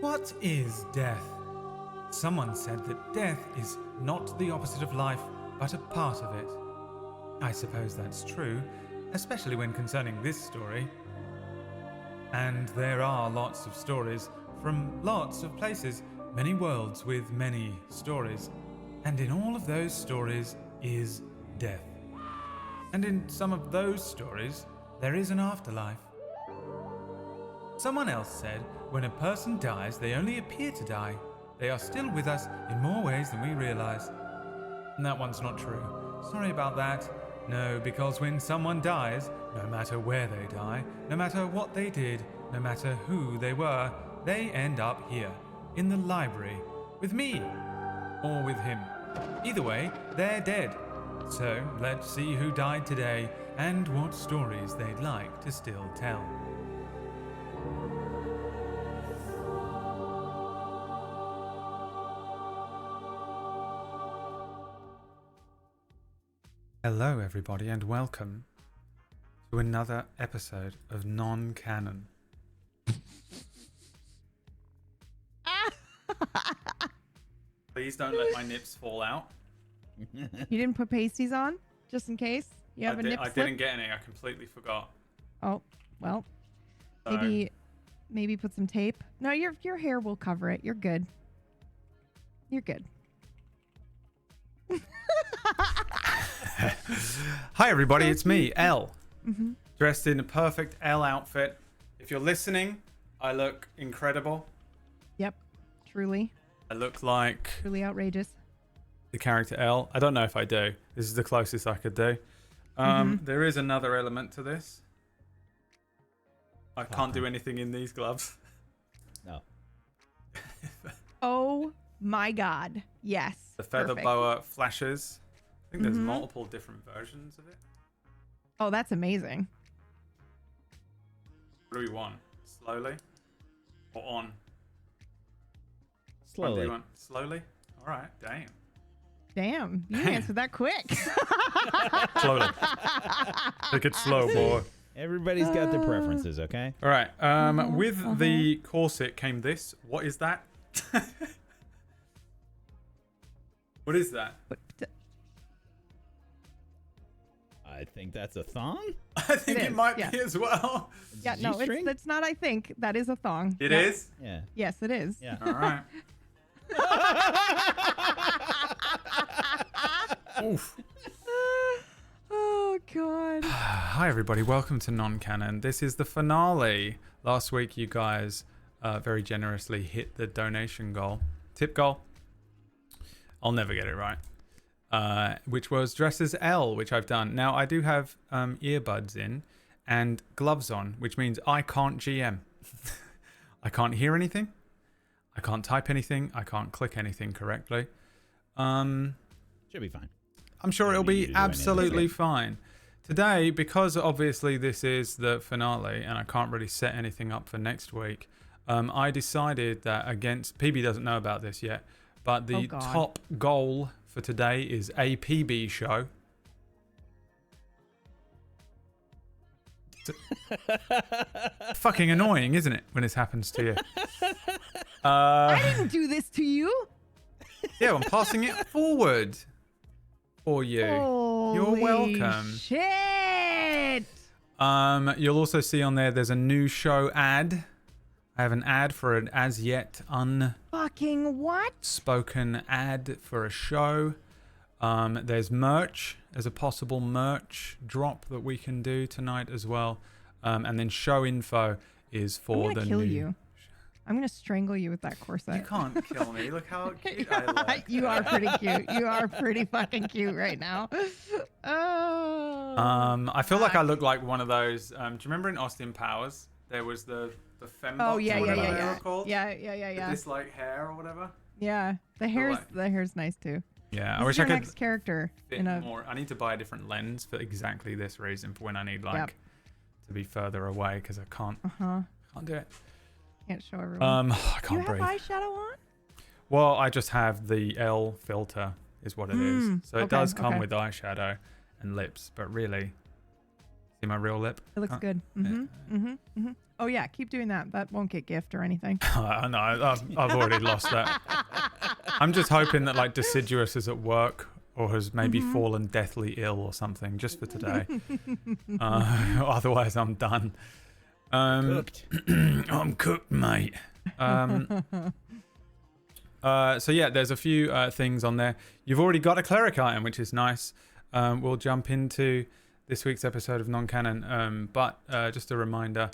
What is death? Someone said that death is not the opposite of life, but a part of it. I suppose that's true, especially when concerning this story. And there are lots of stories from lots of places, many worlds with many stories. And in all of those stories is death. And in some of those stories, there is an afterlife. Someone else said, when a person dies, they only appear to die. They are still with us in more ways than we realize. And that one's not true. Sorry about that. No, because when someone dies, no matter where they die, no matter what they did, no matter who they were, they end up here, in the library, with me, or with him. Either way, they're dead. So let's see who died today and what stories they'd like to still tell. Hello everybody and welcome to another episode of Non Canon. Please don't let my nips fall out. You didn't put pasties on, just in case? You have a nip slip? I didn't get any, I completely forgot. Oh, well, So, maybe put some tape. No, your hair will cover it. You're good. You're good. Hi everybody, it's me, Elle. Mm-hmm. Dressed in a perfect Elle outfit. If you're listening, I look incredible. Yep, truly I look like outrageous. the character Elle. I don't know if I do. This is the closest I could do. There is another element to this. I can't do anything in these gloves. No. Oh my God, yes. The feather Perfect. boa flashes. I think there's multiple different versions of it. Oh, that's amazing. What do we want? Slowly? Or on? What do Slowly. you want? Slowly? Alright, damn. Damn, you answered that quick. Slowly. Take it slow, boy. Everybody's got their preferences, okay? Alright, with the corset came this. What is that? What is that? I think that's a thong. I think it is, might yeah. be as well. Yeah, no, G-string? it's not. I think that is a thong. It Yeah. is? Yeah. Yes, it is. Yeah. Alright. Oof. Oh God. Hi everybody, welcome to Non Canon. This is the finale. Last week you guys very generously hit the donation goal, tip goal. I'll never get it right. Which was dress as Elle, which I've done. Now I do have earbuds in and gloves on, which means I can't GM. I can't hear anything. I can't type anything. I can't click anything correctly. Should be fine. I'm sure it'll Don't need you be to do anything. absolutely fine. Today, because obviously this is the finale and I can't really set anything up for next week, I decided that against... PB doesn't know about this yet, but the God. top goal for today is a PB show. Fucking annoying, isn't it, when this happens to you? I didn't do this to you. Yeah, I'm passing it forward for you. You're Holy welcome. Shit. You'll also see on there's a new show ad. I have an ad for an as yet Fucking what? unspoken ad for a show. There's merch. There's a possible merch drop that we can do tonight as well. And then show info is for I'm the gonna kill new... you. I'm gonna strangle you with that corset. You can't kill me. Look how cute I look. You are pretty cute. You are pretty fucking cute right now. Oh. I feel like I look like one of those... do you remember in Austin Powers? There was the fembots Oh or yeah, whatever yeah, they yeah, were called. yeah. With this like hair or whatever. Yeah, the hair's nice too. Yeah, I This wish is I your could next character fit in a. more. I need to buy a different lens for exactly this reason, for when I need like Yep. to be further away, because I can't do it. Can't show everyone. I Do you can't have breathe. eyeshadow on? Well, I just have the L filter, is what it is. So it okay, does come okay. with eyeshadow and lips, but really, See my real lip? It looks good. Oh yeah, keep doing that. That won't get gift or anything. I know. I've already lost that. I'm just hoping that like Deciduous is at work or has maybe fallen deathly ill or something just for today. Otherwise, I'm done. Cooked. I'm cooked, mate. So yeah, there's a few things on there. You've already got a cleric item, which is nice. We'll jump into this week's episode of Non Canon. But just a reminder,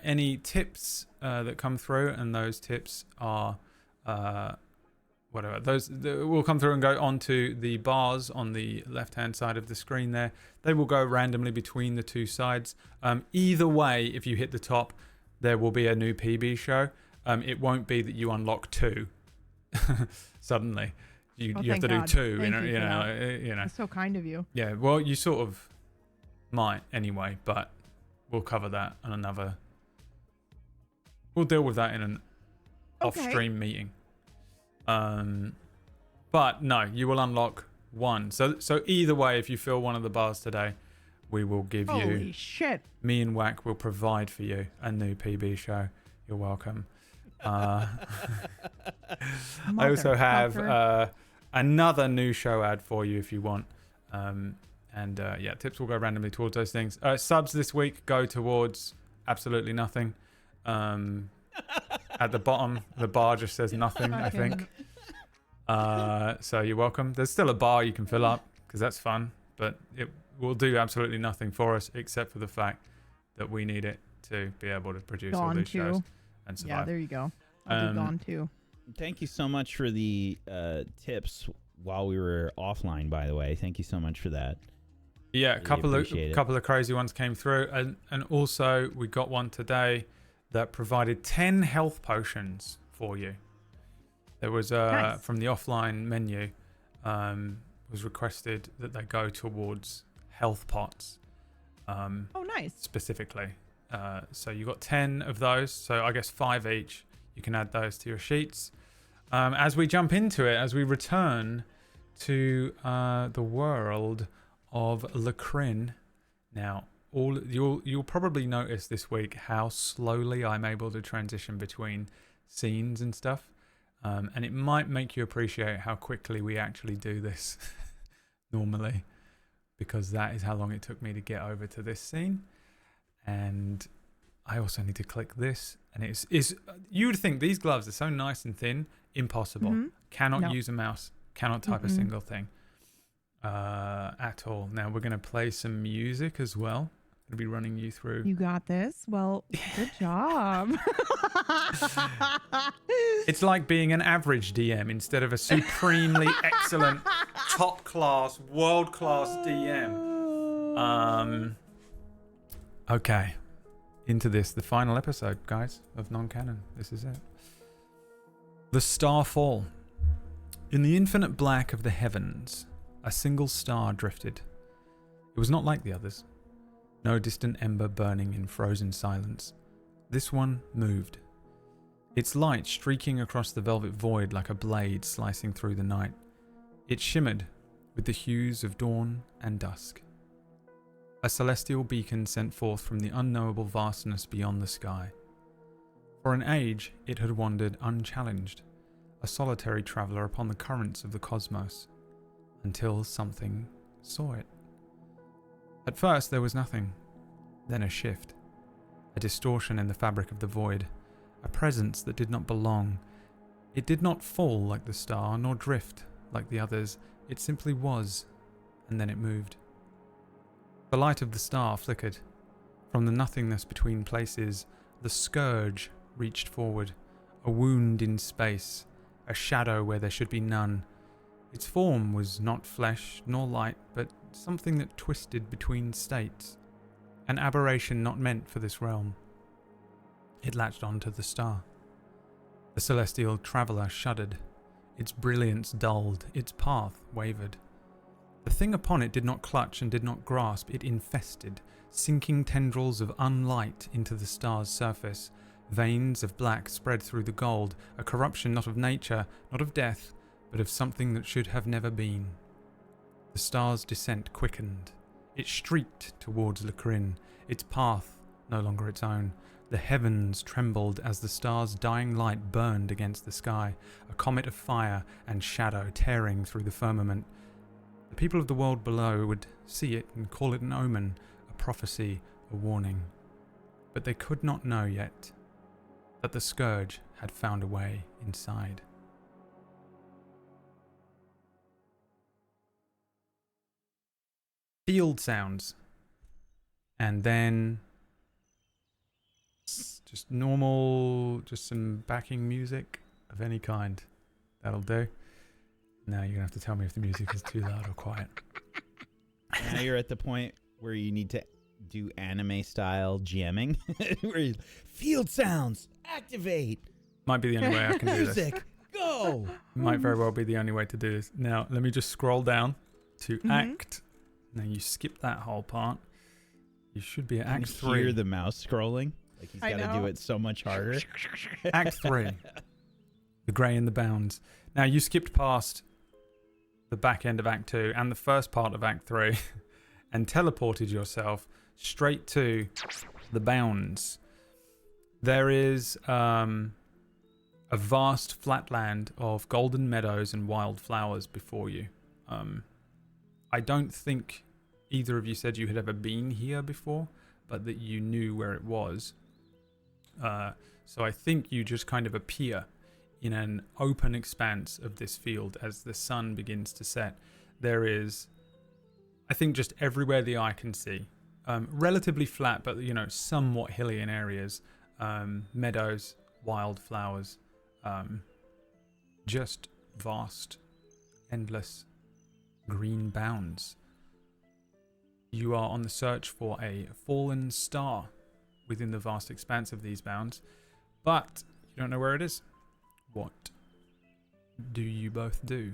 any tips that come through, and those tips are whatever. Will come through and go onto the bars on the left-hand side of the screen there. They will go randomly between the two sides. Either way, if you hit the top, there will be a new PB show. It won't be that you unlock 2 suddenly. You have to do God. 2. Thank You know. That's so kind of you. Yeah. Well, you sort of might anyway, but we'll cover that on another. We'll deal with that in an off-stream meeting. But no, you will unlock 1. So either way, if you fill one of the bars today, we will give you. Holy shit! Me and Wack will provide for you a new PB show. You're welcome. I also have another new show ad for you if you want. Yeah, tips will go randomly towards those things. Subs this week go towards absolutely nothing. At the bottom, the bar just says nothing, I think. So you're welcome. There's still a bar you can fill up because that's fun, but it will do absolutely nothing for us except for the fact that we need it to be able to produce all these shows and survive. Yeah, there you go. I'll do Gone too. Thank you so much for the tips while we were offline, by the way. Thank you so much for that. Yeah, Really a couple of crazy ones came through, and also we got one today that provided 10 health potions for you. There was Nice. From the offline menu, was requested that they go towards health pots. Oh, nice. Specifically. So you got 10 of those, so I guess 5 each. You can add those to your sheets. As we jump into it, as we return to the world of Lacrin. Now, you'll probably notice this week how slowly I'm able to transition between scenes and stuff. And it might make you appreciate how quickly we actually do this normally, because that is how long it took me to get over to this scene. And I also need to click this, and it's you would think these gloves are so nice and thin. Impossible. Cannot use a mouse. Cannot type a single thing at all. Now we're going to play some music as well. I'm going to be running you through. You got this. Well, good job. It's like being an average DM instead of a supremely excellent, top class, world class DM. Okay. Into this, the final episode, guys, of Non Canon. This is it. The Starfall. In the infinite black of the heavens, a single star drifted. It was not like the others. No distant ember burning in frozen silence. This one moved. Its light streaking across the velvet void like a blade slicing through the night. It shimmered with the hues of dawn and dusk. A celestial beacon sent forth from the unknowable vastness beyond the sky. For an age, it had wandered unchallenged, a solitary traveller upon the currents of the cosmos, until something saw it. At first there was nothing, then a shift, a distortion in the fabric of the void, a presence that did not belong. It did not fall like the star, nor drift like the others. It simply was, and then it moved. The light of the star flickered. From the nothingness between places, the scourge reached forward, a wound in space, a shadow where there should be none. Its form was not flesh nor light, but something that twisted between states, an aberration not meant for this realm. It latched onto the star. The celestial traveller shuddered. Its brilliance dulled, its path wavered. The thing upon it did not clutch and did not grasp, it infested, sinking tendrils of unlight into the star's surface. Veins of black spread through the gold, a corruption not of nature, not of death, but of something that should have never been. The star's descent quickened. It streaked towards Lacrin, its path no longer its own. The heavens trembled as the star's dying light burned against the sky, a comet of fire and shadow tearing through the firmament. The people of the world below would see it and call it an omen, a prophecy, a warning. But they could not know yet that the scourge had found a way inside. Field sounds. And then just normal, just some backing music of any kind. That'll do. Now you're going to have to tell me if the music is too loud or quiet. Now you're at the point where you need to do anime style GMing. Where you, field sounds, activate. Might be the only way I can do this. Music, go. Might very well be the only way to do this. Now, let me just scroll down to Act. Now you skip that whole part. You should be at Act 3. Hear the mouse scrolling. Like he's got to do it so much harder. Act 3. The Grey and the Bounds. Now you skipped past the back end of Act 2 and the first part of Act 3 and teleported yourself straight to the Bounds. There is a vast flatland of golden meadows and wild flowers before you. I don't think either of you said you had ever been here before, but that you knew where it was. So I think you just kind of appear in an open expanse of this field as the sun begins to set. There is, I think, just everywhere the eye can see. Relatively flat, but, you know, somewhat hilly in areas. Meadows, wild flowers. Just vast, endless green bounds. You are on the search for a fallen star within the vast expanse of these bounds, but you don't know where it is. What do you both do?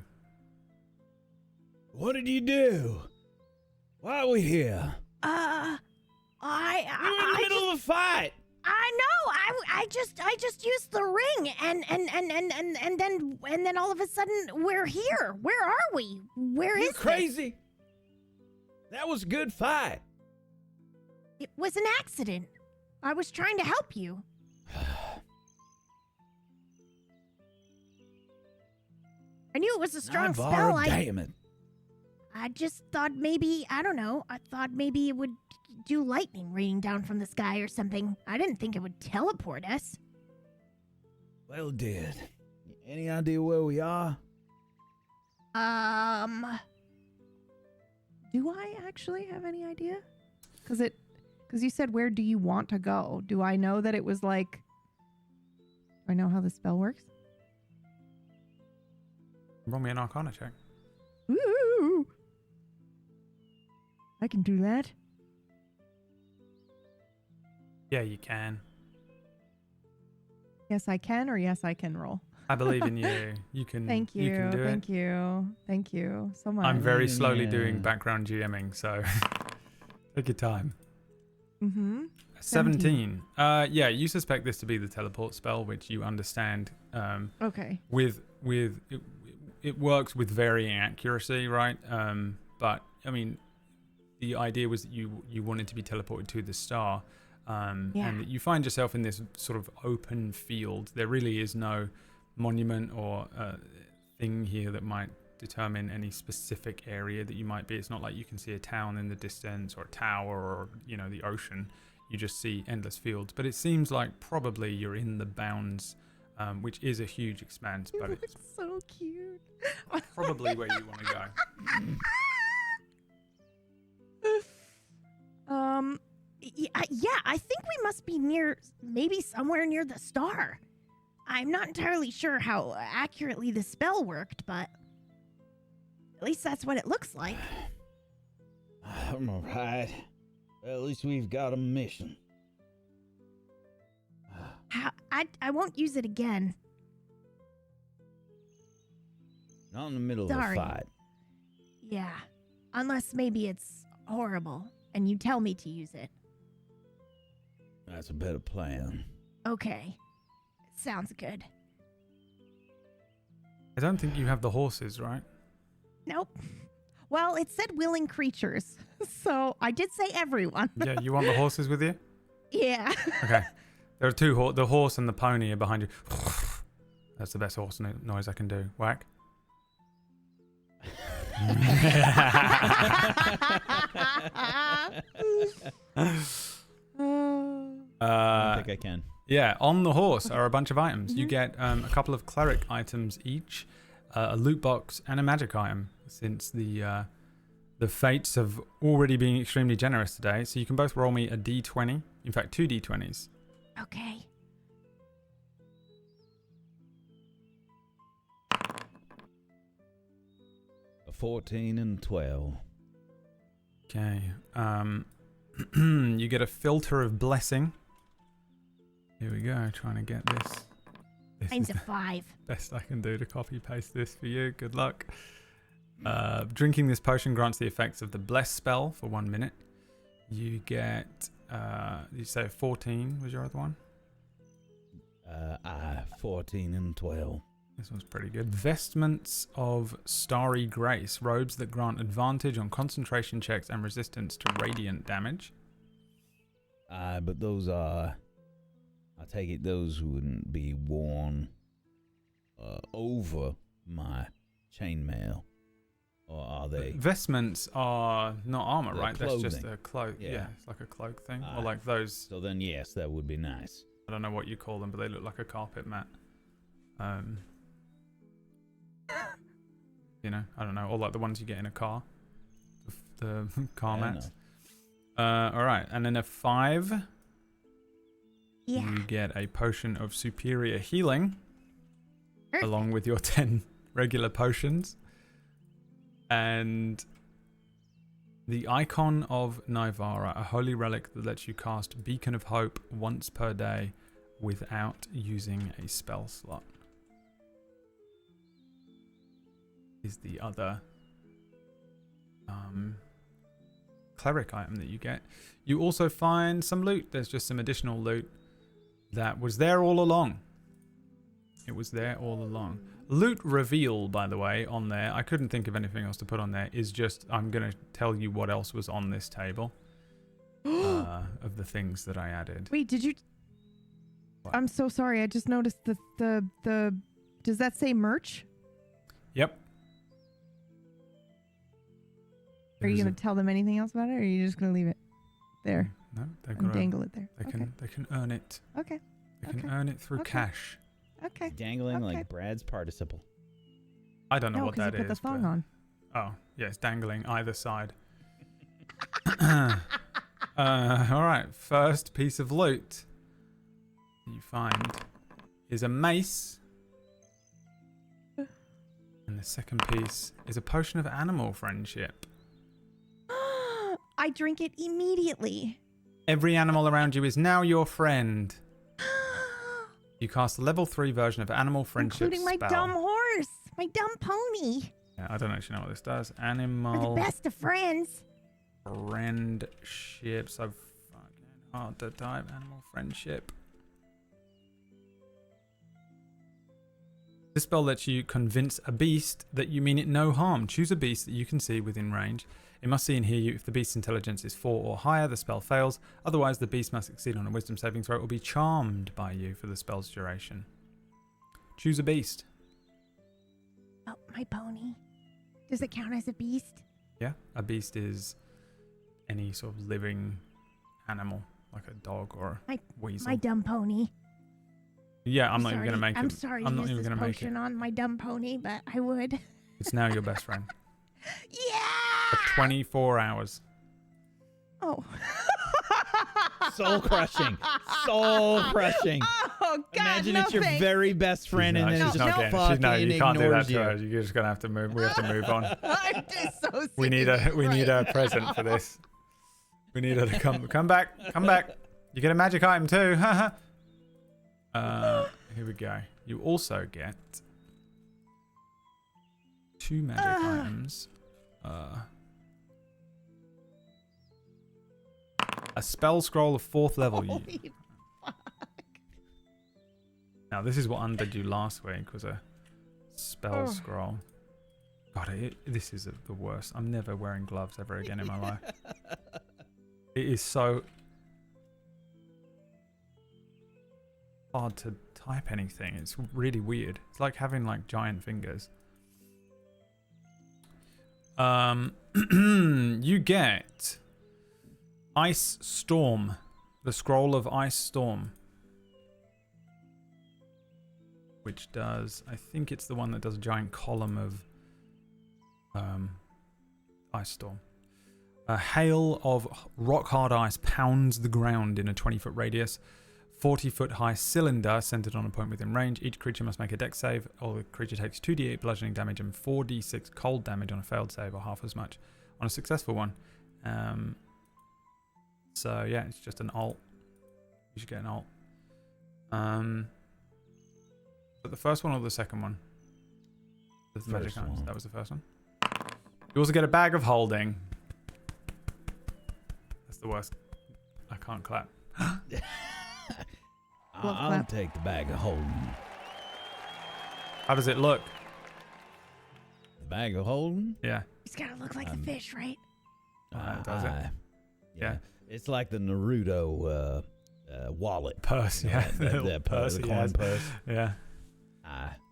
What did you do? Why are we here? We're We're in the middle of a fight. I know. I just used the ring, and then all of a sudden we're here. Where are we? Where You is crazy? That was a good fight. It was an accident. I was trying to help you. I knew it was a strong spell. Damn it. I just thought maybe, I don't know. I thought maybe it would do lightning raining down from the sky or something. I didn't think it would teleport us. Well, it did. Any idea where we are? Do I actually have any idea? Because you said, where do you want to go? Do I know that it was like, do I know how the spell works? Roll me an Arcana check. Ooh. I can do that. Yeah, you can. Yes, I can, or yes, I can roll. I believe in you. You can. Thank you. You can do Thank it. you. Thank you so much. I'm very slowly Yeah. doing background GMing, so take your time. Mm-hmm. 17. Yeah, you suspect this to be the teleport spell, which you understand. Okay. With it works with varying accuracy, right? But I mean, the idea was that you wanted to be teleported to the star, and that you find yourself in this sort of open field. There really is no monument or thing here that might determine any specific area that you might be. It's not like you can see a town in the distance or a tower or, you know, the ocean. You just see endless fields. But it seems like probably you're in the bounds, which is a huge expanse. You But look it's so cute. probably where you want to go. Yeah, I think we must be maybe somewhere near the star. I'm not entirely sure how accurately the spell worked, but at least that's what it looks like. I'm all right. Well, at least we've got a mission. I won't use it again. Not in the middle Sorry. of a fight. Yeah, unless maybe it's horrible and you tell me to use it. That's a better plan. Okay, sounds good. I don't think you have the horses, right? Nope. Well, it said willing creatures, so I did say everyone. Yeah, you want the horses with you? Yeah. Okay. There are two the horse and the pony are behind you. That's the best horse noise I can do. Whack. I don't think I can. Yeah, on the horse are a bunch of items. You get a couple of cleric items each, a loot box, and a magic item. Since the fates have already been extremely generous today, so you can both roll me a d20. In fact, 2 d20s. Okay. A 14 and 12. Okay. You get a filter of blessing. Here we go. Trying to get this. This Mine's is a 5. the best I can do to copy paste this for you. Good luck. Drinking this potion grants the effects of the bless spell for 1 minute. You get. You say 14 was your other one? 14 and 12. This one's pretty good. Vestments of Starry Grace. Robes that grant advantage on concentration checks and resistance to radiant damage. But those are... I take it those wouldn't be worn over my chainmail. Or are they? Vestments are not armor, They're right? That's just clothing. a cloak. Yeah. Yeah, it's like a cloak thing. Or like those... So then, yes, that would be nice. I don't know what you call them, but they look like a carpet mat. You know, I don't know. Or like the ones you get in a car. The car I don't mats. All right. And then a 5. Yeah. You get a potion of superior healing. Perfect. Along with your 10 regular potions. And the Icon of Nivara, a holy relic that lets you cast Beacon of Hope once per day without using a spell slot. Is the other cleric item that you get. You also find some loot. There's just some additional loot that was there all along. It was there all along. Loot reveal, by the way, on there, I couldn't think of anything else to put on there, is just, I'm going to tell you what else was on this table of the things that I added. Wait, did you... What? I'm so sorry. I just noticed the... Does that say merch? Yep. Are you going to tell them anything else about it, or are you just going to leave it there No, they've and got to... dangle it there? They can earn it. Okay. They can earn it through Okay. cash. Okay. Dangling Okay. like Brad's participle. I don't know No, what because that you put is. the thong but- on. Oh, yeah, it's dangling either side. All right, first piece of loot you find is a mace. And the second piece is a potion of animal friendship. I drink it immediately. Every animal around you is now your friend. You cast a level 3 version of animal friendship Including my spell. dumb horse. My dumb pony. Yeah, I don't actually know what this does. We're the Animal best of friends. friendship. So fucking hard to type. Animal friendship. This spell lets you convince a beast that you mean it no harm. Choose a beast that you can see within range. It must see and hear you. If the beast's intelligence is 4 or higher, the spell fails. Otherwise, the beast must succeed on a wisdom saving throw or be charmed by you for the spell's duration. Choose a beast. Oh, my pony. Does it count as a beast? Yeah, a beast is any sort of living animal, like a dog or a weasel. My dumb pony. Yeah, I'm not even going to make it. I'm sorry I'm to not use even this going to make it. potion on my dumb pony, but I would. It's now your best friend. Yeah! For 24 hours. Oh. Soul crushing. Soul crushing. Oh, God, Imagine no it's your thanks. very best friend and then she's it's not just getting it. fucking No, you can't do that ignores to you. her. You're just going to have to move. We have to move on. I'm dissociating. We need a present for this. We need her to come back. Come back. You get a magic item too. Here we go. You also get 2 magic items. A spell scroll of 4th level. Holy fuck. Now this is what undid you last week, was a spell scroll. God, this is the worst. I'm never wearing gloves ever again in my life. It is so hard to type anything. It's really weird. It's like having like giant fingers. You get Ice Storm, the Scroll of Ice Storm, which does, I think it's the one that does a giant column of Ice Storm. A hail of rock-hard ice pounds the ground in a 20-foot radius. 40-foot-high cylinder centered on a point within range. Each creature must make a dex save, or the creature takes 2d8 bludgeoning damage and 4d6 cold damage on a failed save, or half as much on a successful one. So yeah, it's just an alt. You should get an alt. But the first one or the second one? The magic items. That was the first one. You also get a bag of holding. That's the worst. I can't clap. I'll take the bag of holding. How does it look? The bag of holding? Yeah. It's gotta look like the fish, right? Does it? Yeah. It's like the Naruto wallet. Purse, yeah. That purse, the coin purse. Yeah.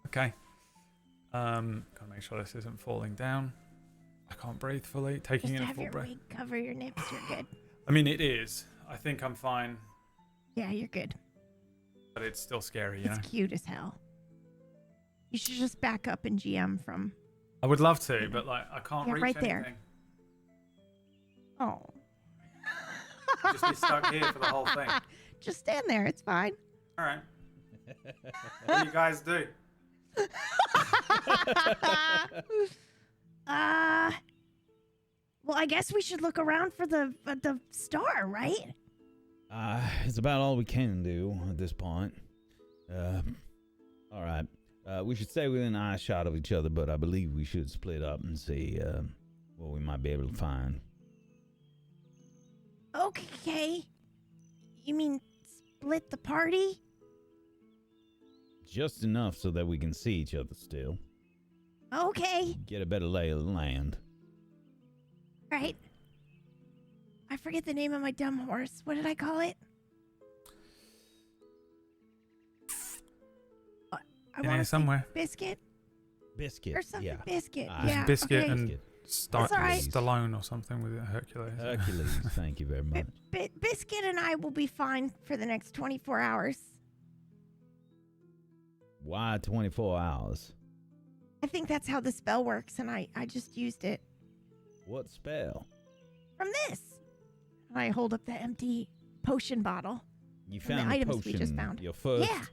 Okay. Gotta make sure this isn't falling down. I can't breathe fully. Taking Just in a have full your breath. wig cover your nips. You're good. I mean, it is. I think I'm fine, Yeah, you're good. but it's still scary, you know? It's cute as hell. You should just back up and GM from. I would love to, but like, I can't Yeah, reach right there. anything. Oh. Just be stuck here for the whole thing. Just stand there. It's fine. All right. What do you guys do? Well, I guess we should look around for the star, right? It's about all we can do at this point. All right. We should stay within eye shot of each other, but I believe we should split up and see what we might be able to find. Okay. You mean split the party? Just enough so that we can see each other still. Okay. Get a better lay of the land. Right. I forget the name of my dumb horse. What did I call it? I In want here to somewhere. Biscuit Biscuit. or something. Yeah. Biscuit. Ah, Yeah. Biscuit okay. and Biscuit. That's all right. Stallone or something with Hercules. Hercules. Thank you very much. Biscuit and I will be fine for the next 24 hours. Why 24 hours? I think that's how the spell works, and I just used it What spell? from this. And I hold up the empty potion bottle. You From the found a items potion. we just found. Your first Yeah.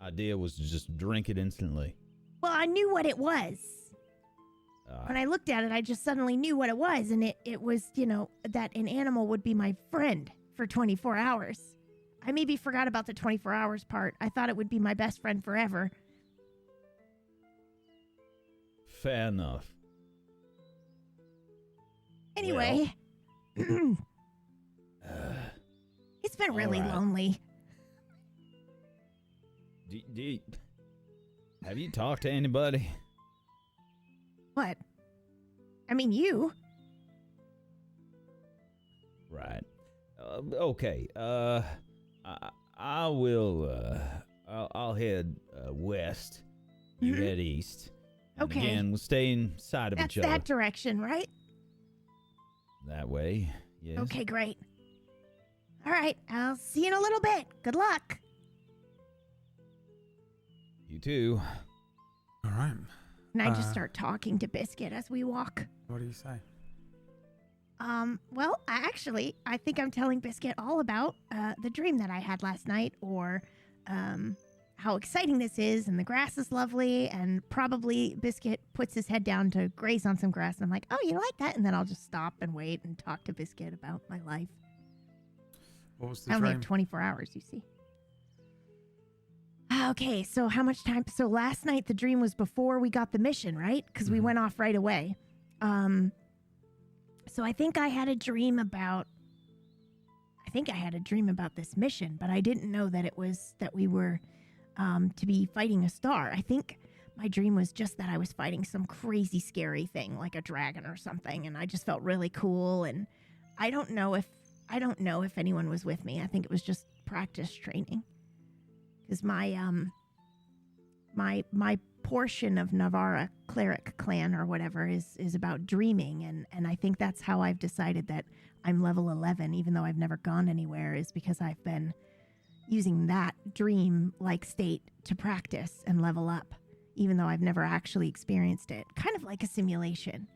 idea was to just drink it instantly. Well, I knew what it was. When I looked at it, I just suddenly knew what it was, and it was, that an animal would be my friend for 24 hours. I maybe forgot about the 24 hours part. I thought it would be my best friend forever. Fair enough. Anyway, it's been really all right. lonely. Have you talked to anybody? What? I mean, you. Right. Okay. I will. I'll head west. You Mhm. head east. And Okay. Again, we'll stay inside of That's each other. that direction, right? That way. Yes. Okay, great. All right, I'll see you in a little bit. Good luck. You too. All right. And I just Uh. start talking to Biscuit as we walk. What do you say? Well, I think I'm telling Biscuit all about the dream that I had last night, or how exciting this is, and the grass is lovely, and probably Biscuit puts his head down to graze on some grass, and I'm like, oh, you like that? And then I'll just stop and wait and talk to Biscuit about my life. What was the I only dream? have 24 hours, you see. Okay, so how much time? So last night the dream was before we got the mission, right? Because we Mhm. went off right away. So I think I had a dream about this mission, but I didn't know that it was that we were to be fighting a star. I think my dream was just that I was fighting some crazy scary thing like a dragon or something, and I just felt really cool. And I don't know if anyone was with me. I think it was just practice training, because my portion of Navarra cleric clan or whatever is about dreaming, and I think that's how I've decided that I'm level 11, even though I've never gone anywhere, is because I've been using that dream-like state to practice and level up, even though I've never actually experienced it. Kind of like a simulation.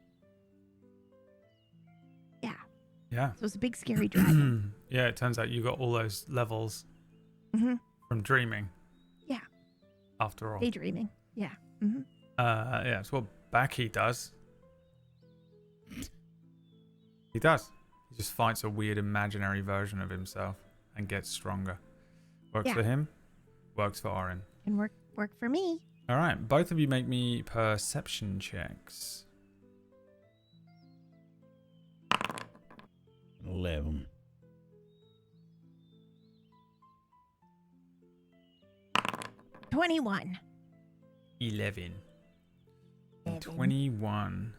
Yeah. Yeah. So it's a big scary dragon. Yeah, it turns out you got all those levels from dreaming. Yeah. After all. Daydreaming. Yeah. Mm-hmm. Yeah, it's what Baki does. He does. He just fights a weird imaginary version of himself and gets stronger. Works for him, works for Orin. And work for me. All right, both of you make me perception checks. 11. 21. 11. 11. 21.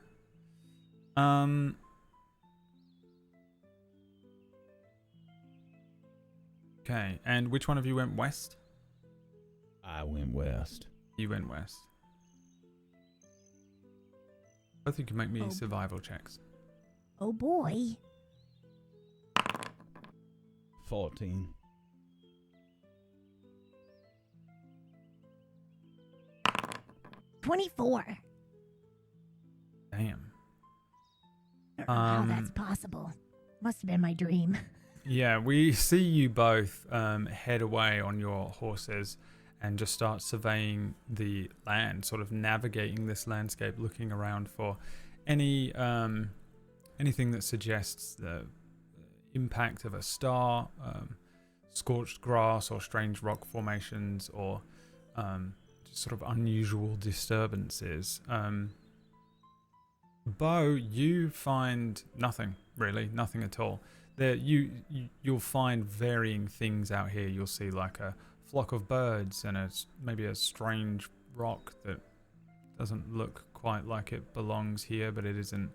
Okay, and which one of you went west? I went west. You went west. Both of you can make me Oh. survival checks. Oh boy. 14. 24. Damn. I don't know how that's possible. Must have been my dream. Yeah, we see you both head away on your horses and just start surveying the land, sort of navigating this landscape, looking around for any anything that suggests the impact of a star, scorched grass, or strange rock formations, or just sort of unusual disturbances. Bo, you find nothing, really, nothing at all. There, you'll find varying things out here. You'll see like a flock of birds and maybe a strange rock that doesn't look quite like it belongs here, but it isn't.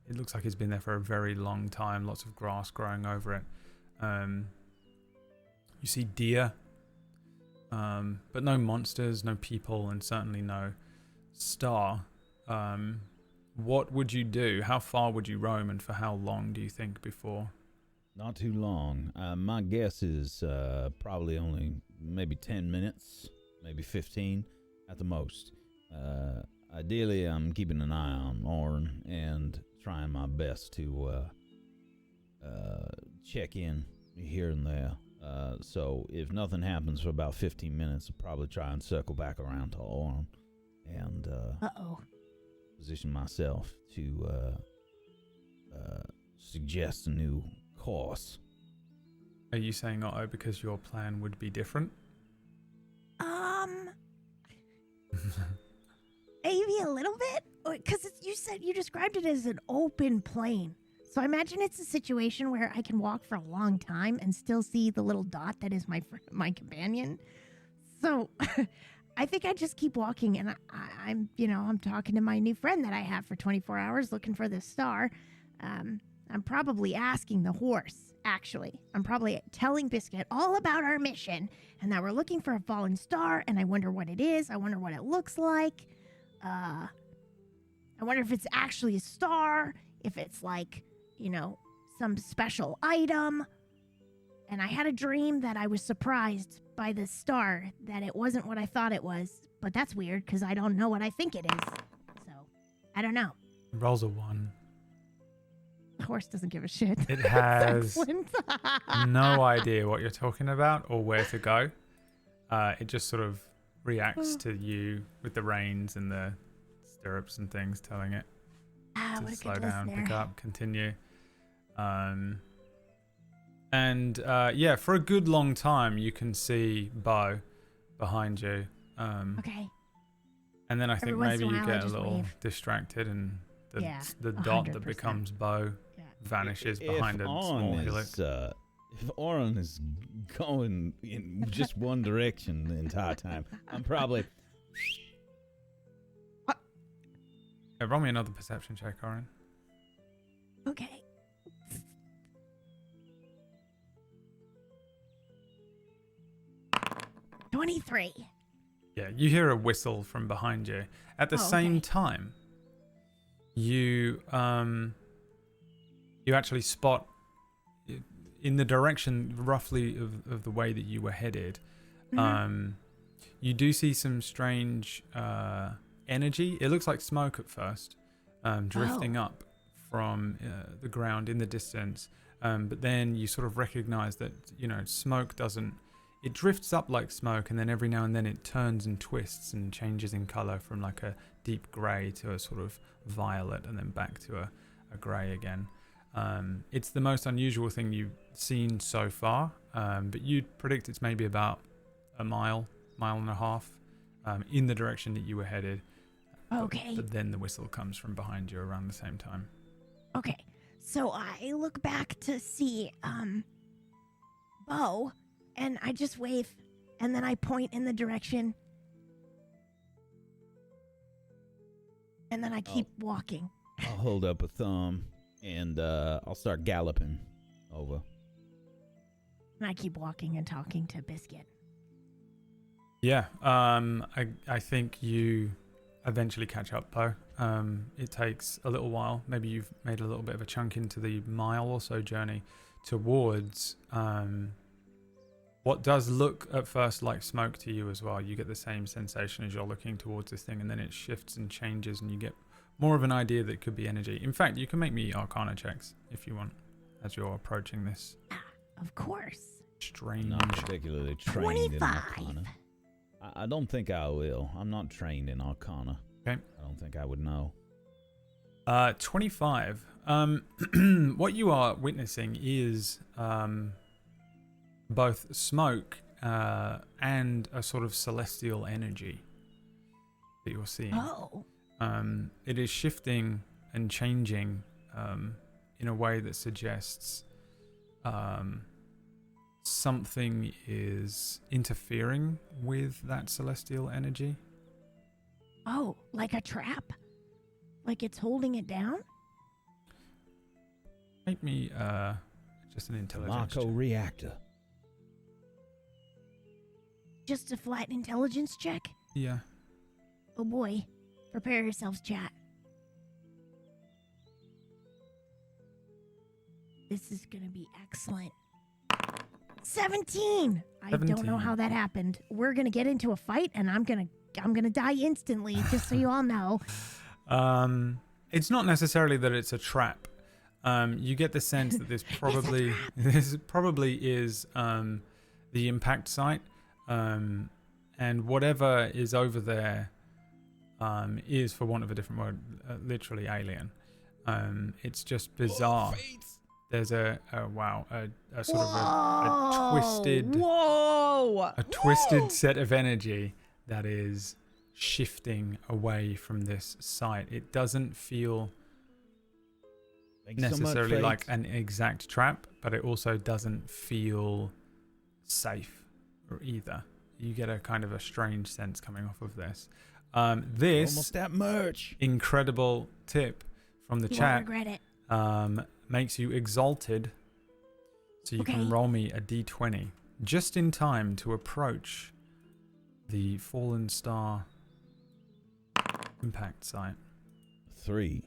It looks like it's been there for a very long time. Lots of grass growing over it. You see deer, but no monsters, no people, and certainly no star. What would you do? How far would you roam, and for how long do you think before? Not too long. My guess is probably only maybe 10 minutes, maybe 15 at the most. Ideally, I'm keeping an eye on Orin and trying my best to check in here and there. So if nothing happens for about 15 minutes, I'll probably try and circle back around to Orin and position myself to suggest a new course. Are you saying uh-oh because your plan would be different? Maybe a little bit, because you described it as an open plain. So I imagine it's a situation where I can walk for a long time and still see the little dot that is my companion. So I think I just keep walking, and I'm talking to my new friend that I have for 24 hours looking for this star. I'm probably asking the horse, actually. I'm probably telling Biscuit all about our mission and that we're looking for a fallen star, and I wonder what it is. I wonder what it looks like. I wonder if it's actually a star, if it's like, some special item. And I had a dream that I was surprised by the star, that it wasn't what I thought it was. But that's weird because I don't know what I think it is. So, I don't know. Rolls a 1. The horse doesn't give a shit. It has Excellent. no idea what you're talking about or where to go. It just sort of reacts to you with the reins and the stirrups and things, telling it to slow down, pick up, continue. Yeah, for a good long time you can see Bo behind you. Okay. And then I think Every once maybe in a you while I get a just little wave. distracted, and the dot 100%. that becomes Bo vanishes If behind a small Orin hillock. if Orin is going in just one direction the entire time, I'm probably roll me another perception check, Oren. Okay. $23. Yeah, you hear a whistle from behind you. At the same okay. time, you actually spot in the direction roughly of the way that you were headed. You do see some strange energy. It looks like smoke at first, drifting up from the ground in the distance. But then you sort of recognize that, smoke doesn't... It drifts up like smoke, and then every now and then it turns and twists and changes in color from like a deep gray to a sort of violet, and then back to a gray again. It's the most unusual thing you've seen so far, but you'd predict it's maybe about a mile and a half in the direction that you were headed. Okay. But then the whistle comes from behind you around the same time. Okay. So I look back to see Bo, and I just wave, and then I point in the direction, and then I keep walking. I'll hold up a thumb, and I'll start galloping over. And I keep walking and talking to Biscuit. Yeah, I think you eventually catch up, Bo. It takes a little while. Maybe you've made a little bit of a chunk into the mile or so journey towards what does look at first like smoke to you as well. You get the same sensation as you're looking towards this thing, and then it shifts and changes, and you get more of an idea that it could be energy. In fact, you can make me Arcana checks if you want as you're approaching this. Of course. Strange. Not particularly trained 25. in Arcana. I don't think I will. I'm not trained in Arcana. Okay. I don't think I would know. 25. What you are witnessing is both smoke and a sort of celestial energy that you're seeing. Oh. It is shifting and changing in a way that suggests something is interfering with that celestial energy. Oh, like a trap? Like it's holding it down? Make me just an intelligence Marco check. reactor. Just a flat intelligence check? Yeah. Oh boy. Prepare yourselves, chat. This is gonna be excellent. 17! I don't know 17. how that happened. We're gonna get into a fight, and I'm gonna die instantly, just so you all know. It's not necessarily that it's a trap. You get the sense that this probably is the impact site, and whatever is over there is, for want of a different word, literally alien. It's just bizarre. There's a sort of a twisted set of energy that is shifting away from this site. It doesn't feel necessarily like an exact trap, but it also doesn't feel safe either. You get a kind of a strange sense coming off of this. This Almost that merch. incredible tip from the You won't chat regret it. makes you exalted, so you can roll me a d20 just in time to approach the fallen star impact site. 3.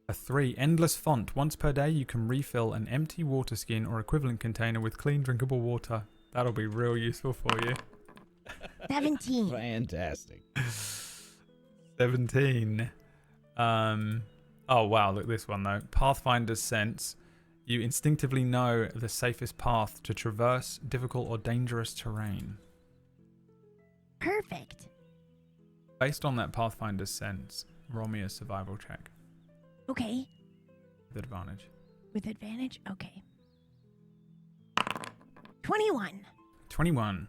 A 3. Endless font. Once per day, you can refill an empty water skin or equivalent container with clean, drinkable water. That'll be real useful for you. 17. Fantastic. 17. Oh, wow. Look at this one, though. Pathfinder's Sense. You instinctively know the safest path to traverse difficult or dangerous terrain. Perfect. Based on that Pathfinder's Sense, roll me a survival check Okay. with advantage. With advantage? Okay. 21. 21.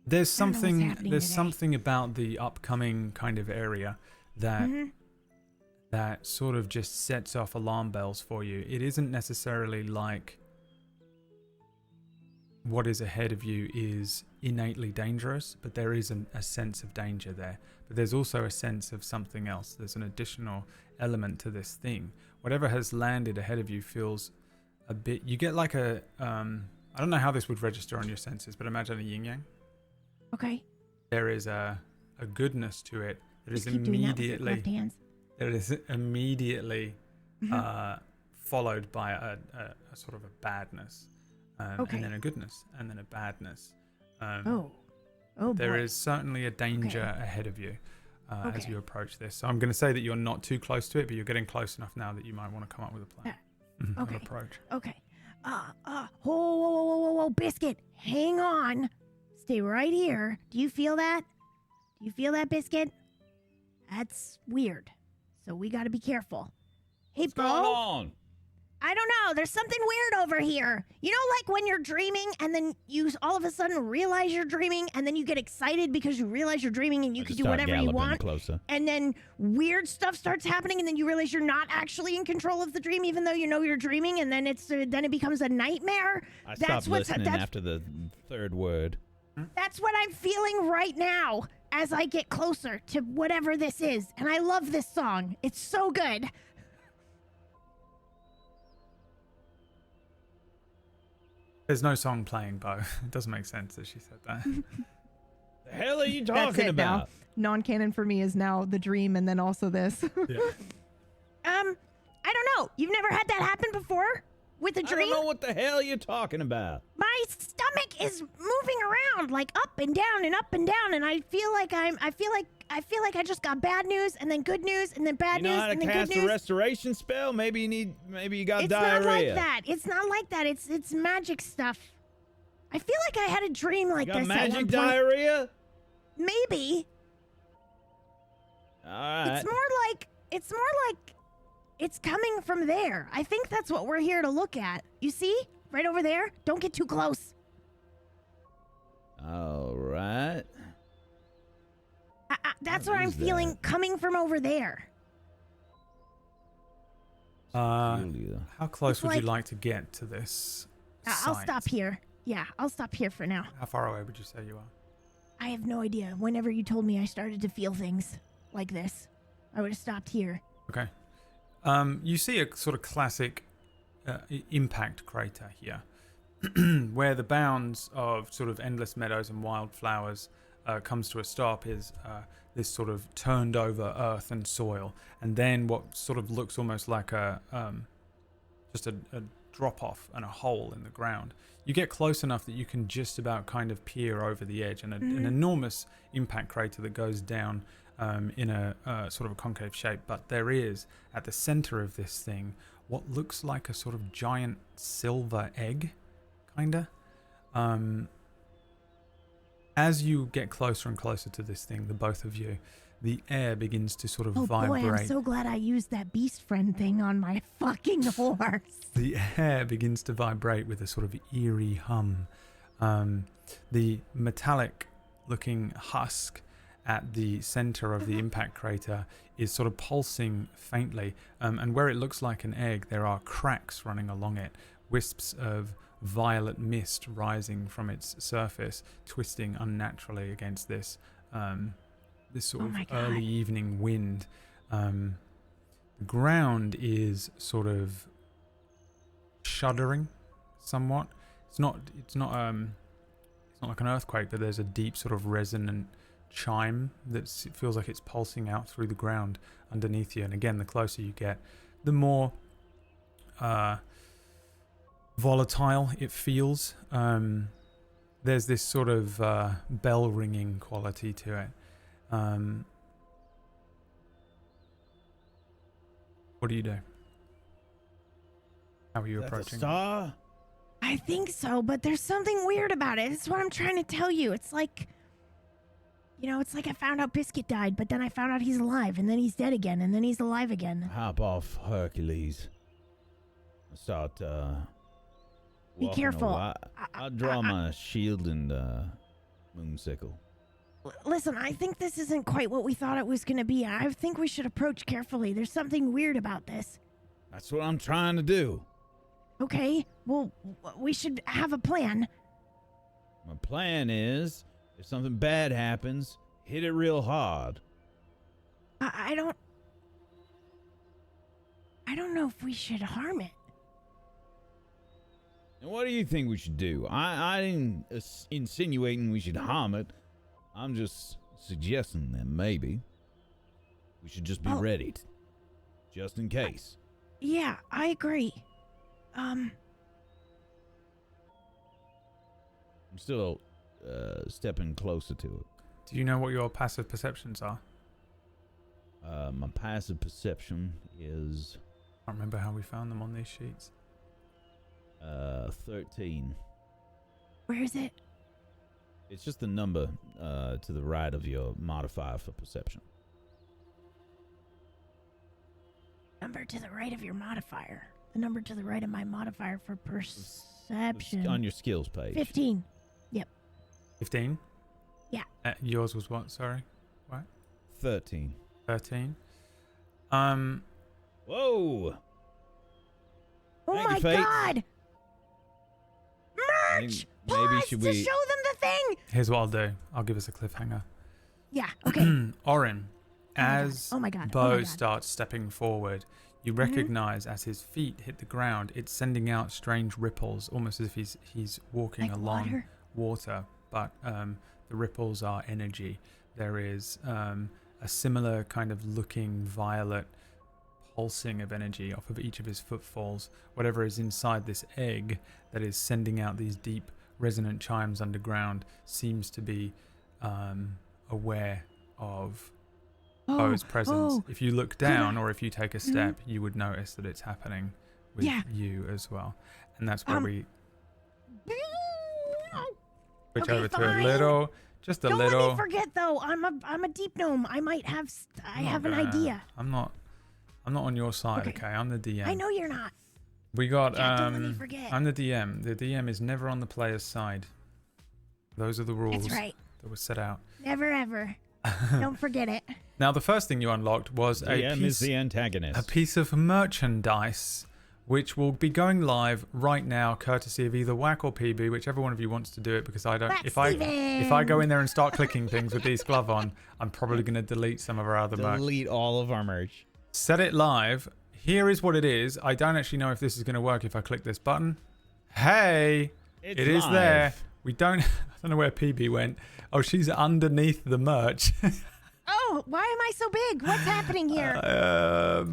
There's something about the upcoming kind of area that that sort of just sets off alarm bells for you. It isn't necessarily like what is ahead of you is innately dangerous, but there is a sense of danger there. But there's also a sense of something else. There's an additional element to this thing. Whatever has landed ahead of you feels a bit... You get like a... I don't know how this would register on your senses, but imagine a yin-yang. Okay. There is a goodness to it that is Just keep doing that with your immediately... left hands. That is immediately followed by a sort of a badness. Okay. And then a goodness, and then a badness. Oh There boy. is certainly a danger ahead of you as Okay. you approach this. So I'm going to say that you're not too close to it, but you're getting close enough now that you might want to come up with a plan. Okay. An approach. Okay. Whoa, Biscuit. Hang on. Stay right here. Do you feel that? Do you feel that, Biscuit? That's weird. So we got to be careful. Hey, What's Bo. going on? I don't know. There's something weird over here. You know, like when you're dreaming and then you all of a sudden realize you're dreaming and then you get excited because you realize you're dreaming and you I can just do start whatever you galloping want. Closer. And then weird stuff starts happening and then you realize you're not actually in control of the dream even though you know you're dreaming and then then it becomes a nightmare. I That's stopped what's- listening that's- after the third word. That's what I'm feeling right now as I get closer to whatever this is. And I love this song. It's so good. There's no song playing, Bo. It doesn't make sense that she said that. The hell are you That's talking it now. about? Non-canon for me is now the dream and then also this. Yeah. I don't know. You've never had that happen before with a I dream? don't know what the hell you're talking about. My stomach is moving around like up and down and up and down and I feel like I just got bad news and then good news and then bad You know news how to and then good cast a news. restoration spell? Maybe you got It's diarrhea. not like that. It's not like that. It's magic stuff. I feel like I had a dream like You got this at magic one point. diarrhea? Maybe. All right. It's more like it's coming from there. I think that's what we're here to look at. You see? Right over there? Don't get too close. All right. That's What what I'm is feeling that? coming from over there. Julia. How close It's would you like- like to get to this I'll site? stop here. Yeah, I'll stop here for now. How far away would you say you are? I have no idea. Whenever you told me I started to feel things like this, I would have stopped here. Okay. You see a sort of classic impact crater here, where the bounds of sort of endless meadows and wildflowers comes to a stop is this sort of turned over earth and soil, and then what sort of looks almost like just a drop off and a hole in the ground. You get close enough that you can just about kind of peer over the edge, and an enormous impact crater that goes down in a sort of a concave shape. But there is, at the center of this thing, what looks like a sort of giant silver egg, kinda. As you get closer and closer to this thing, the both of you, the air begins to sort of Oh vibrate. boy, I'm so glad I used that beast friend thing on my fucking horse. The air begins to vibrate with a sort of eerie hum. The metallic looking husk at the center of the impact crater is sort of pulsing faintly, and where it looks like an egg, there are cracks running along it, wisps of violet mist rising from its surface, twisting unnaturally against this this sort Oh of my God. early evening wind. The ground is sort of shuddering somewhat. It's not like an earthquake, but there's a deep sort of resonant chime that feels like it's pulsing out through the ground underneath you. And again, the closer you get, the more volatile it feels. There's this sort of bell ringing quality to it. What do you do? How are you That's a approaching? star? I think so, but there's something weird about it. It's what I'm trying to tell you. It's like, it's like I found out Biscuit died, but then I found out he's alive, and then he's dead again, and then he's alive again. Hop off Hercules. I start Be walking careful. away. I'll draw my shield and moonsickle. Listen, I think this isn't quite what we thought it was going to be. I think we should approach carefully. There's something weird about this. That's what I'm trying to do. Okay, well, we should have a plan. My plan is, if something bad happens, hit it real hard. I don't know if we should harm it. And what do you think we should do? I didn't insinuating we should harm it. I'm just suggesting that maybe we should just be ready, just in case. Yeah, I agree. I'm still stepping closer to it. Do you know what your passive perceptions are? My passive perception is I don't remember how we found them on these sheets. 13. Where is it? It's just the number to the right of your modifier for perception. Number to the right of your modifier. The number to the right of my modifier for perception. It's on your skills page. 15. 15? Yeah. Yours was what? Sorry? What? 13. 13? Whoa! Oh Thank my you, Fate. god! I Merch! think maybe Pause should to we- show them the thing! Here's what I'll do. I'll give us a cliffhanger. Yeah, okay. Orin, as Oh my god. Bo starts stepping forward, you recognize as his feet hit the ground, it's sending out strange ripples, almost as if he's walking Like along water. But the ripples are energy. There is a similar kind of looking violet pulsing of energy off of each of his footfalls. Whatever is inside this egg that is sending out these deep resonant chimes underground seems to be aware of Bo's presence. If you look down or if you take a step, you would notice that it's happening with you as well. And that's where we switch over to a little, just a Don't little. let me forget though. I'm a deep gnome. I might have I have an idea. I'm not on your side, okay? I'm the DM. I know you're not. We got Don't let me forget. I'm the DM. The DM is never on the player's side. Those are the rules That's right. that were set out. Never ever. Don't forget it. Now the first thing you unlocked was DM is the antagonist. a piece of merchandise which will be going live right now, courtesy of either Wack or PB, whichever one of you wants to do it, because I don't. If I go in there and start clicking things with these glove on, I'm probably going to delete some of our other merch. Delete all of our merch. Set it live. Here is what it is. I don't actually know if this is going to work if I click this button. Hey, It's it is live. there. We don't. I don't know where PB went. Oh, she's underneath the merch. Oh, why am I so big? What's happening here? There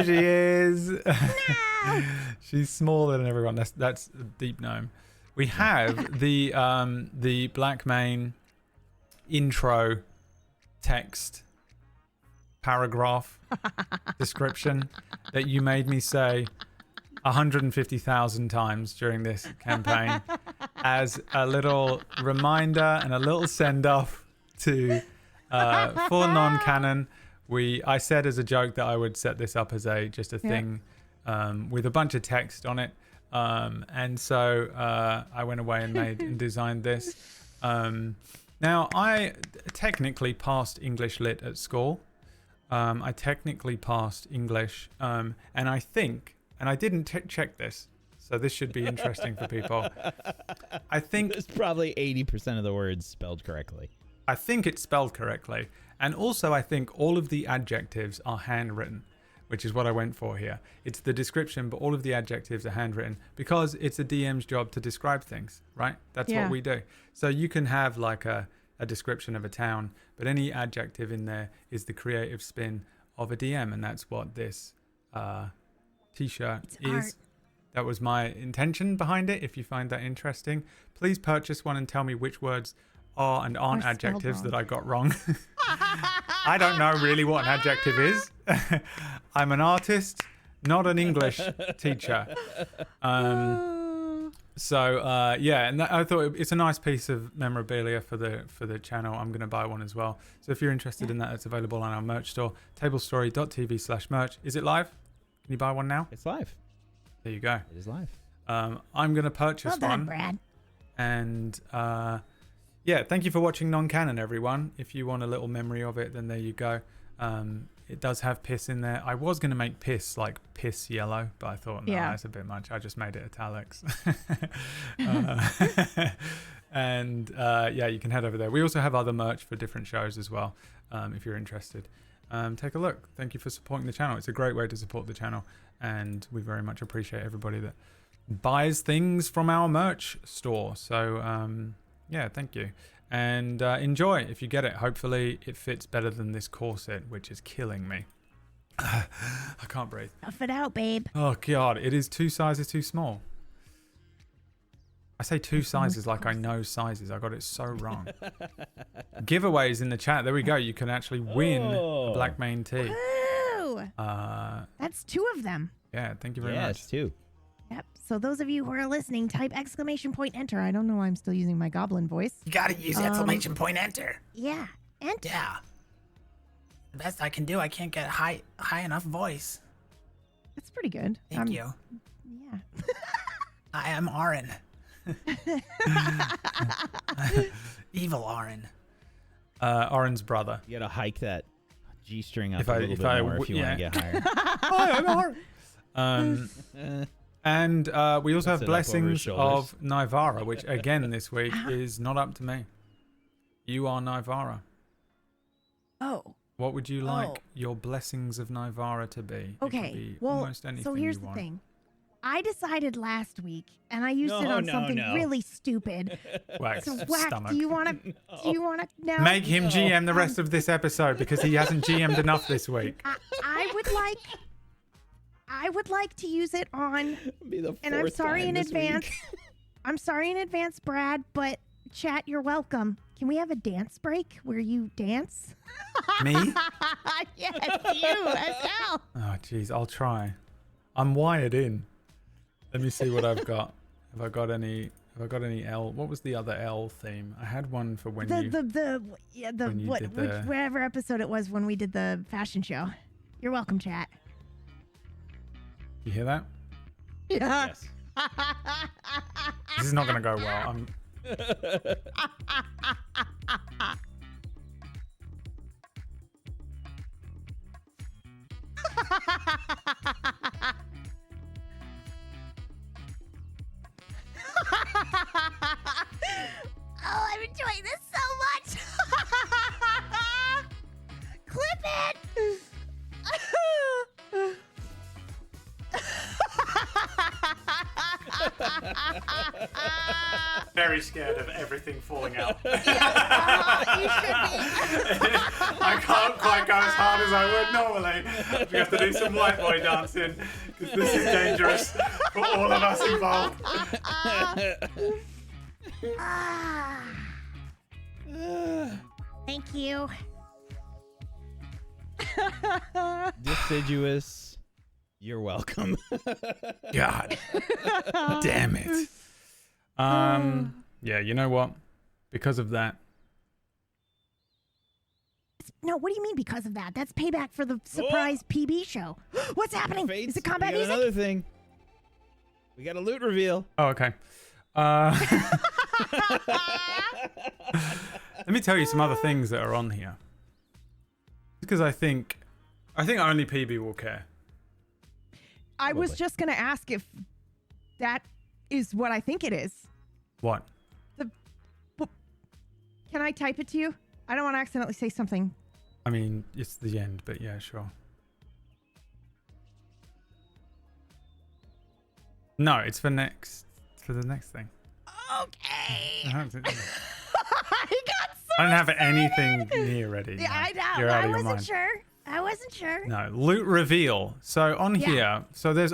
she is. No! She's smaller than everyone. That's a deep gnome. We have the Black Mane intro text paragraph description that you made me say 150,000 times during this campaign as a little reminder and a little send off to for non-canon. I said as a joke that I would set this up as just a thing with a bunch of text on it, and so I went away and made and designed this. Now I technically passed English Lit at school. I technically passed English, and I think, and I didn't check this, so this should be interesting for people. I think There's probably 80% of the words spelled correctly. I think it's spelled correctly. And also I think all of the adjectives are handwritten, which is what I went for here. It's the description, but all of the adjectives are handwritten because it's a DM's job to describe things, right? That's what we do. So you can have like a description of a town, but any adjective in there is the creative spin of a DM, and that's what this t-shirt is. Art. That was my intention behind it. If you find that interesting, please purchase one and tell me which words are and aren't Or spelled adjectives wrong. that I got wrong. I don't know really what an adjective is. I'm an artist, not an English teacher. So yeah, and I thought it's a nice piece of memorabilia for the channel. I'm going to buy one as well. So if you're interested in that, it's available on our merch store, tablestory.tv/merch. Is it live? Can you buy one now? It's live. There you go. It is live. I'm going to purchase Well done, one. Brad. And yeah, thank you for watching Non Canon, everyone. If you want a little memory of it, then there you go. It does have piss in there. I was going to make piss like piss yellow, but I thought, no, Yeah. that's a bit much. I just made it italics. And yeah, you can head over there. We also have other merch for different shows as well, if you're interested. Take a look. Thank you for supporting the channel. It's a great way to support the channel, and we very much appreciate everybody that buys things from our merch store. So yeah, thank you. And enjoy if you get it. Hopefully it fits better than this corset, which is killing me. I can't breathe. Tough it out, babe. Oh god, it is 2 sizes too small. I say 2 sizes like I know sizes. I got it so wrong. Giveaways in the chat. There we go. You can actually win a black mane tee. Woo! That's 2 of them. Yeah, thank you very much. Yes, too. Yep. So those of you who are listening, type ! Enter. I don't know why I'm still using my goblin voice. You gotta use exclamation point enter. Yeah. Enter. Yeah. The best I can do. I can't get high enough voice. That's pretty good. Thank you. Yeah. I am Arin. Evil Arin. Oren's brother. You gotta hike that G-string up If a I- little if bit I more w- if you yeah. want to get higher. Hi, I'm Oren. And we also have Puts it up over his Blessings shoulders. of Nivara, which again this week is not up to me. You are Nivara. Oh. What would you like Oh. your Blessings of Nivara to be? It could Okay. be Well, almost anything so here's you the want. thing. I decided last week, and I used it on something really stupid. Wax So, Wack, stomach. do you want to? Do you want to now? Make him GM the rest of this episode because he hasn't GM'd enough this week. I would like to use it on. Be the And I'm fourth sorry time in this week. advance. I'm sorry in advance, Brad, but chat, you're welcome. Can we have a dance break where you dance? Me? Yes, you as hell. Oh, jeez, I'll try. I'm wired in. Let me see what I've got. Have I got any L? What was the other L theme? I had one for when you... when you did the- whatever episode it was when we did the fashion show. You're welcome, chat. You hear that? Yeah. Yes. This is not going to go well. I'm... Oh, I'm enjoying this so much. Clip it. Very scared of everything falling out. You should be. I can't quite go as hard as I would normally. We have to do some white boy dancing because this is dangerous for all of us involved. Ah. Thank you. Deciduous. You're welcome. God damn it. Yeah, you know what? Because of that, No, what do you mean because of that? That's payback for the surprise PB show. What's happening? Fates, Is it combat we got music? another thing. We got a loot reveal. oh, okay. Let me tell you some other things that are on here. Because I think only PB will care. I was Probably. just going to ask if that is what I think it is. What? Can I type it to you? I don't want to accidentally say something. I mean, it's the end, but yeah, sure. No, it's for the next thing. Okay. I don't think- I got so I don't have excited. anything near ready. Yeah, no. I know. You're out I of your wasn't mind. sure. I wasn't sure. No, loot reveal. So on Yeah. here, so there's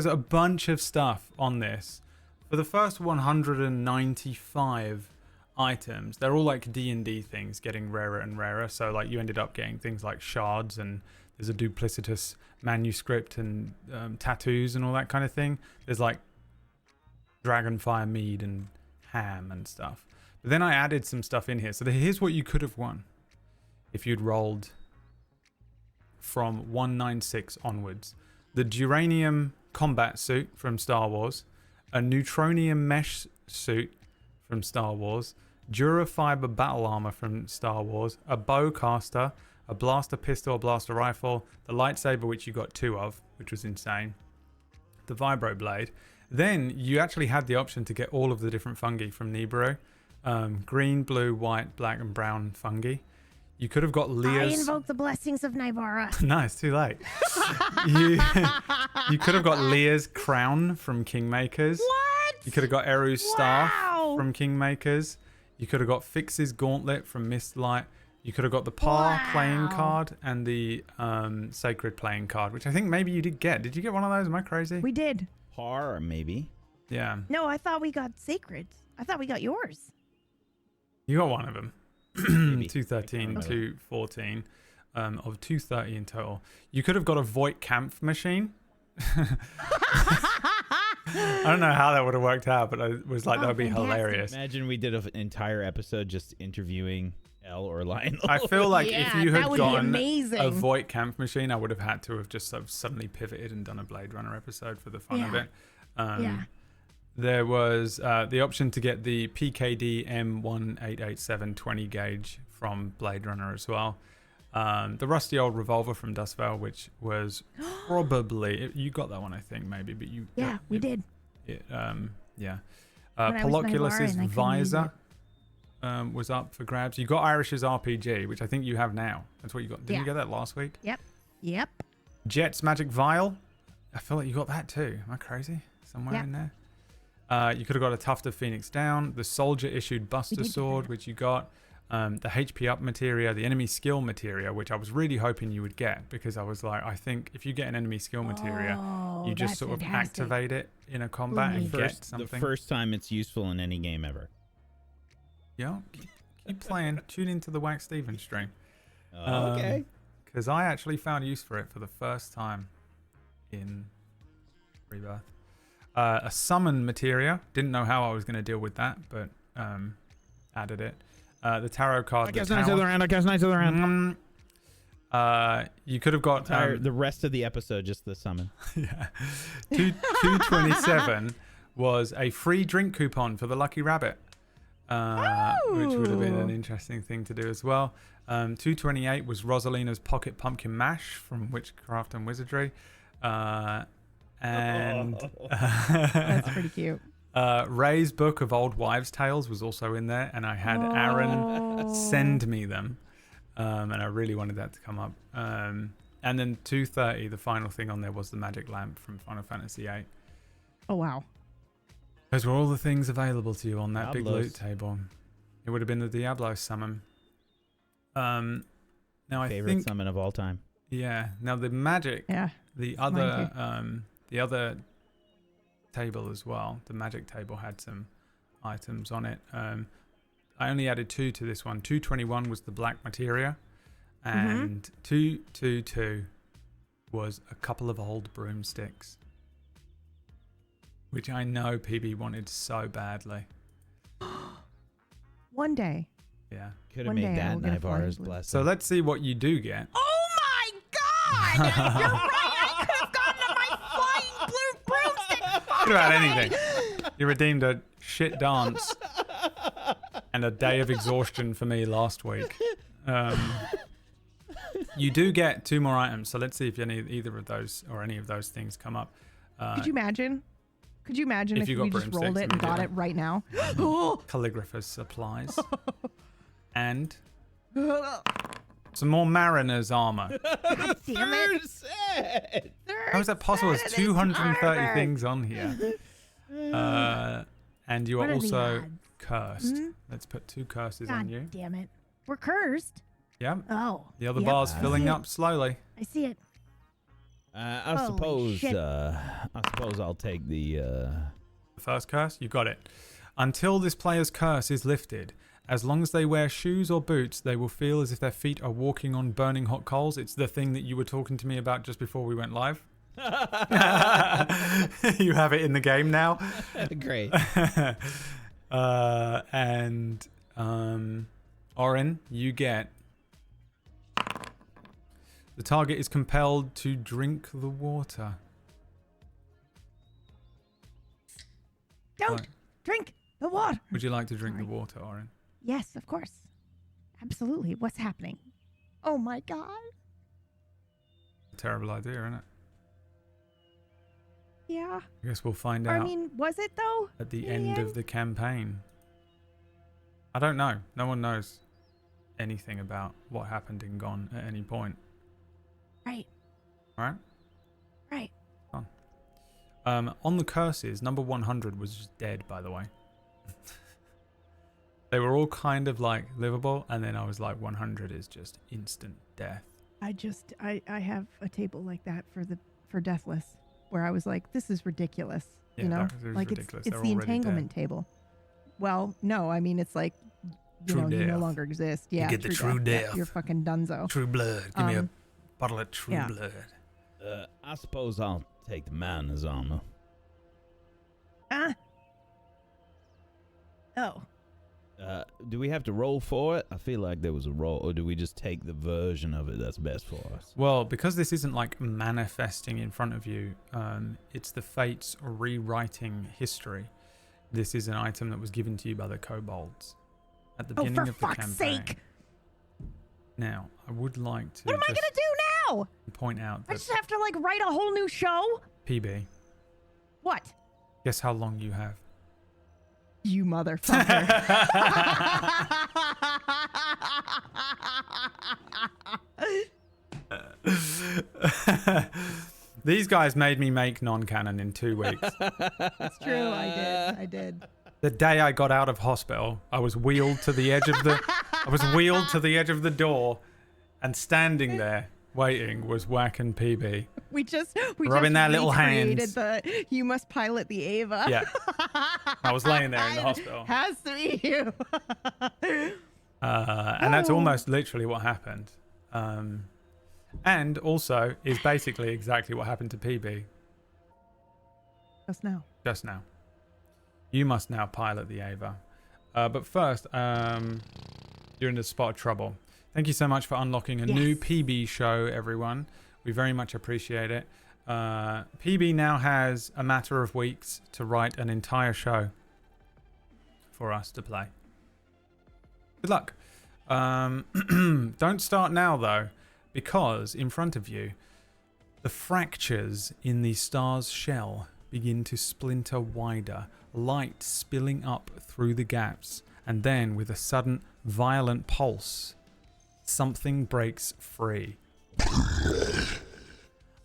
a bunch of stuff on this. For the first 195 items, they're all like D&D things getting rarer and rarer. So like you ended up getting things like shards, and there's a duplicitous manuscript and tattoos and all that kind of thing. There's like Dragonfire mead and ham and stuff. But then I added some stuff in here. So here's what you could have won if you'd rolled from 196 onwards. The Duranium combat suit from Star Wars, a Neutronium mesh suit from Star Wars, Durafiber battle armor from Star Wars, a bowcaster, a blaster pistol, a blaster rifle, the lightsaber, which you got 2 of, which was insane, the vibro blade. Then you actually had the option to get all of the different fungi from Nibiru. Green, blue, white, black, and brown fungi. You could have got I Leah's... invoke the blessings of Nivara. No, it's too late. you could have got Leah's crown from Kingmakers. What? You could have got Eru's staff Wow. from Kingmakers. You could have got Fix's gauntlet from Mistlight. You could have got the Par playing Wow. card and the Sacred playing card, which I think maybe you did get. Did you get one of those? Am I crazy? We did. Par, maybe. Yeah. No, I thought we got sacred. I thought we got yours. You got one of them. Maybe. 213, Okay. 214, of 230 in total. You could have got a Voight Camp machine. I don't know how that would have worked out, but I was like, Oh, that would be fantastic. hilarious. Imagine we did an entire episode just interviewing Elle or Lionel. I feel like if Yeah, you that had would be gotten amazing. a Voight Camp machine, I would have had to have just sort of suddenly pivoted and done a Blade Runner episode for the fun of Yeah. it. Yeah. There was the option to get the PKD M1887 20 gauge from Blade Runner as well. The rusty old revolver from Dustvale, which was probably... You got that one, I think, maybe, but you... Yeah, we did. Yeah. When I was Poloculus's Nivara and I couldn't use visor was up for grabs. You got Irish's RPG, which I think you have now. That's what you got. Didn't Yeah. you get that last week? Yep. Jet's Magic Vial. I feel like you got that too. Am I crazy? Somewhere Yeah. in there. You could have got a Tuft of Phoenix Down. The Soldier issued Buster did get Sword, that. which you got. The HP up materia, the enemy skill materia, which I was really hoping you would get, because I was like, I think if you get an enemy skill materia, Oh, you just that's sort of fantastic. activate it in a combat and get the something. first time it's useful in any game ever. Yeah, keep playing. Tune into the Wacksteven stream. Okay. Because I actually found use for it for the first time in Rebirth. A summon materia. Didn't know how I was going to deal with that, but added it. The tarot card. The tower. You could have got The rest of the episode, just the summon. yeah. 227 was a free drink coupon for the Lucky Rabbit, which would have been an interesting thing to do as well. 228 was Rosalina's Pocket Pumpkin Mash from Witchcraft and Wizardry. And That's pretty cute. Ray's Book of Old Wives' Tales was also in there, and I had Aaron send me them, and I really wanted that to come up. And then 230, the final thing on there was the Magic Lamp from Final Fantasy VIII. Oh, wow. Those were all the things available to you on that big Diablos. loot table. It would have been the Diablo summon. Now I Favorite think, summon of all time. yeah. Now the magic, Yeah. the mine other table as well. The magic table had some items on it. I only added 2 to this one. 221 was the black materia, and 222 was a couple of old broomsticks, which I know PB wanted so badly. One day. Yeah. Could have One made day I that will get a flying Nivara's blue. blessing. So let's see what you do get. Oh my God! You're right. I could have gotten my flying blue broomstick. What about anything? You redeemed a shit dance and a day of exhaustion for me last week. You do get 2 more items, so let's see if either of those or any of those things come up. Could you imagine? Could you imagine if if, you got we just rolled broomsticks it and got immediately. it right now? Oh! Calligrapher's supplies and some more mariner's armor. God damn it. How is that possible? There's 230 things on here. And you What are are the also odds? cursed. Mhm. Let's put 2 curses on God you. damn it. We're cursed. Yeah. Oh. The other Yep, bar's I filling see it. up slowly. I see it. I Holy suppose. shit. I suppose I'll take the. The first curse, you got it. Until this player's curse is lifted, as long as they wear shoes or boots, they will feel as if their feet are walking on burning hot coals. It's the thing that you were talking to me about just before we went live. You have it in the game now. Great. And Orin, you get... The target is compelled to drink the water. Don't Right. drink the water. Would you like to drink the Sorry. water, Orin? Yes, of course. Absolutely. What's happening? Oh my god. Terrible idea, isn't it? Yeah. I guess we'll find I out mean, was it though? at the in the end of the campaign. I don't know. No one knows anything about what happened in Gone at any point. Right. Right? Right. On the curses, number 100 was just dead, by the way. They were all kind of like livable, and then I was like, 100 is just instant death. I have a table like that for Deathless, where I was like, this is ridiculous. Yeah, you know, that was like ridiculous. it's They're the already entanglement table. Well, no, I mean it's like you True know you no death. longer exist. Yeah, get the true Yeah, death. you're fucking dunzo. True blood. Give me a Um, bottle of true yeah. blood. I suppose I'll take the Madness armor. Oh. Do we have to roll for it? I feel like there was a roll, or do we just take the version of it that's best for us? Well, because this isn't like manifesting in front of you, it's the fates rewriting history. This is an item that was given to you by the kobolds at the Oh, beginning for of the fuck's campaign. sake. Now, I would like to What am I just gonna do now? point out I that just have to like write a whole new show? PB, What? guess how long you have? You motherfucker. These guys made me make non-canon in 2 weeks. It's true. I did. The day I got out of hospital, I was wheeled to the edge of the door, and standing there waiting was Wack and PB. We just Rubbing their little recreated hands. the you must pilot the Ava. Yeah, I was laying there in the hospital, Has to be you. and that's almost literally what happened. And also is basically exactly what happened to PB Just now. just now. You must now pilot the Ava. But first, you're in a spot of trouble. Thank you so much for unlocking a new PB show, everyone. We very much appreciate it. PB now has a matter of weeks to write an entire show for us to play. Good luck. Don't start now, though, because in front of you, the fractures in the star's shell begin to splinter wider, light spilling up through the gaps, and then with a sudden violent pulse, something breaks free.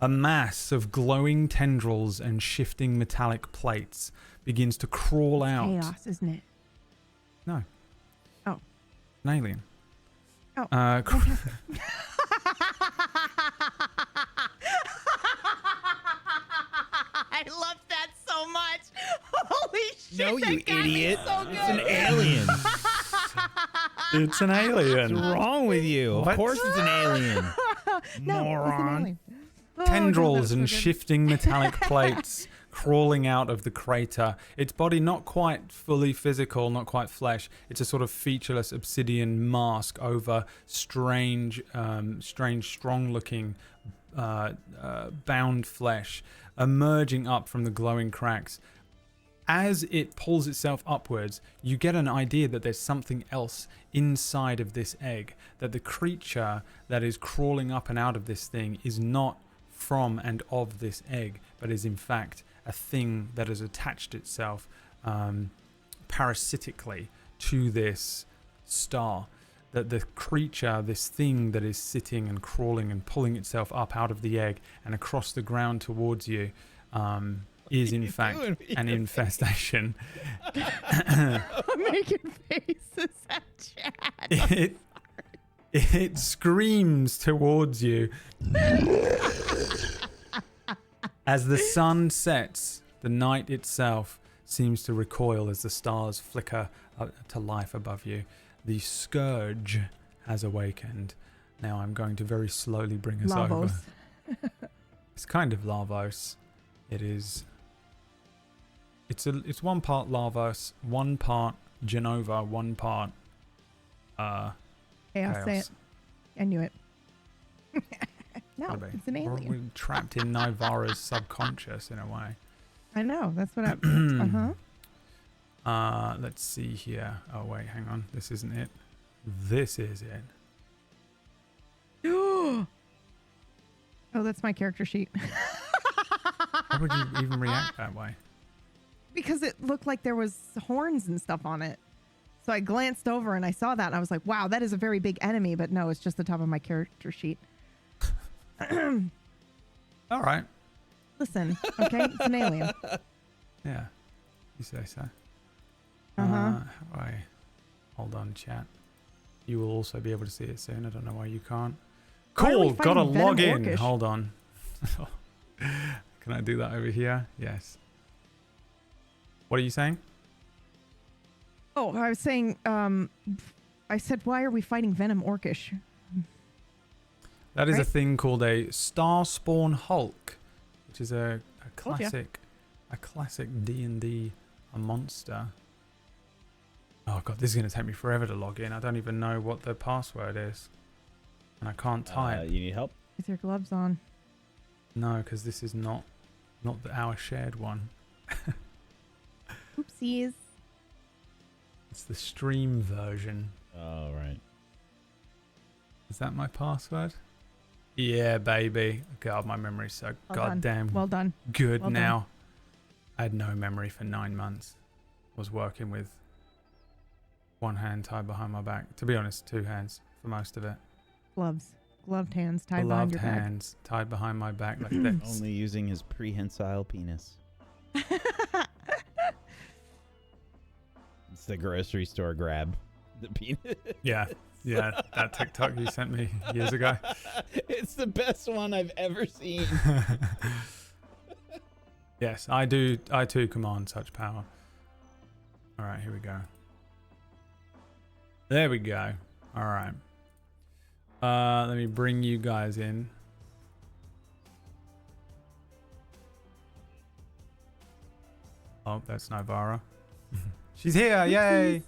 A mass of glowing tendrils and shifting metallic plates begins to crawl out. Chaos, isn't it? No. Oh. An alien. Oh. I love that so much. Holy shit. No, you that got me idiot. So It's good. an alien. It's an alien. What's wrong with you? What? Of course it's an alien. No, it's an Moron. alien. Oh, Tendrils God, that and was so good. shifting metallic plates crawling out of the crater. Its body not quite fully physical, not quite flesh. It's a sort of featureless obsidian mask over strange, strong-looking bound flesh emerging up from the glowing cracks. As it pulls itself upwards, you get an idea that there's something else inside of this egg, that the creature that is crawling up and out of this thing is not from and of this egg, but is in fact a thing that has attached itself parasitically to this star. That the creature, this thing that is sitting and crawling and pulling itself up out of the egg and across the ground towards you, is in fact an infestation. I'm making faces at Chad. It screams towards you. As the sun sets, the night itself seems to recoil as the stars flicker to life above you. The scourge has awakened. Now I'm going to very slowly bring us over. Lavos. It's kind of Lavos. It is. It's one part Lavos, one part Genova, one part Chaos, Chaos. say it. I knew it. No, Gotta be. it's an Or alien. we're trapped in Nivara's subconscious in a way. I know. That's what I. Let's see here. Oh wait, hang on. This isn't it. This is it. Oh, that's my character sheet. Why would you even react that way? Because it looked like there was horns and stuff on it. So I glanced over and I saw that and I was like, wow, that is a very big enemy. But no, it's just the top of my character sheet. All right. Listen, okay? It's an alien. Yeah. You say so. Uh-huh. How do I... Hold on, chat. You will also be able to see it soon. I don't know why you can't. Why are we Cool. Gotta fighting Venom log in. Orcish? Hold on. Can I do that over here? Yes. What are you saying? Oh, I was saying, I said, why are we fighting Venom Orcish? That is a Right? thing called a Starspawn Hulk, which is a Told ya. classic D&D monster. Oh god, this is going to take me forever to log in. I don't even know what the password is. And I can't type. You need help? With your gloves on. No, because this is not our shared one. Oopsies. It's the stream version. Oh, right. Is that my password? Yeah, baby. God, my memory's so Well done. goddamn Well done. good well done. now. I had no memory for 9 months. Was working with one hand tied behind my back. To be honest, 2 hands for most of it. Gloves. Gloved hands tied behind Beloved your back. hands tied behind my back like this. Only using his prehensile penis. It's the grocery store grab. The penis. Yeah, that TikTok you sent me years ago. It's the best one I've ever seen. Yes, I too command such power. All right, here we go. There we go. All right. Let me bring you guys in. Oh, that's Nivara. She's here, yay!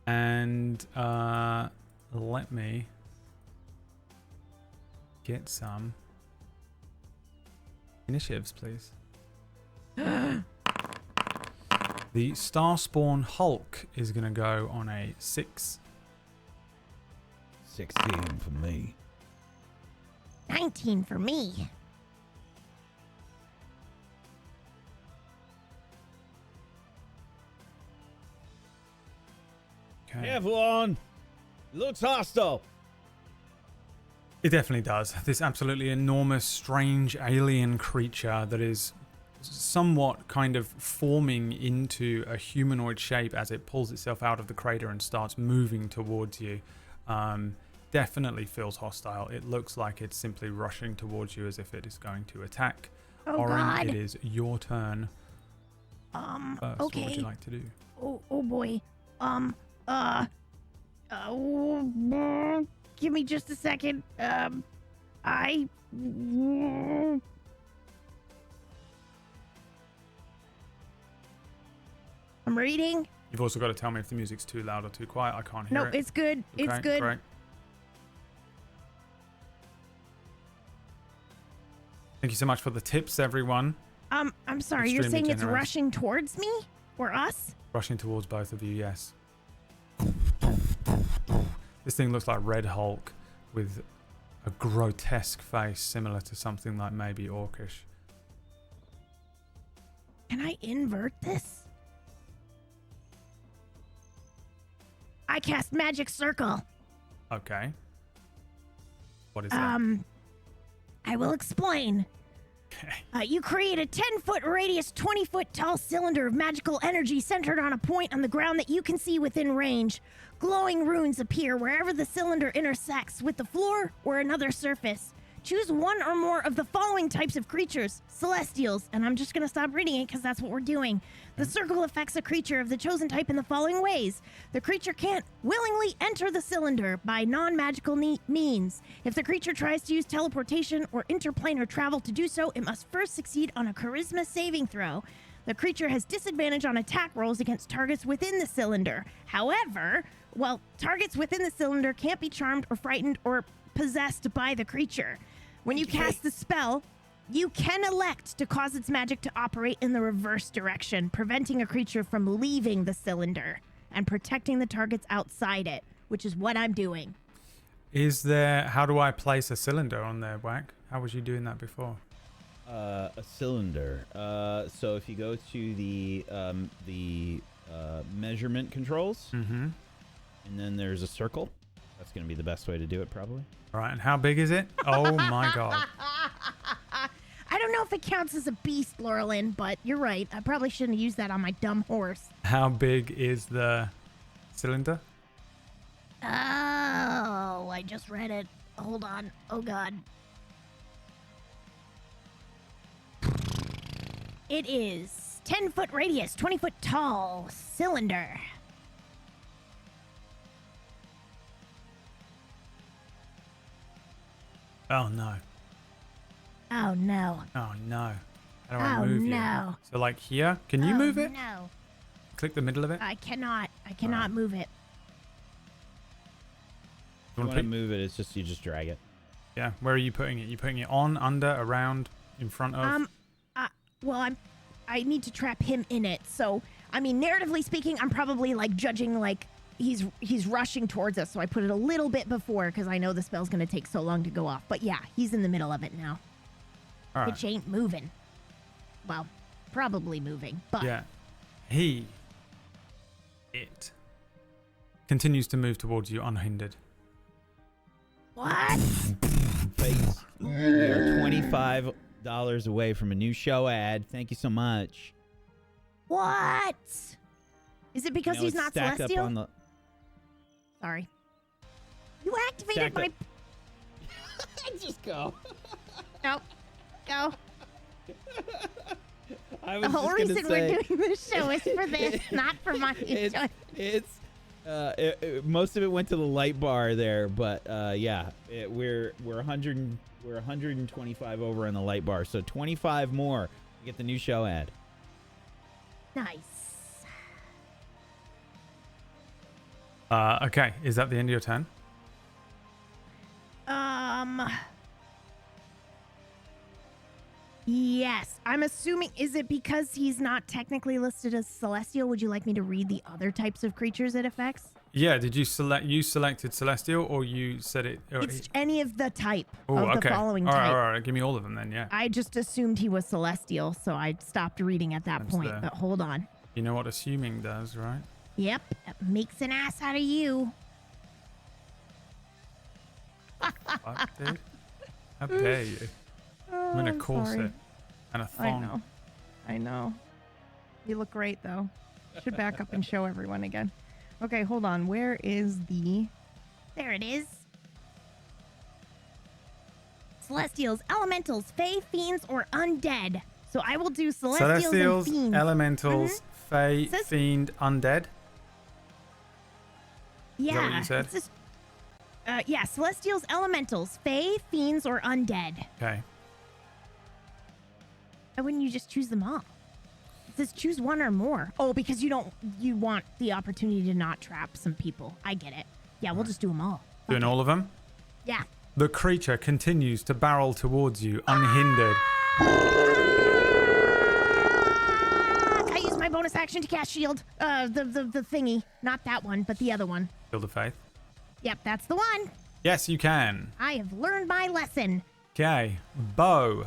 And let me get some initiatives, please. The Starspawn Hulk is going to go on a 6. 16 for me. 19 for me. Okay. Careful on. Looks hostile. It definitely does. This absolutely enormous, strange alien creature that is somewhat kind of forming into a humanoid shape as it pulls itself out of the crater and starts moving towards you. Definitely feels hostile. It looks like it's simply rushing towards you as if it is going to attack. Oh, Orin, God. it is your turn. First, Okay. What would you like to do? Oh boy. Give me just a second. I'm reading. You've also got to tell me if the music's too loud or too quiet. I can't hear No, it. it's good. It's Okay, good. Great. Thank you so much for the tips, everyone. I'm sorry. You're Extremely saying it's generous. rushing towards me or us? Rushing towards both of you, yes. This thing looks like Red Hulk with a grotesque face similar to something like maybe Orcish. Can I invert this? I cast Magic Circle. Okay. What is that? I will explain. Okay. You create a 10-foot radius, 20-foot tall cylinder of magical energy centered on a point on the ground that you can see within range. Glowing runes appear wherever the cylinder intersects with the floor or another surface. Choose one or more of the following types of creatures. Celestials, and I'm just going to stop reading it because that's what we're doing. The circle affects a creature of the chosen type in the following ways. The creature can't willingly enter the cylinder by non-magical means. If the creature tries to use teleportation or interplanar travel to do so, it must first succeed on a charisma saving throw. The creature has disadvantage on attack rolls against targets within the cylinder. However, targets within the cylinder can't be charmed or frightened or possessed by the creature. When you cast the spell, you can elect to cause its magic to operate in the reverse direction, preventing a creature from leaving the cylinder and protecting the targets outside it, which is what I'm doing. Is there? How do I place a cylinder on there, Whack? How was you doing that before? A cylinder. So if you go to the measurement controls, Mm-hmm. and then there's a circle. That's going to be the best way to do it, probably. All right, and how big is it? Oh my god. I don't know if it counts as a beast, Laurelyn, but you're right. I probably shouldn't have used that on my dumb horse. How big is the cylinder? Oh, I just read it. Hold on. Oh, God. It is 10-foot radius, 20-foot tall cylinder. Oh no. Oh, no. Oh no. How do I Oh, move no. you? So like here, can you move it? No. Click the middle of it. I cannot. I cannot move it. If you want to move it, it's just you just drag it. Yeah. Where are you putting it? You putting it on, under, around, in front of? Well, I need to trap him in it. So, I mean, narratively speaking, I'm probably like judging like he's rushing towards us. So I put it a little bit before because I know the spell's going to take so long to go off. But yeah, he's in the middle of it now. All right. Which ain't moving. Well, probably moving, but Yeah. It continues to move towards you unhindered. what? Face. We are $25 away from a new show ad. Thank you so much. What? Is it because You know, he's it's not stacked up celestial? on the. Sorry. You activated Stacked my. up. Just go. No. Go. I The was whole just gonna reason say, we're doing this show is for this, not for my enjoyment. Most of it went to the light bar there, but yeah, we're 125 over on the light bar, so 25 more to get the new show ad. Nice. Okay. Is that the end of your turn? Yes. I'm assuming, is it because he's not technically listed as celestial? Would you like me to read the other types of creatures it affects? Yeah. Did you select? You selected celestial, or you said it? Or It's any of the type oh, of okay. the following all right, type. all right. Give me all of them then. Yeah. I just assumed he was celestial, so I stopped reading at that That's point. there. But hold on. You know what assuming does, right? Yep. That makes an ass out of you. Fuck, dude. How dare you? I'm in a corset sorry. and a I thong. know. I know. You look great, though. Should back up and show everyone again. Okay, hold on. Where is the... There it is. Celestials, elementals, fae, fiends, or undead. So I will do celestials, and fiends. elementals, fae, Says- fiend, undead. Yeah. that what you said? It's just, yeah, celestials, elementals, fae, fiends, or undead. Okay. Why wouldn't you just choose them all? It says choose one or more. Oh, because you want the opportunity to not trap some people. I get it. Yeah, we'll just do them all. Doing Okay. all of them. Yeah. The creature continues to barrel towards you, unhindered. I use my bonus action to cast shield. The thingy. Not that one, but the other one. Shield of faith. Yep, that's the one. Yes, you can. I have learned my lesson. Okay. Bow.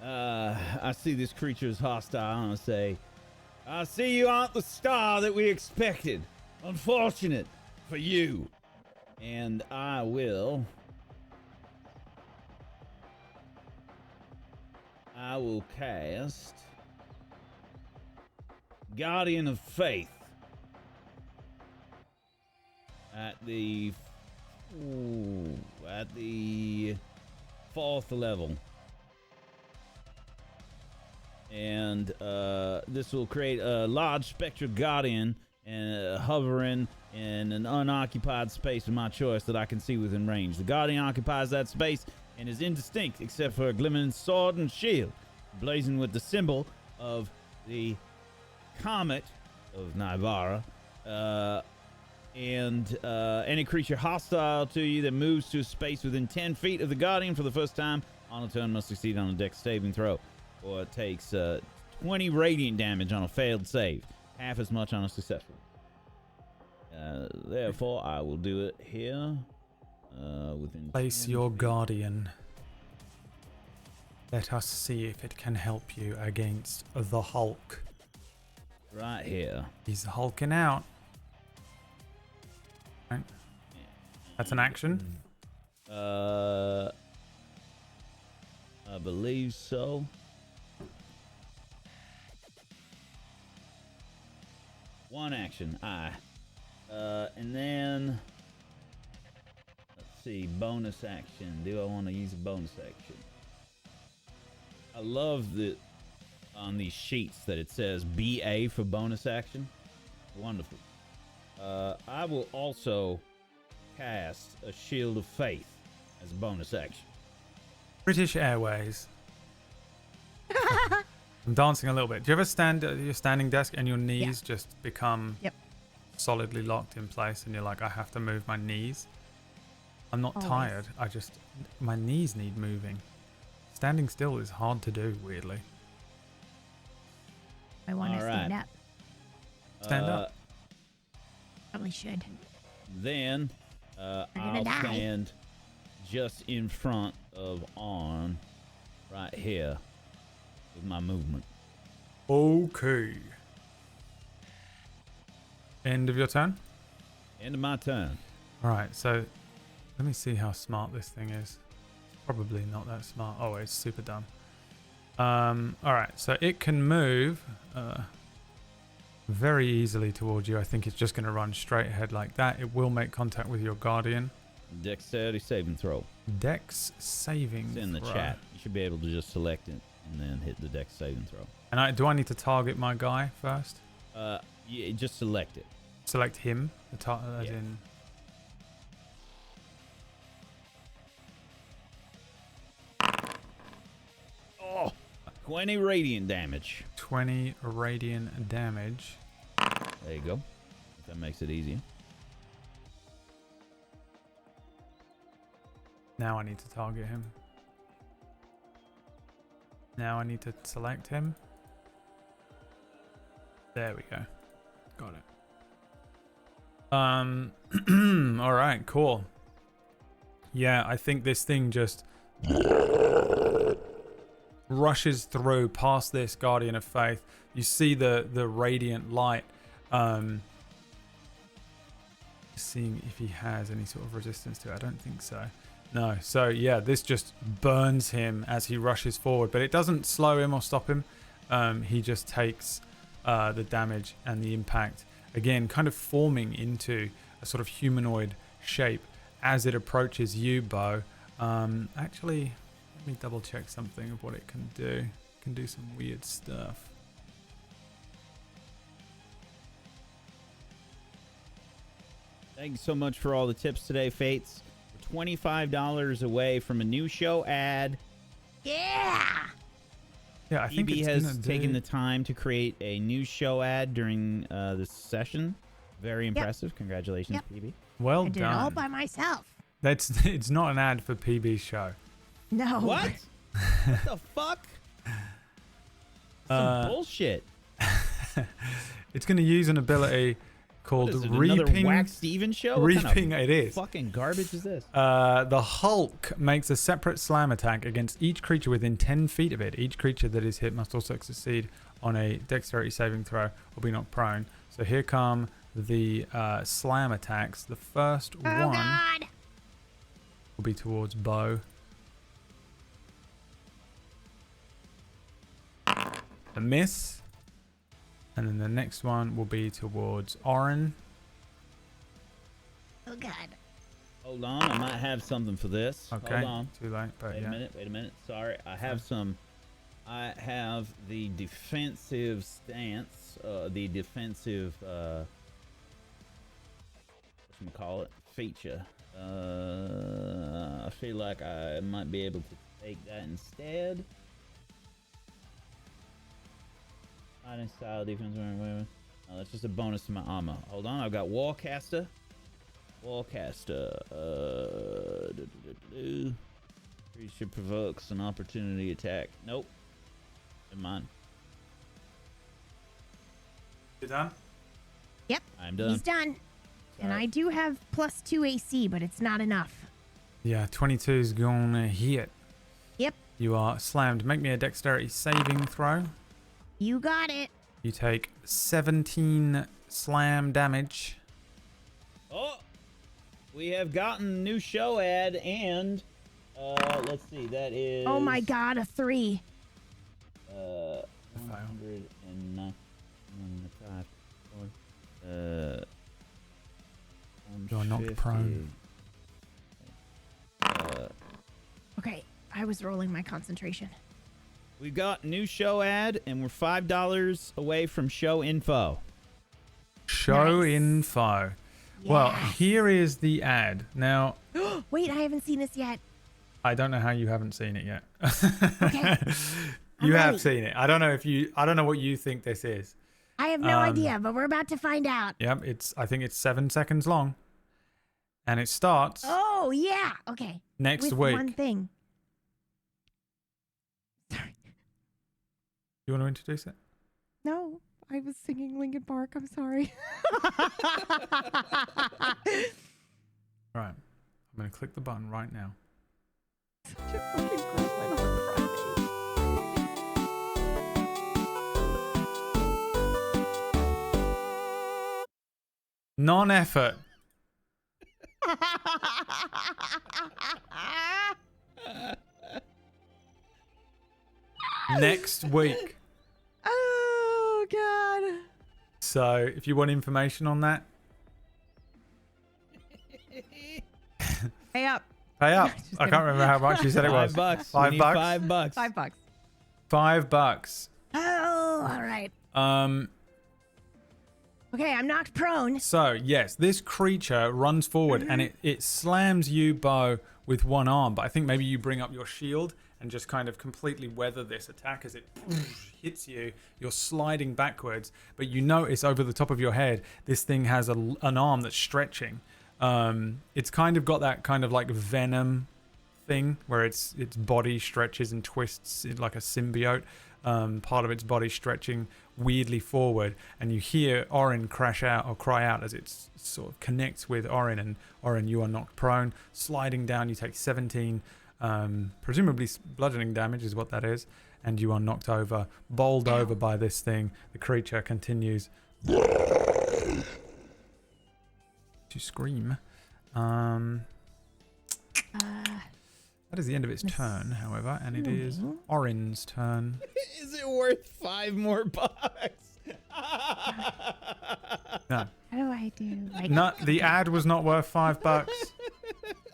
I see this creature is hostile, and I say, I see you aren't the star that we expected. Unfortunate for you. And I will cast Guardian of Faith at the 4th level. And this will create a large spectral guardian and hovering in an unoccupied space of my choice that I can see within range. The guardian occupies that space and is indistinct except for a glimmering sword and shield, blazing with the symbol of the comet of Nivara. And any creature hostile to you that moves to a space within 10 feet of the guardian for the first time on a turn must succeed on a dex saving throw, or it takes 20 radiant damage on a failed save, half as much on a successful. Therefore, I will do it here. Within Place 10 your feet. guardian. Let us see if it can help you against the Hulk. Right here. He's hulking out. Right. That's an action. I believe so. One action. And then let's see. Bonus action. Do I want to use a bonus action? I love that on these sheets that it says BA for bonus action. Wonderful. I will also cast a Shield of Faith as a bonus action. British Airways. I'm dancing a little bit. Do you ever stand at your standing desk and your knees just become solidly locked in place and you're like, I have to move my knees? I'm not tired. My knees need moving. Standing still is hard to do, weirdly. I want to stand up. Stand up. Probably should. Then I'll die. stand just in front of Arn right here with my movement. Okay. End of your turn? End of my turn. Alright, so let me see how smart this thing is. Probably not that smart. Oh, it's super dumb. Alright, so it can move very easily towards you. I think it's just going to run straight ahead like that. It will make contact with your guardian. Dexterity saving throw. Dex saving It's in the throw. chat. You should be able to just select it and then hit the Dex saving throw. And do I need to target my guy first? Yeah, just select it. Select him? As in... Oh, 20 radiant damage. 20 radiant damage. There you go. If that makes it easier. Now I need to target him. Now I need to select him. There we go. Got it. All right, cool. Yeah, I think this thing just rushes through past this Guardian of Faith. You see the radiant light. Seeing if he has any sort of resistance to it. I don't think so. No. So yeah, this just burns him as he rushes forward, but it doesn't slow him or stop him. He just takes the damage and the impact. Again, kind of forming into a sort of humanoid shape as it approaches you, Bo. Actually, let me double check something of what it can do. It can do some weird stuff. Thank you so much for all the tips today, Fates. We're $25 away from a new show ad. Yeah. Yeah, I think PB it's has gonna taken do... the time to create a new show ad during this session. Very impressive. Congratulations, PB. Well I did it all done. by myself. It's not an ad for PB's show. No. What? What the fuck? Some bullshit. It's going to use an ability called What is it, another Reaping. Wacksteven show? What kind Reaping, of it is. fucking garbage is this? The Hulk makes a separate slam attack against each creature within 10 feet of it. Each creature that is hit must also succeed on a dexterity saving throw or be knocked prone. So here come the slam attacks. The first one God. will be towards Bo. A miss. And then the next one will be towards Oren. Oh God. Hold on, I might have something for this. Okay, Hold on. too late, but Wait yeah. a minute. Sorry, I have some. I have the defensive stance, the defensive, whatchamacallit, feature. I feel like I might be able to take that instead. Fighting style, defense, whatever. Oh, that's just a bonus to my armor. Hold on, I've got Warcaster. Creature provokes an opportunity attack. Nope. Never mind. You done? Yep. I'm done. He's done. And I do have +2 AC, but it's not enough. Yeah, 22's gonna hit. Yep. You are slammed. Make me a dexterity saving throw. You got it. You take 17 slam damage. Oh, we have gotten new show ad and let's see, that is. Oh my God, a 3. 195. You are knocked prone. Okay, I was rolling my concentration. We've got new show ad, and we're $5 away from show info. Show Nice. info. Well, Yes. here is the ad. Now, Wait, I haven't seen this yet. I don't know how you haven't seen it yet. Okay. You I'm have ready. seen it. I don't know what you think this is. I have no idea, but we're about to find out. Yep, I think it's 7 seconds long. And it starts Oh, yeah. Okay. next With week. one thing. Sorry. You want to introduce it? No, I was singing Linkin Park. I'm sorry. Right. I'm going to click the button right now. Such a fucking gross little crybaby. Non-effort. Next week. Oh God. So if you want information on that, Pay up. pay up. Just I can't kidding. remember how much you said it was. $5. $5 We need bucks? $5. $5. $5. Oh, all right. Okay, I'm knocked prone. So yes, this creature runs forward and it slams you, Bo, with one arm. But I think maybe you bring up your shield and just kind of completely weather this attack as it hits you. You're sliding backwards, but you notice over the top of your head, this thing has an arm that's stretching. It's kind of got that kind of like venom thing where its body stretches and twists like a symbiote. Part of its body stretching weirdly forward, and you hear Orin cry out as it sort of connects with Orin, and Orin, you are knocked prone, sliding down. You take 17, presumably bludgeoning damage is what that is, and you are knocked over, bowled over by this thing. The creature continues to scream. That is the end of its turn, however, and it is Orin's turn. Is it worth $5 more? No. How do I do? Like, No, the ad was not worth $5.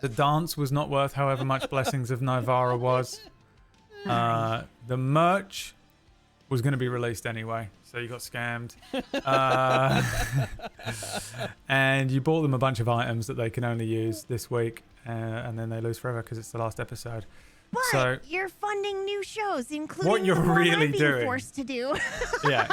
The dance was not worth however much Blessings of Nivara was. The merch was going to be released anyway, so you got scammed. And you bought them a bunch of items that they can only use this week, and then they lose forever because it's the last episode. But So- you're funding new shows, including What you're the one really I'm being doing- forced to do. Yeah,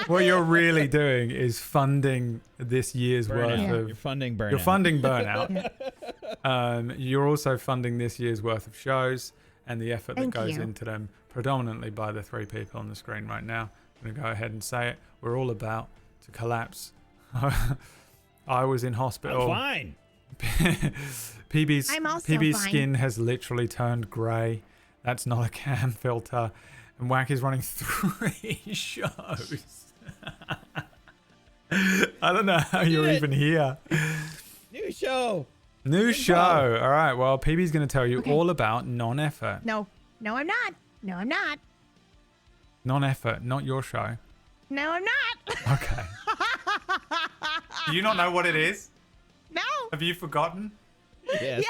what you're really doing is funding this year's worth Burnout. of. You're funding burnout. You're funding burnout. You're also funding this year's worth of shows and the effort Thank that goes you. into them, predominantly by the 3 people on the screen right now. I'm going to go ahead and say it. We're all about to collapse. I was in I'm hospital. fine. PB's I'm also PB's fine. skin has literally turned grey. That's not a cam filter. And Wack is running 3 shows. I don't know how you're it. even here. New show. New show. All right. Well, PB's going to tell you Okay. all about non-effort. No, I'm not. No, I'm not. Non-effort, not your show. No, I'm not. Okay. Do you not know what it is? No. Have you forgotten? Yes.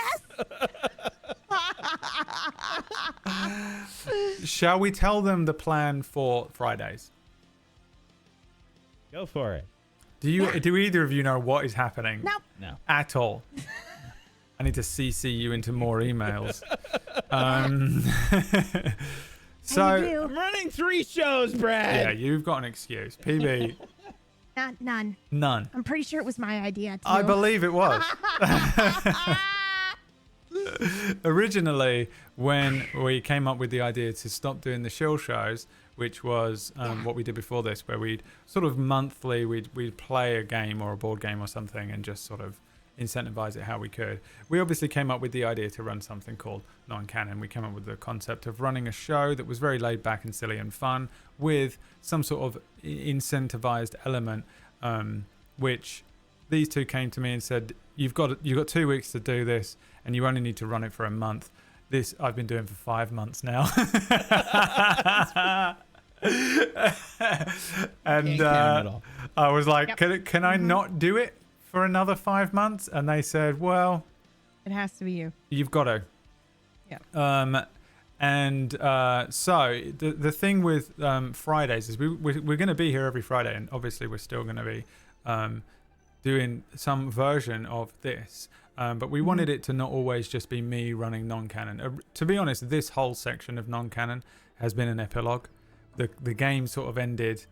Shall we tell them the plan for Fridays? Go for it. Do either of you know what is happening? Nope. No. At all. I need to CC you into more emails. So You I'm do. running 3 shows, Brad. yeah, you've got an excuse. PB, None. none. I'm pretty sure it was my idea too. I believe it was. Originally, when we came up with the idea to stop doing the shill shows, which was what we did before this, where we'd sort of monthly we'd play a game or a board game or something and just sort of incentivize it how we could. We obviously came up with the idea to run something called Non Canon. We came up with the concept of running a show that was very laid back and silly and fun with some sort of incentivized element, which these two came to me and said, you've got 2 weeks to do this and you only need to run it for a month. This I've been doing for 5 months now. And I was like, can I not do it for another 5 months? And they said, well, It has to be you. you've got to. Yeah. So the thing with Fridays is we're going to be here every Friday, and obviously we're still going to be doing some version of this. But we wanted it to not always just be me running non-canon. To be honest, this whole section of non-canon has been an epilogue. The game sort of ended,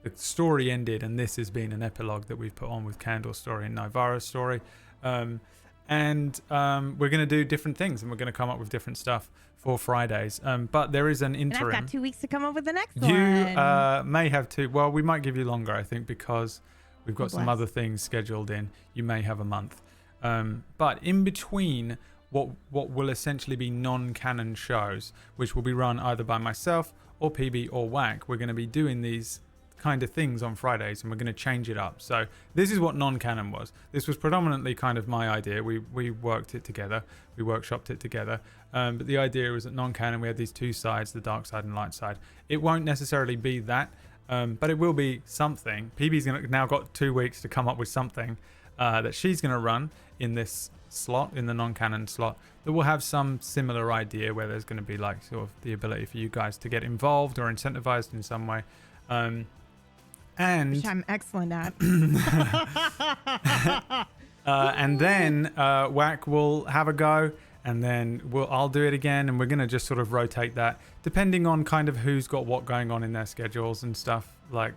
the story ended, and this has been an epilogue that we've put on with Candle's story and Nivara's story. We're going to do different things, and we're going to come up with different stuff for Fridays. But there is an interim. And I've got 2 weeks to come up with the next You one. may have to. Well, we might give you longer, I think, because we've got some Bless. other things scheduled in. You may have a month. But in between what will essentially be non-canon shows, which will be run either by myself or PB or Wack, we're going to be doing these kind of things on Fridays, and we're going to change it up. So this is what non-canon was. This was predominantly kind of my idea. We worked it together. We workshopped it together. But the idea was that non-canon, we had these two sides, the dark side and light side. It won't necessarily be that, but it will be something. PB's now got 2 weeks to come up with something that she's going to run in this slot, in the non-canon slot, that will have some similar idea where there's going to be like sort of the ability for you guys to get involved or incentivized in some way. And Which I'm excellent at. and then Wack will have a go, and then I'll do it again, and we're going to just sort of rotate that depending on kind of who's got what going on in their schedules and stuff. Like,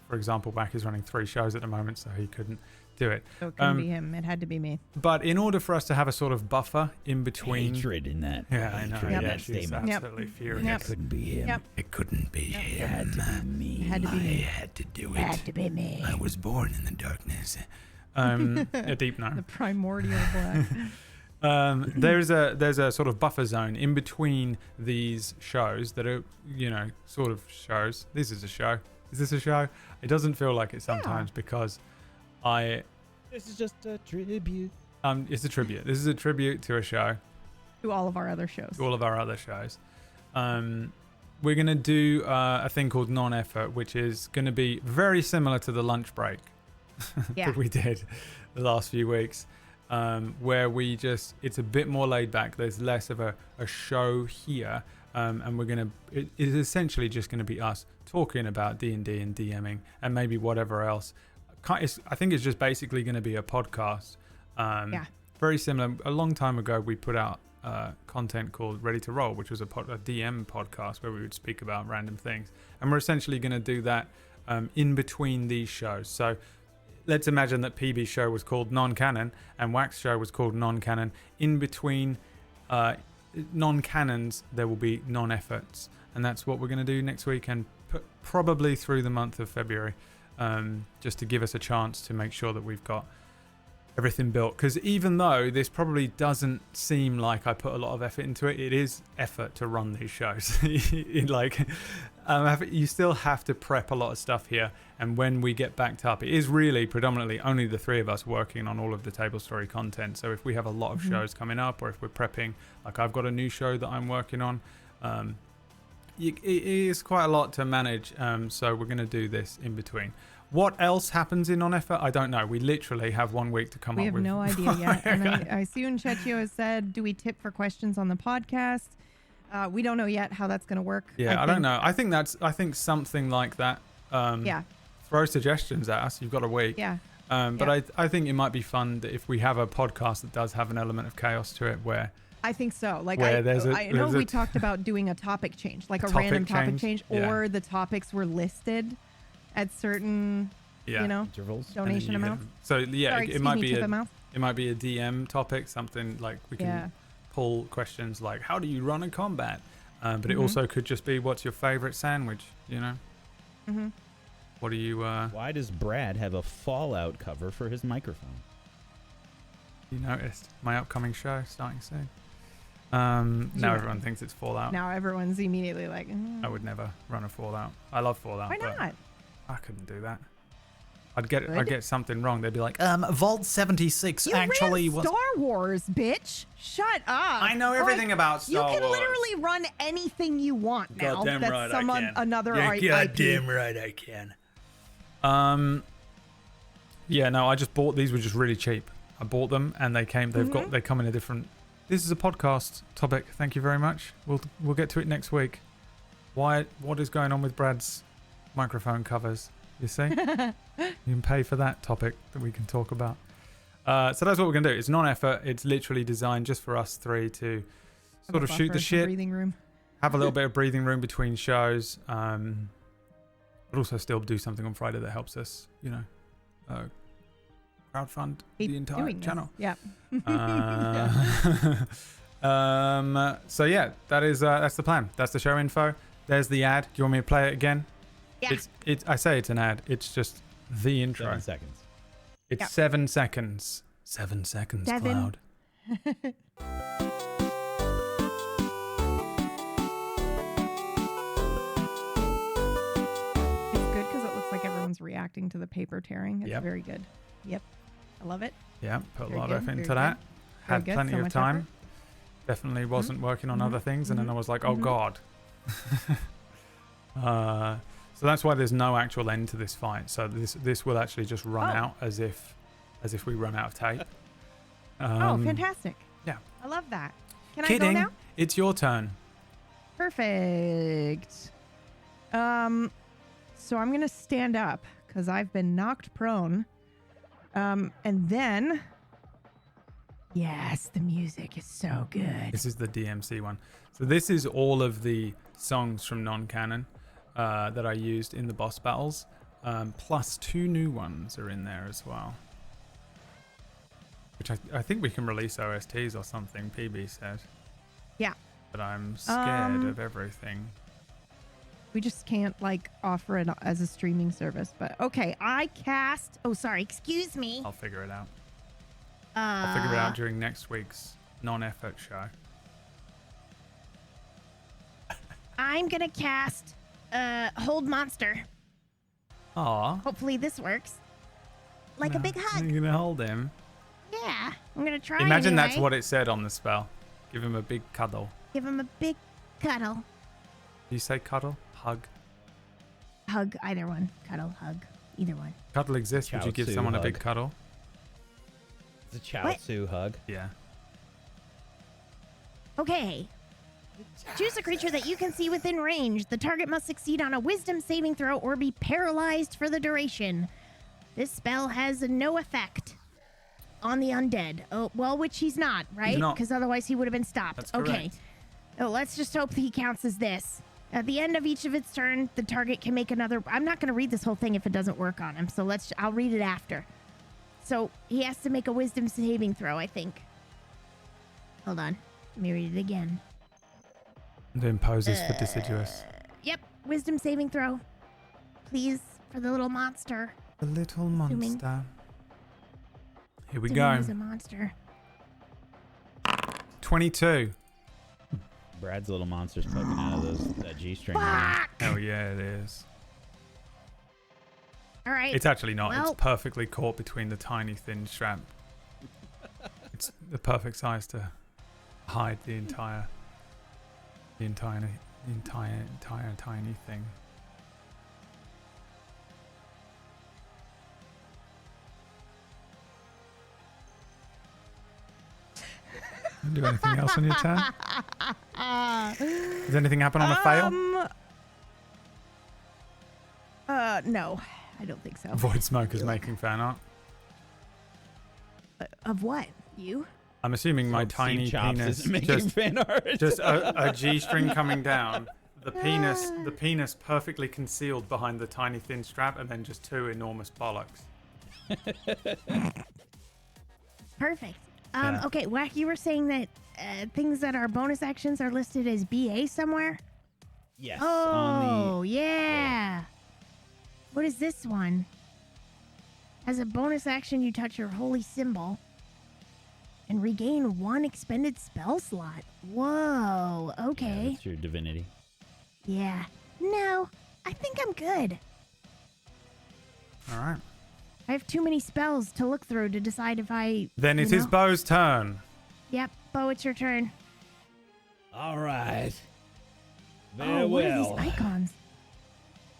for example, Wack is running 3 shows at the moment, so he couldn't do it. So it couldn't be him. It had to be me. But in order for us to have a sort of buffer in between... Hatred in that. Yeah, I know. Hatred Yeah, in that she's statement. absolutely furious. Yep. It couldn't be him. Yep. It couldn't be him. It had to be me. It had to be me. I had to do it. Had to be me. I was born in the darkness. A deep no. The primordial black. There's a sort of buffer zone in between these shows that are, sort of shows. This is a show. Is this a show? It doesn't feel like it sometimes because This is just a tribute. it's a tribute. This is a tribute to a show, To all of our other shows. to all of our other shows. We're going to do a thing called non-effort, which is going to be very similar to the lunch break Yeah. that we did the last few weeks, where it's a bit more laid back. There's less of a show here, and it is essentially just going to be us talking about D&D and DMing and maybe whatever else. I think it's just basically going to be a podcast. Very similar. A long time ago, we put out content called Ready to Roll, which was a DM podcast where we would speak about random things. And we're essentially going to do that in between these shows. So let's imagine that PB's show was called Non-Canon and Wack's show was called Non-Canon. In between non-canons, there will be non-efforts. And that's what we're going to do next week and probably through the month of February, just to give us a chance to make sure that we've got everything built. Because even though this probably doesn't seem like I put a lot of effort into it, it is effort to run these shows. You still have to prep a lot of stuff here, and when we get backed up, it is really predominantly only the 3 of us working on all of the Tablestory content. So if we have a lot of shows coming up, or if we're prepping, like I've got a new show that I'm working on, it is quite a lot to manage. So we're going to do this in between. What else happens in non-effort? I don't know. We literally have 1 week to come We up have with. no idea yet. And I see Unchetio has said, do we tip for questions on the podcast? We don't know yet how that's going to work. Yeah, I don't know. I think something like that. Yeah. Throw suggestions at us. You've got a week. Yeah. But I think it might be fun that if we have a podcast that does have an element of chaos to it, where I think so. Like Where I know there's a we talked about doing a topic change, like a Topic random topic change, change, yeah. or the topics were listed at certain, yeah, Intervals. and then donation you amounts. so yeah, Sorry, it might be tip amounts. it might be a DM topic, something like we can Yeah. pull questions like, how do you run a combat? But it also could just be, what's your favorite sandwich? You know? Mm-hmm. What do you, Why does Brad have a Fallout cover for his microphone? you noticed? My upcoming show starting soon. Now everyone thinks it's Fallout. Now everyone's immediately like, I would never run a Fallout. I love Fallout. why but not? I couldn't do that. I'd get Good. something wrong. They'd be like, Vault 76 You actually ran was. Star Wars, bitch. Shut up. I know everything about Star You can Wars. literally run anything you want now. Goddamn That's right I someone can. another You're IP. goddamn right I can. Yeah, no, I just bought these. Were just really cheap. I bought them, and they came. Mm-hmm. They come in a different. This is a podcast topic. Thank you very much. We'll get to it next week. What is going on with Brad's microphone covers? You see, you can pay for that topic that we can talk about. So that's what we're gonna do. It's non-effort. It's literally designed just for us three to sort of shoot the shit, Breathing room. have a little bit of breathing room between shows, but also still do something on Friday that helps us, you know, crowdfund Keep the entire doing this. channel. Yeah. So yeah, that's the plan. That's the show info. There's the ad. Do you want me to play it again? Yeah. I say it's an ad. It's just the intro. 7 seconds. It's Yep. 7 seconds. 7 seconds, Seven. Cloud. It's good because it looks like everyone's reacting to the paper tearing. It's Yep. very good. Yep. I love it. Yeah, put a Very lot good, of effort very into good. that. Very Had good, plenty so of much time. effort. Definitely wasn't working on Mhm. other things, and then I was like, oh Mhm. god. So that's why there's no actual end to this fight. So this will actually just run Oh. out as if we run out of tape. Oh, fantastic. yeah. I love that. Can Kidding. I go now? It's your turn. Perfect. So I'm gonna stand up because I've been knocked prone. And then, yes, the music is so good. This is the DMC one. So this is all of the songs from Non Canon that I used in the boss battles. Plus 2 new ones are in there as well. Which I think we can release OSTs or something, PB said. Yeah. But I'm scared Um, of everything. We just can't like offer it as a streaming service. But okay, I cast. Oh, sorry. Excuse me. I'll figure it out. I'll figure it out during next week's non-effort show. I'm gonna cast Hold Monster. Aw. Hopefully this works. Like a big hug. You're gonna hold him. Yeah. I'm gonna try. Imagine that's anyway. what it said on the spell. Give him a big cuddle. Give him a big cuddle. Do you say cuddle? Hug? Hug. Either one. Cuddle. Hug. Either one. Cuddle exists. Would you give Chaozu someone a big hug. cuddle? It's a Chaozu hug. Yeah. Okay. Choose a creature that you can see within range. The target must succeed on a wisdom saving throw or be paralyzed for the duration. This spell has no effect on the undead. Oh, well, which he's not, right? not. Because otherwise he would have been stopped. That's okay. correct. Oh, let's just hope that he counts as this. At the end of each of its turn, the target can make another. I'm not going to read this whole thing if it doesn't work on him. So I'll read it after. So he has to make a wisdom saving throw, I think. Hold on. Let me read it again. I'm doing poses for Deciduous. Yep, wisdom saving throw. Please, for the little monster. The little Assuming- monster. Here we Assuming go. He's a monster. 22. Brad's little monster's poking out of that G-string. Fuck! Hell yeah, it is. All right. It's actually not. Well- It's perfectly caught between the tiny thin strap. It's the perfect size to hide the entire tiny thing. Do anything else on your turn? Does anything happen on a fail? No, I don't think so. Void Smoke is making fan art. Of what? You? I'm assuming my Steve tiny Chops penis isn't making just fan art. just a G-string coming down. The penis perfectly concealed behind the tiny thin strap, and then just 2 enormous bollocks. Perfect. Yeah. Okay, Wack, you were saying that things that are bonus actions are listed as BA somewhere? Yes. Oh, yeah. What is this one? As a bonus action, you touch your holy symbol and regain 1 expended spell slot. Whoa, Yeah, okay. that's your divinity. Yeah. No, I think I'm good. All right. I have too many spells to look through to decide if I... Then it you is know? Bo's turn. Yep, Bo, it's your turn. All right. Very Oh, what well. are these icons?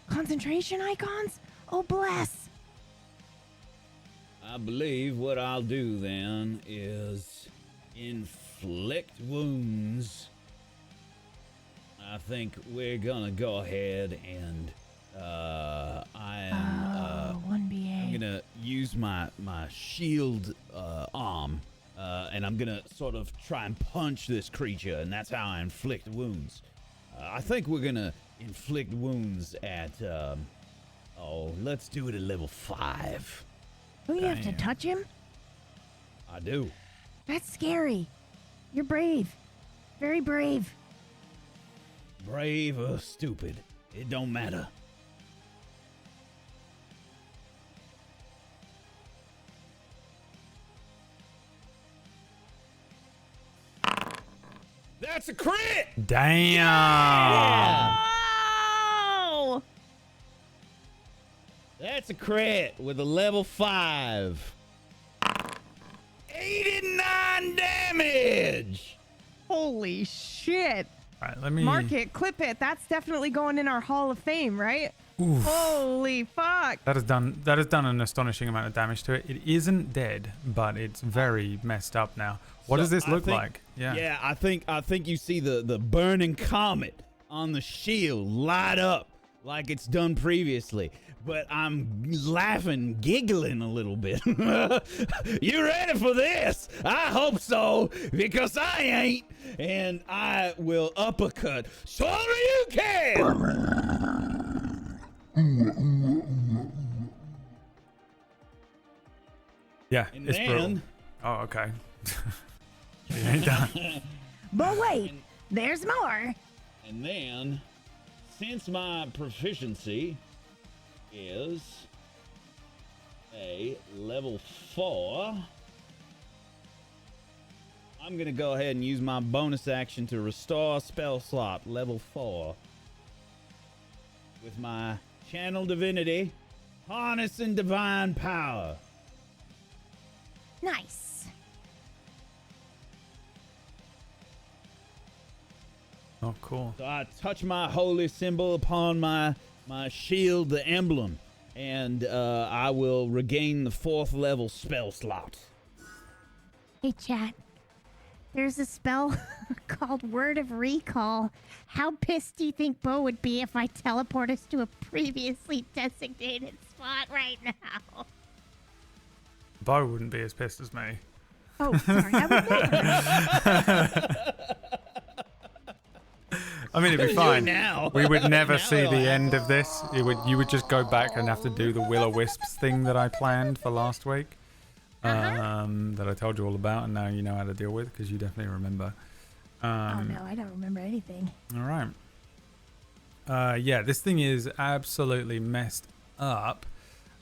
Concentration icons? Oh, bless. I believe what I'll do then is inflict wounds. I think we're gonna go ahead and I'm 1BA. gonna use my shield arm, and I'm gonna sort of try and punch this creature, and that's how I inflict wounds. I think we're gonna inflict wounds at let's do it at level 5. Oh, you have to Damn. touch him? I do. That's scary. You're brave. Very brave. Brave or stupid, it don't matter. That's a crit! Damn. Oh! That's a crit with a level 5. 89 damage! Holy shit. All right, let me Mark it, clip it. That's definitely going in our Hall of Fame, right? Oof. Holy fuck. That has done an astonishing amount of damage to it. It isn't dead, but it's very messed up now. What So does this I look think- like? Yeah. Yeah, I think you see the burning comet on the shield light up like it's done previously. But I'm laughing, giggling a little bit. You ready for this? I hope so, because I ain't. And I will uppercut. Sure you can! Yeah, And it's brutal. then, Oh, okay. You ain't done. But wait, there's more. and then, since my proficiency is a level 4, I'm going to go ahead and use my bonus action to restore spell slot level 4 with my channel divinity, harnessing divine power. Nice. Oh, cool. So I touch my holy symbol upon my shield, the emblem, and I will regain the 4th level spell slot. Hey, chat. There's a spell called Word of Recall. How pissed do you think Bo would be if I teleport us to a previously designated spot right now? Bo wouldn't be as pissed as me. Oh, sorry. I would never. I mean, it'd be fine. Now. We would never Now see it'll the happen. end of this. You would just go back and have to do the will-o-wisps thing that I planned for last week. That I told you all about, and now you know how to deal with because you definitely remember. Oh, no, I don't remember anything. All right. Yeah, this thing is absolutely messed up,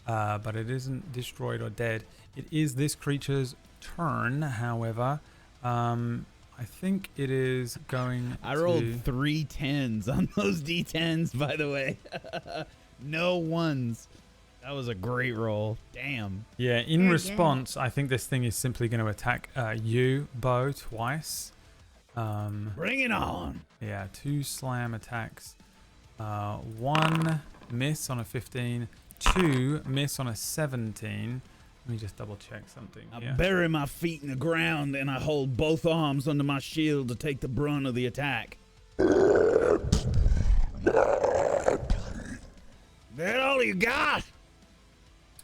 but it isn't destroyed or dead. It is this creature's turn, however. I think it is going I rolled to... 3 10s on those D10s, by the way. No ones. That was a great roll. Damn. Yeah, in Very response, I think this thing is simply going to attack you, Bo, twice. Bring it on. Yeah, 2 slam attacks. 1 miss on a 15, 2 miss on a 17. Let me just double check something. I Yeah. bury my feet in the ground and I hold both arms under my shield to take the brunt of the attack. That all you got?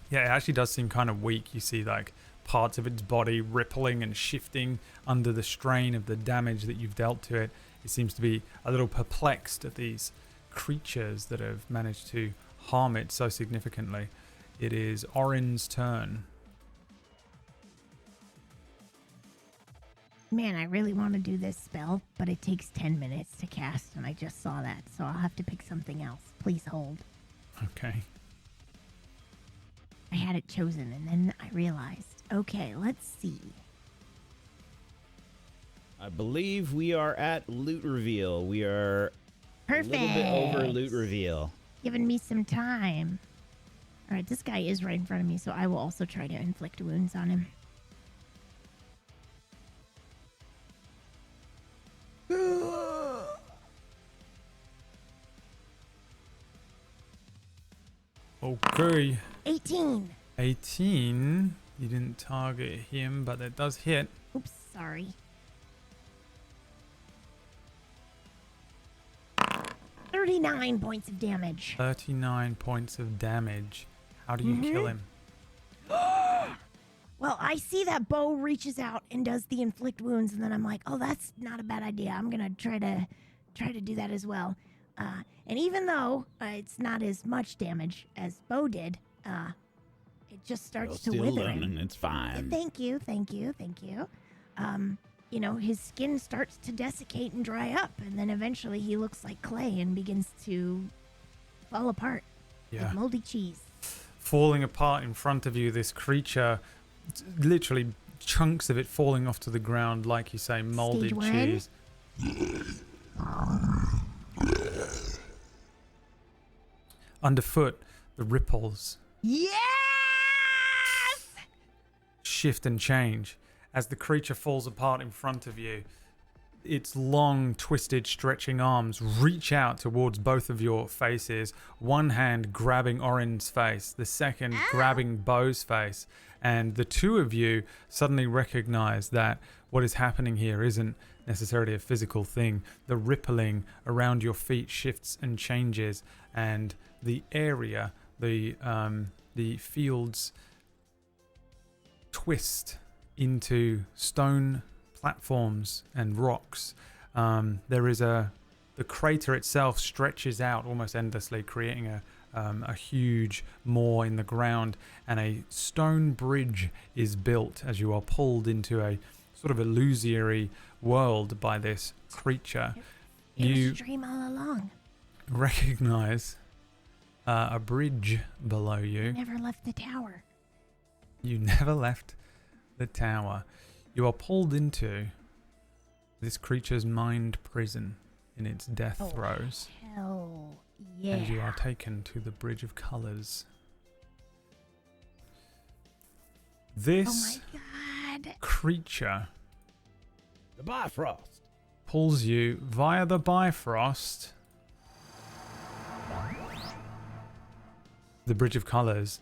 Yeah, it actually does seem kind of weak. You see like parts of its body rippling and shifting under the strain of the damage that you've dealt to it. It seems to be a little perplexed at these creatures that have managed to harm it so significantly. It is Orin's turn. Man, I really want to do this spell, but it takes 10 minutes to cast, and I just saw that, so I'll have to pick something else. Please hold. Okay. I had it chosen, and then I realized. Okay, let's see. I believe we are at loot reveal. We are Perfect. a little bit over loot reveal. Giving me some time. All right, this guy is right in front of me, so I will also try to inflict wounds on him. Okay. 18. 18. You didn't target him, but it does hit. Oops, sorry. 39 points of damage. 39 points of damage. How do you kill him? Well, I see that bow reaches out and does the inflict wounds, and then I'm like, oh, that's not a bad idea. I'm gonna try to do that as well. And even though it's not as much damage as bow did, it just starts to Still wither learning. him. It's fine. Thank you. You know, his skin starts to desiccate and dry up, and then eventually he looks like clay and begins to fall apart like moldy cheese. Falling apart in front of you, this creature, literally chunks of it falling off to the ground, like you say, molded Stage one. cheese. Underfoot, the ripples Yes! shift and change as the creature falls apart in front of you. Its long, twisted, stretching arms reach out towards both of your faces, one hand grabbing Orin's face, the second grabbing Beau's face, and the two of you suddenly recognize that what is happening here isn't necessarily a physical thing. The rippling around your feet shifts and changes, and the area, the fields twist into stone platforms and rocks. There is the crater itself stretches out almost endlessly, creating a huge moor in the ground, and a stone bridge is built as you are pulled into a sort of illusory world by this creature. It You was a dream all along. recognize a bridge below you. Never left the tower. You never left the tower. You are pulled into this creature's mind prison in its death throes. Hell yeah. And you are taken to the Bridge of Colors. This Oh my god. creature The Bifrost. pulls you via the Bifrost, the Bridge of Colors.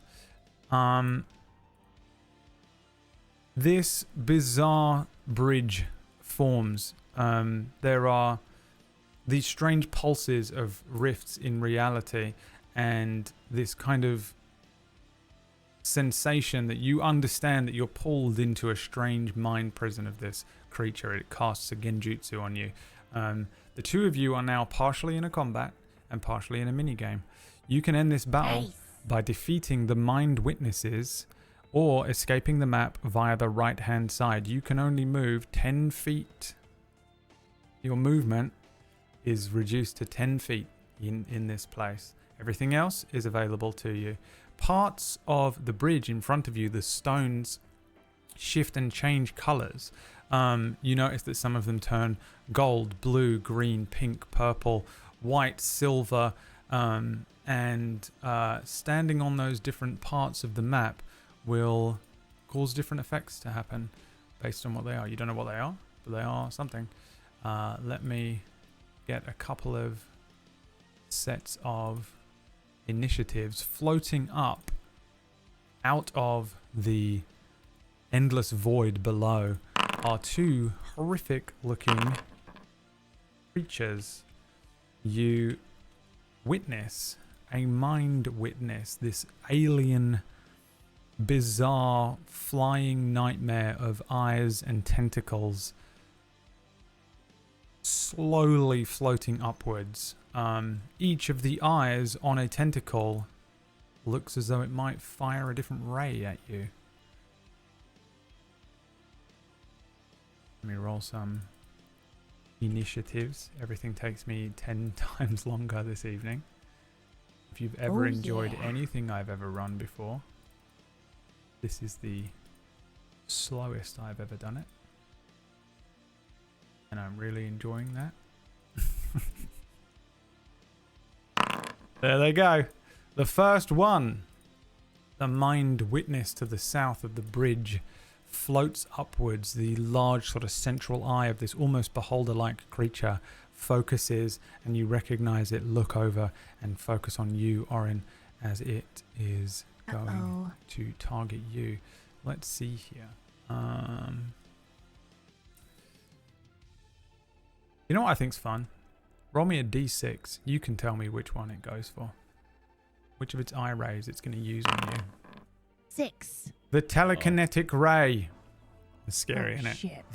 This bizarre bridge forms. There are these strange pulses of rifts in reality, and this kind of sensation that you understand that you're pulled into a strange mind prison of this creature. It casts a genjutsu on you. The two of you are now partially in a combat and partially in a minigame. You can end this battle Nice. by defeating the mind witnesses or escaping the map via the right hand side. You can only move 10 feet. Your movement is reduced to 10 feet in this place. Everything else is available to you. Parts of the bridge in front of you, the stones, shift and change colors. You notice that some of them turn gold, blue, green, pink, purple, white, silver, and standing on those different parts of the map will cause different effects to happen based on what they are. You don't know what they are, but they are something. Let me get a couple of sets of initiatives. Floating up out of the endless void below are two horrific looking creatures. You witness a mind witness, this alien, bizarre flying nightmare of eyes and tentacles slowly floating upwards. Each of the eyes on a tentacle looks as though it might fire a different ray at you. Let me roll some initiatives. Everything takes me 10 times longer this evening. If you've ever enjoyed anything I've ever run before, this is the slowest I've ever done it. And I'm really enjoying that. There they go. The first one. The mind witness to the south of the bridge floats upwards. The large sort of central eye of this almost beholder-like creature focuses, and you recognize it look over and focus on you, Orin, as it is going to target you. Let's see here. You know what I think's fun? Roll me a d6. You can tell me which one it goes for. Which of its eye rays it's going to use on you. 6. The telekinetic ray. It's scary, isn't it? Shit.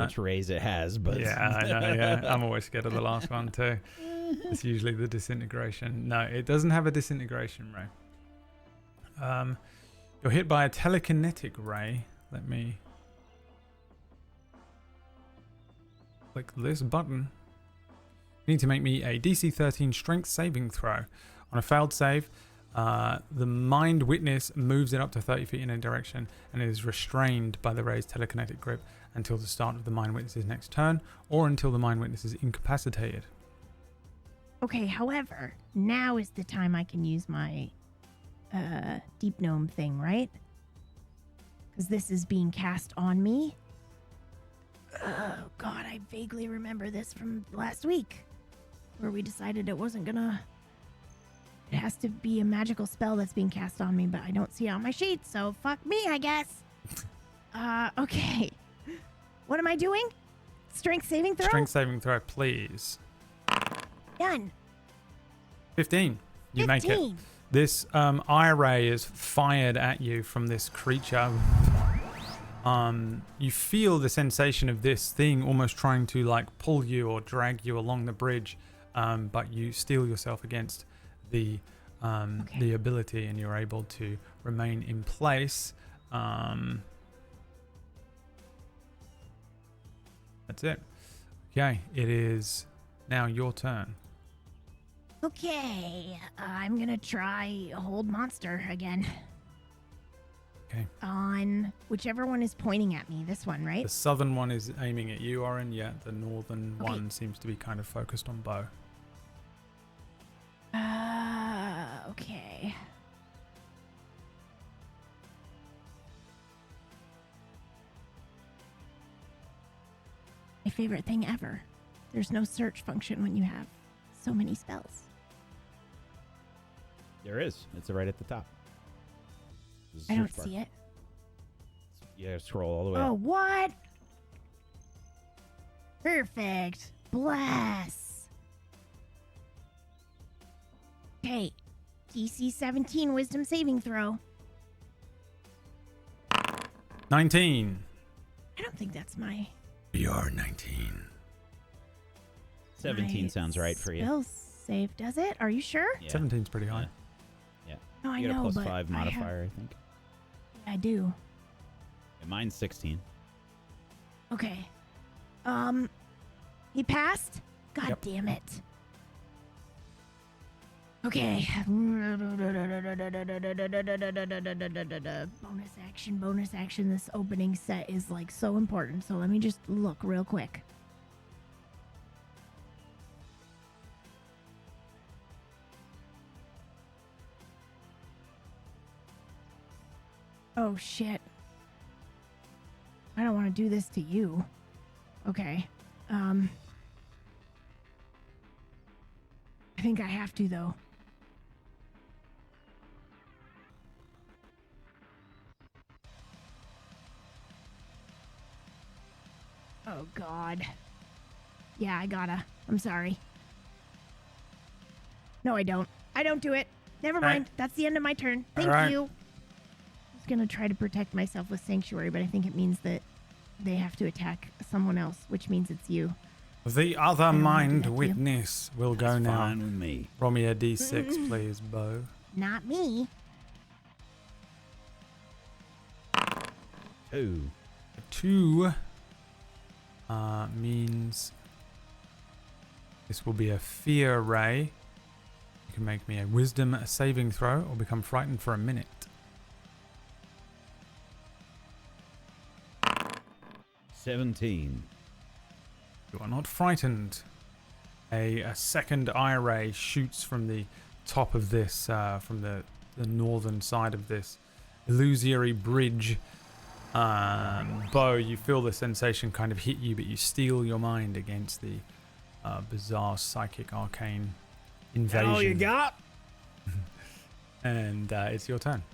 Which rays it has, but yeah, I know. Yeah, I'm always scared of the last one too. It's usually the disintegration. No, it doesn't have a disintegration ray. You're hit by a telekinetic ray. Let me click this button. You need to make me a DC 13 strength saving throw. On a failed save, the mind witness moves it up to 30 feet in a direction and is restrained by the ray's telekinetic grip until the start of the mind witness's next turn, or until the mind witness is incapacitated. Okay, however, now is the time I can use my deep gnome thing, right? Because this is being cast on me. Oh god, I vaguely remember this from last week, where we decided it wasn't gonna... It has to be a magical spell that's being cast on me, but I don't see it on my sheet, so fuck me, I guess. Okay. What am I doing? Strength saving throw? Strength saving throw, please. Done. 15. You make it. This eye ray is fired at you from this creature. You feel the sensation of this thing almost trying to like pull you or drag you along the bridge, but you steel yourself against the ability, and you're able to remain in place. That's it. Okay, it is now your turn. Okay, I'm gonna try hold monster again. Okay. On whichever one is pointing at me. This one, right? The southern one is aiming at you, Orin. Yeah, the northern one seems to be kind of focused on Bo. Okay. My favorite thing ever. There's no search function when you have so many spells. there is. It's right at the top. I don't see it. Yeah, scroll all the way Oh, up. what? Perfect. Bless. Okay. DC 17 wisdom saving throw. 19. I don't think that's my... You're 19. 17 my sounds right for you. Spell save, does it? Are you sure? Yeah. 17's pretty high. No, I You got know, a plus but 5 modifier, I think. I do. Yeah, mine's 16. Okay. He passed? God Yep. damn it. Okay. Bonus action. This opening set is like so important. So let me just look real quick. Oh shit. I don't want to do this to you. Okay. I think I have to though. Oh god. Yeah, I gotta. I'm sorry. No, I don't. I don't do it. Never Alright. mind. That's the end of my turn. Thank Alright. you. I was gonna try to protect myself with Sanctuary, but I think it means that they have to attack someone else, which means it's you. The other don't wanna do mind that to you. witness will go That's now. fine with me. Roll me a d6, please, Bo. Not me. 2. 2 means this will be a fear ray. You can make me a wisdom saving throw or become frightened for a minute. 17. You are not frightened. A second eye ray shoots from the top of this, from the northern side of this illusory bridge. Bo, you feel the sensation kind of hit you, but you steel your mind against the bizarre psychic arcane invasion. All you got? And it's your turn.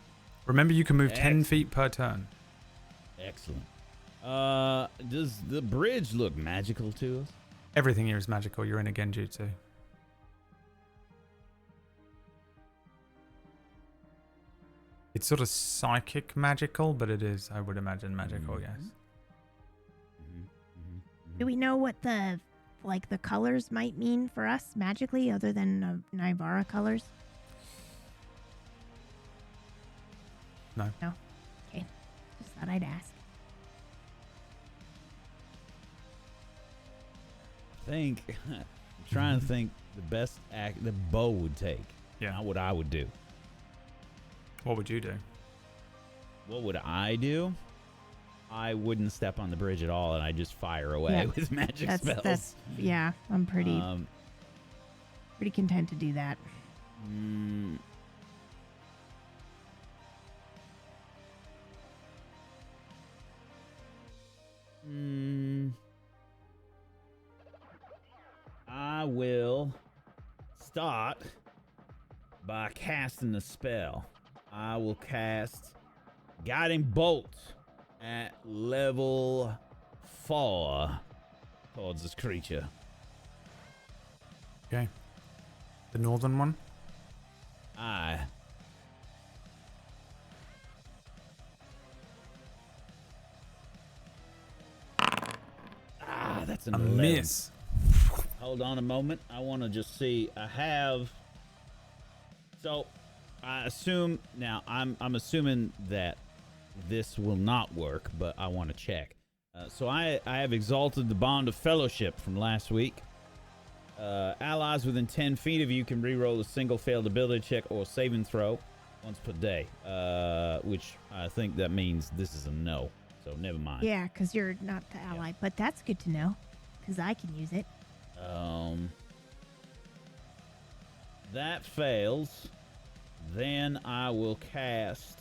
Remember, you can move 10 feet per turn. Excellent. Does the bridge look magical to us? Everything here is magical. You're in a genjutsu. It's sort of psychic magical, but it is, I would imagine, magical, yes. Do we know what the colors might mean for us magically, other than Nivara colors? No. No. Okay. Just thought I'd ask. I'm trying to think the best act that Bo would take. Yeah. Not what I would do. What would you do? What would I do? I wouldn't step on the bridge at all, and I just fire away Yeah. with magic spells. That's yeah. I'm pretty content to do that. I will start by casting a spell. I will cast Guiding Bolt at level 4 towards this creature. Okay. The northern one? Aye. That's an A 11. miss. Hold on a moment. I want to just see. I have. So, I assume now. I'm assuming that this will not work, but I want to check. So I have exalted the bond of fellowship from last week. Allies within 10 feet of you can reroll a single failed ability check or saving throw once per day. Which I think that means this is a no. So never mind. Yeah, because you're not the ally, but that's good to know, because I can use it. That fails. Then I will cast.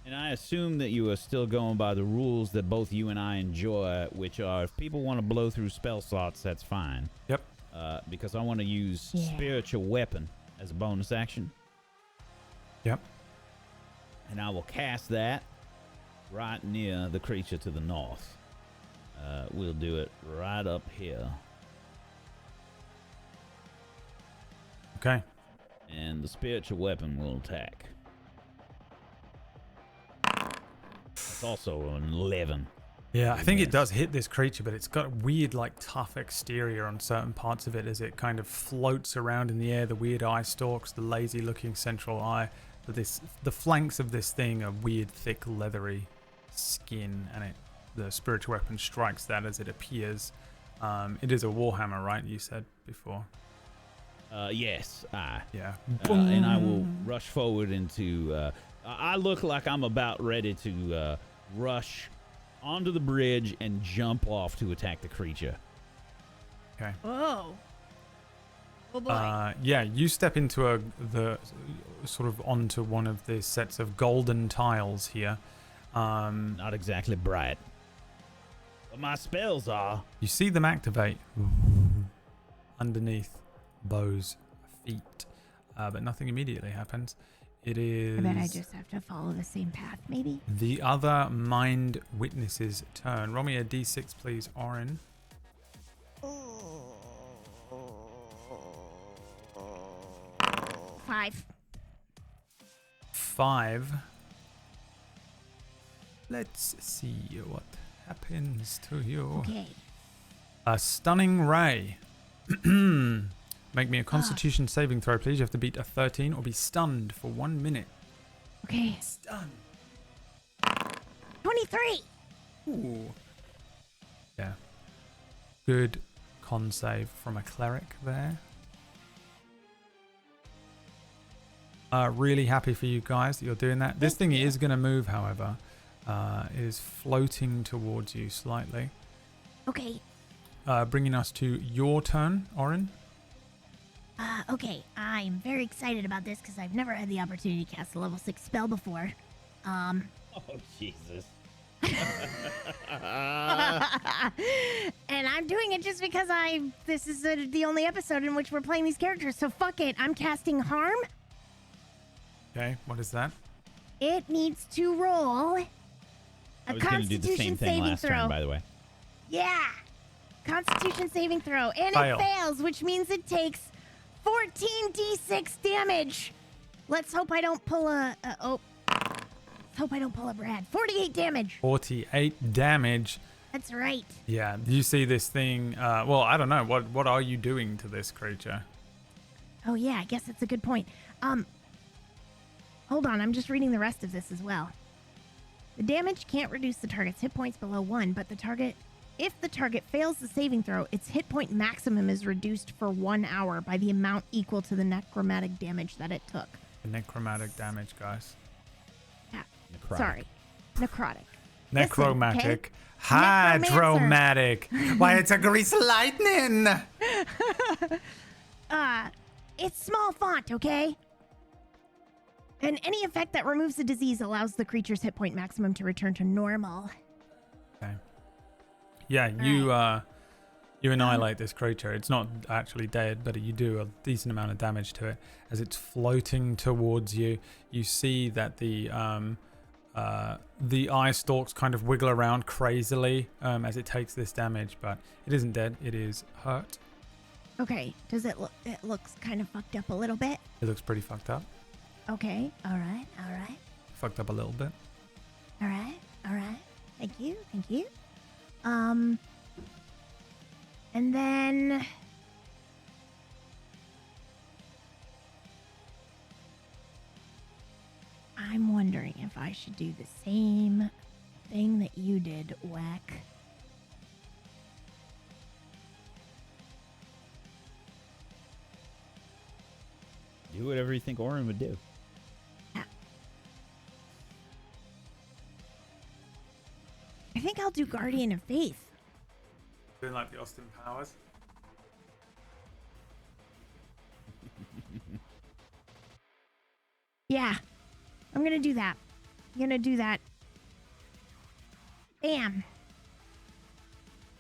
And I assume that you are still going by the rules that both you and I enjoy, which are if people want to blow through spell slots, that's fine. Yep. Because I want to use Yeah. Spiritual Weapon as a bonus action. Yep. And I will cast that right near the creature to the north. We'll do it right up here. Okay. And the Spiritual Weapon will attack. That's also an 11. Yeah, I think Yes. it does hit this creature, but it's got a weird, like, tough exterior on certain parts of it as it kind of floats around in the air. The weird eye stalks, the lazy-looking central eye. But the flanks of this thing are weird, thick, leathery skin, and the spiritual weapon strikes that as it appears. It is a warhammer, right? You said before. Yes, I. Yeah. And I will rush forward into. I look like I'm about ready to rush onto the bridge and jump off to attack the creature. Okay. Oh. Oh boy. Yeah, you step into onto one of the sets of golden tiles here. Not exactly bright, but my spells are. You see them activate underneath Bo's feet, but nothing immediately happens. It is. I bet I just have to follow the same path, maybe. The other mind witness's turn. Roll me a d6, please, Orin. 5. 5. Let's see what happens to you. Okay. A stunning ray. Make me a Constitution saving throw, please. You have to beat a 13 or be stunned for 1 minute. Okay. Stun. 23. Ooh. Yeah. Good con save from a cleric there. Really happy for you guys that you're doing that. This thing is going to move, however. It is floating towards you slightly. Okay. Bringing us to your turn, Orin. Okay. I'm very excited about this because I've never had the opportunity to cast a level 6 spell before. Oh, Jesus. And I'm doing it just because this is the only episode in which we're playing these characters. So fuck it. I'm casting Harm. Okay, what is that? It needs to roll I a was going to do the same Constitution thing saving last throw. turn, by the way. Yeah. Constitution saving throw. And Fail. it fails, which means it takes 14d6 damage. Let's hope I don't pull a Brad. 48 damage. 48 damage. That's right. Yeah, you see this thing. Well, I don't know. What are you doing to this creature? Oh yeah, I guess that's a good point. Hold on, I'm just reading the rest of this as well. The damage can't reduce the target's hit points below 1, but if the target fails the saving throw, its hit point maximum is reduced for 1 hour by the amount equal to the necromantic damage that it took. The necromantic damage, guys. Yeah. Necrotic. Sorry. Necrotic. Necromantic. Listen, okay? Hydromatic. Why, it's a grease lightning. It's small font, okay? And any effect that removes the disease allows the creature's hit point maximum to return to normal. Okay. Yeah, you annihilate this creature. It's not actually dead, but you do a decent amount of damage to it. As it's floating towards you, you see that the eye stalks kind of wiggle around crazily as it takes this damage, but it isn't dead. It is hurt. Okay, does it look? It looks kind of fucked up a little bit. It looks pretty fucked up. Okay, all right. Fucked up a little bit. All right. Thank you. And then I'm wondering if I should do the same thing that you did, Wack. Do whatever you think Orin would do. I think I'll do Guardian of Faith. Doing like the Austin Powers. Yeah, I'm gonna do that. Bam.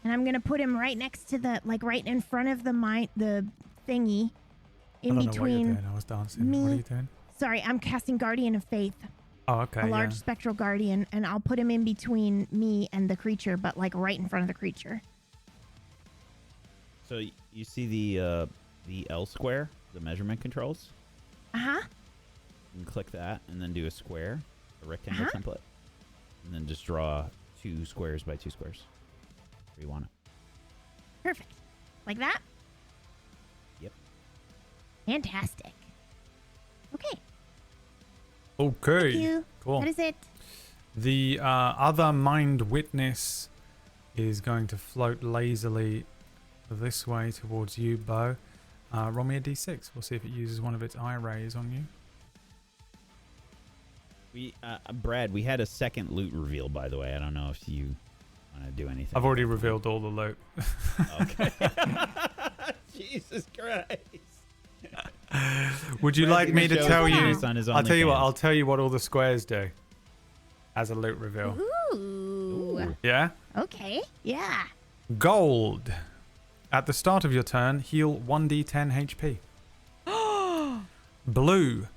And I'm gonna put him right next to right in front of the thingy. I don't know what you're doing. I was dancing. me. What are you doing? Sorry, I'm casting Guardian of Faith. Oh, okay. A large spectral guardian, and I'll put him in between me and the creature, but right in front of the creature. So you see the L square, the measurement controls? Uh-huh. You can click that and then do a square, a rectangle template. And then just draw 2 squares by 2 squares. Where you want it. Perfect. Like that? Yep. Fantastic. Okay. Okay. Thank you. Cool. What is it? The other mind witness is going to float lazily this way towards you, Bo. Roll me a d6. We'll see if it uses one of its eye rays on you. Brad, we had a second loot reveal, by the way. I don't know if you want to do anything. I've already revealed all the loot. Okay. Jesus Christ. Would you like me to show tell his you? face on his I'll tell you what. OnlyFans. I'll tell you what all the squares do as a loot reveal. Ooh. Yeah. Okay. Yeah. Gold. At the start of your turn, heal 1d10 HP. Blue.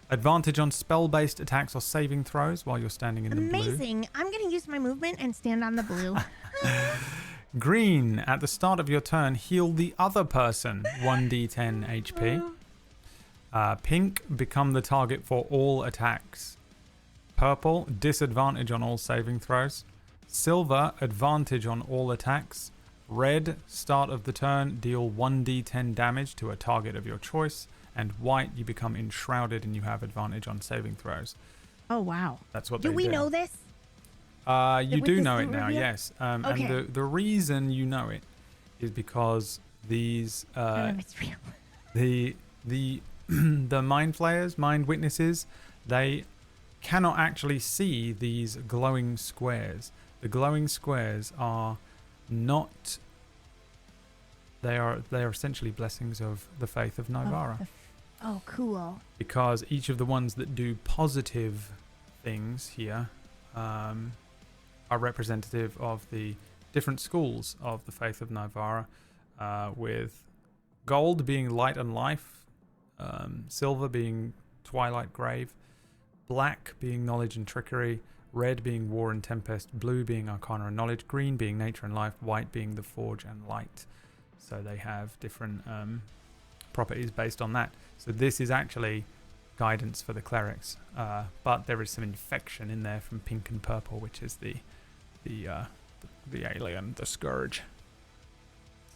Advantage on spell-based attacks or saving throws while you're standing in the blue. Amazing. I'm going to use my movement and stand on the blue. Green. At the start of your turn, heal the other person 1d10 HP. Pink. Become the target for all attacks. Purple. Disadvantage on all saving throws. Silver. Advantage on all attacks. Red. Start of the turn, deal 1d10 damage to a target of your choice. And white, you become enshrouded and you have advantage on saving throws. Oh, wow. That's what Do they we do. know this? You with do this know new it now, reveal? yes. Okay. And the reason you know it is because these None of it's real. the the mind flayers, mind witnesses, they cannot actually see these glowing squares. The glowing squares are not. They are essentially blessings of the faith of Nivara. Oh, cool. Because each of the ones that do positive things here are representative of the different schools of the faith of Nivara, with gold being light and life, silver being twilight grave, black being knowledge and trickery, red being war and tempest, blue being arcana and knowledge, green being nature and life, white being the forge and light. So they have different properties based on that. So this is actually guidance for the clerics, but there is some infection in there from pink and purple, which is the alien, the scourge.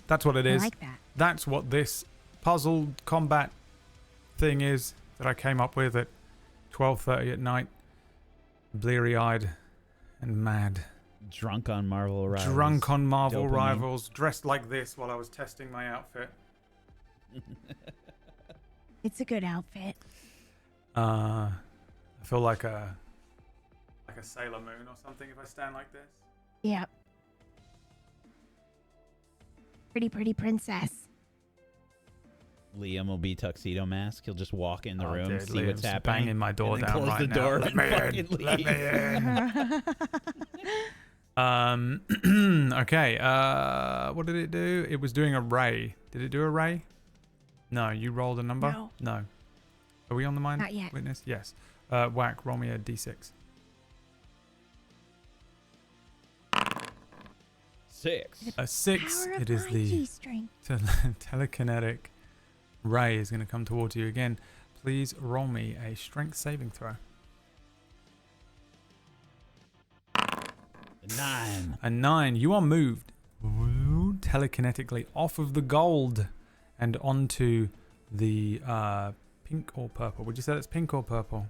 That's what it is. I like that. That's what this puzzle combat thing is that I came up with at 12:30 at night, bleary-eyed and mad. Drunk on Marvel Rivals. Drunk on Marvel Dopamine. Rivals, dressed like this while I was testing my outfit. It's a good outfit. I feel like a Sailor Moon or something if I stand like this. Yep. Pretty princess. Liam will be tuxedo mask. He'll just walk in the room, dude, see what's Liam's happening, banging my door and then down close right the now. door Let and me fucking in. leave. Let me in. Okay. What did it do? It was doing a ray. Did it do a ray? No. You rolled a number? No. Are we on the mind Not yet. witness? Yes. Whack. Roll me a d6. 6. A 6. Power of It is my the G-string. telekinetic ray is going to come towards you again. Please roll me a strength saving throw. 9. A 9. You are moved telekinetically off of the gold and onto the pink or purple. Would you say that's pink or purple?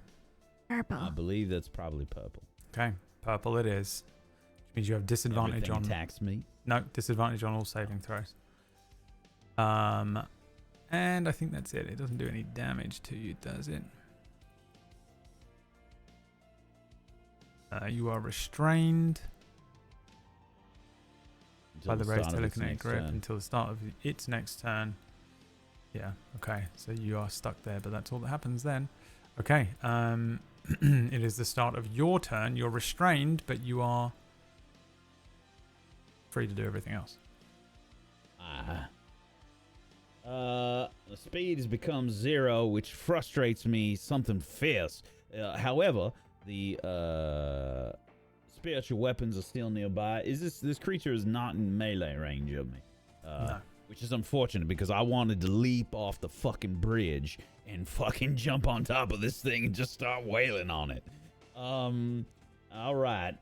Purple. I believe that's probably purple. Okay, purple it is. Which means you have disadvantage Everything on. attacks me. No, disadvantage on all saving throws. And I think that's it. It doesn't do any damage to you, does it? You are restrained by the raised telekinetic grip until the start of its next turn. Yeah, okay. So you are stuck there, but that's all that happens then. Okay. It is the start of your turn. You're restrained, but you are free to do everything else. The speed has become 0, which frustrates me something fierce. However, the spiritual weapons are still nearby. This creature is not in melee range of me. No. Which is unfortunate because I wanted to leap off the fucking bridge and fucking jump on top of this thing and just start wailing on it. All right.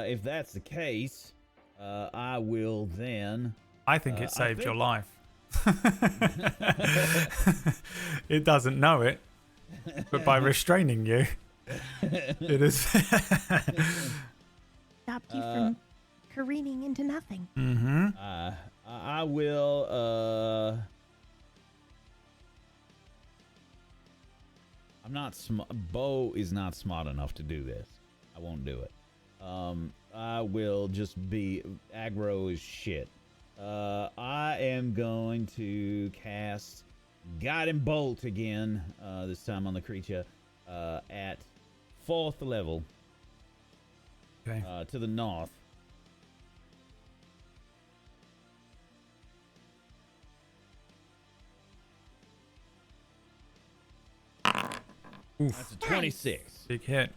If that's the case, I will then. I think it saved your life. It doesn't know it, but by restraining you, it is. Stopped you from careening into nothing. Mm-hmm. I will. I'm not Bo is not smart enough to do this. I won't do it. I will just be aggro as shit. I am going to cast Guiding Bolt again, this time on the creature, at 4th level. Okay. To the north. Oof. That's a 26. Big hit.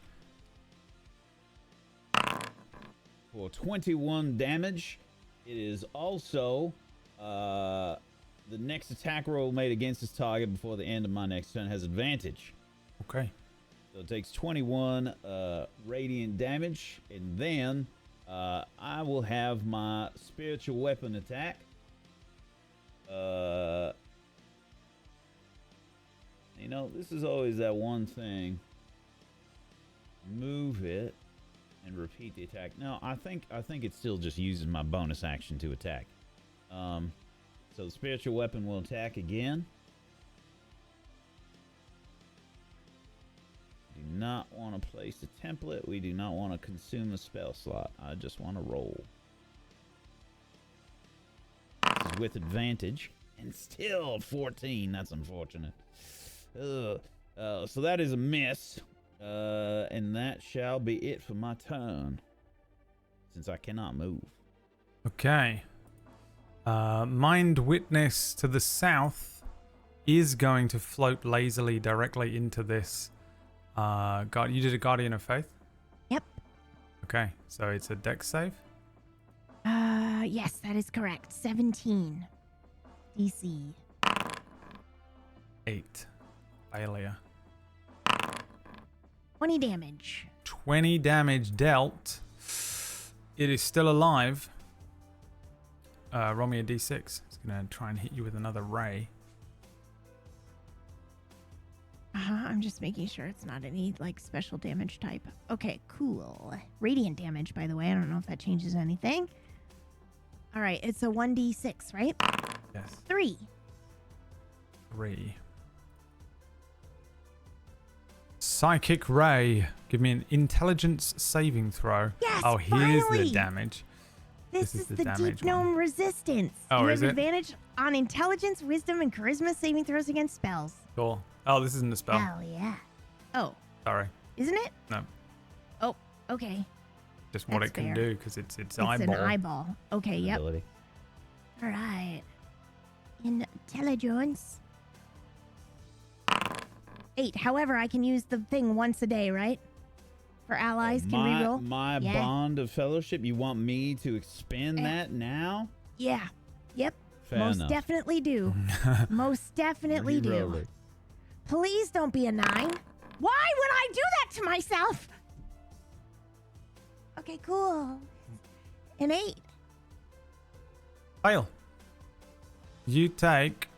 For 21 damage. It is also the next attack roll made against this target before the end of my next turn has advantage. Okay. So it takes 21 radiant damage, and then I will have my spiritual weapon attack. This is always that one thing. Move it. and repeat the attack. No, I think it still just uses my bonus action to attack. So the spiritual weapon will attack again. Do not want to place a template. We do not want to consume a spell slot. I just want to roll. This is with advantage. And still 14. That's unfortunate. So that is a miss. And that shall be it for my turn. Since I cannot move. Okay. Mind Witness to the south is going to float lazily directly into this. You did a Guardian of Faith? Yep. Okay, so it's a dex save? Yes, that is correct. 17. DC. 8. Failure. 20 damage. 20 damage dealt. It is still alive. Roll me a d6. It's going to try and hit you with another ray. I'm just making sure it's not any, like, special damage type. Okay, cool. Radiant damage, by the way. I don't know if that changes anything. All right, it's a 1d6, right? Yes. 3. 3. Psychic Ray. Give me an intelligence saving throw. Yes, oh, here's finally! the damage. This is the damage Deep Gnome Resistance. Oh, you is have it? advantage on intelligence, wisdom, and charisma saving throws against spells. Cool. Oh, this isn't a spell. Hell yeah. Oh, Sorry. isn't it? No. Oh, okay. Just what That's it can fair. do because it's It's eyeball. an eyeball. Okay, yep. Ability. All right. Intelligence. 8. However, I can use the thing once a day, right? For allies, can reroll? My Yeah. bond of fellowship, you want me to expand that now? Yeah. Yep. Fair Most enough. definitely do. Most definitely do. Reroll it. Please don't be a 9. Why would I do that to myself? Okay, cool. An 8. Fail. You take.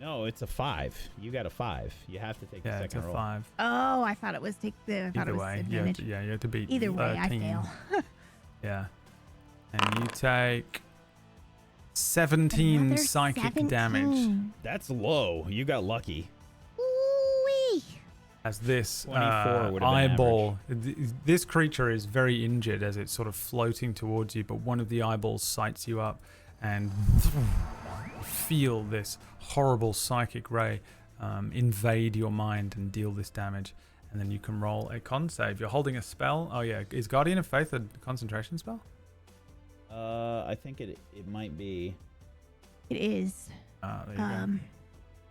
No, it's a 5. You got a 5. You have to take the Yeah, it's second a roll. 5. Oh, I thought it was I thought it Either was way, you have, advantage. you have to beat Either way, I 13. fail. Yeah. And you take 17 Another psychic 17. damage That's low. You got lucky. Ooh-wee. as this 24 would have been eyeball. This creature is very injured as it's sort of floating towards you, but one of the eyeballs sights you up and feel this horrible psychic ray invade your mind and deal this damage. And then you can roll a con save. You're holding a spell. Oh yeah, is Guardian of Faith a concentration spell? I think it might be. It is. There you go.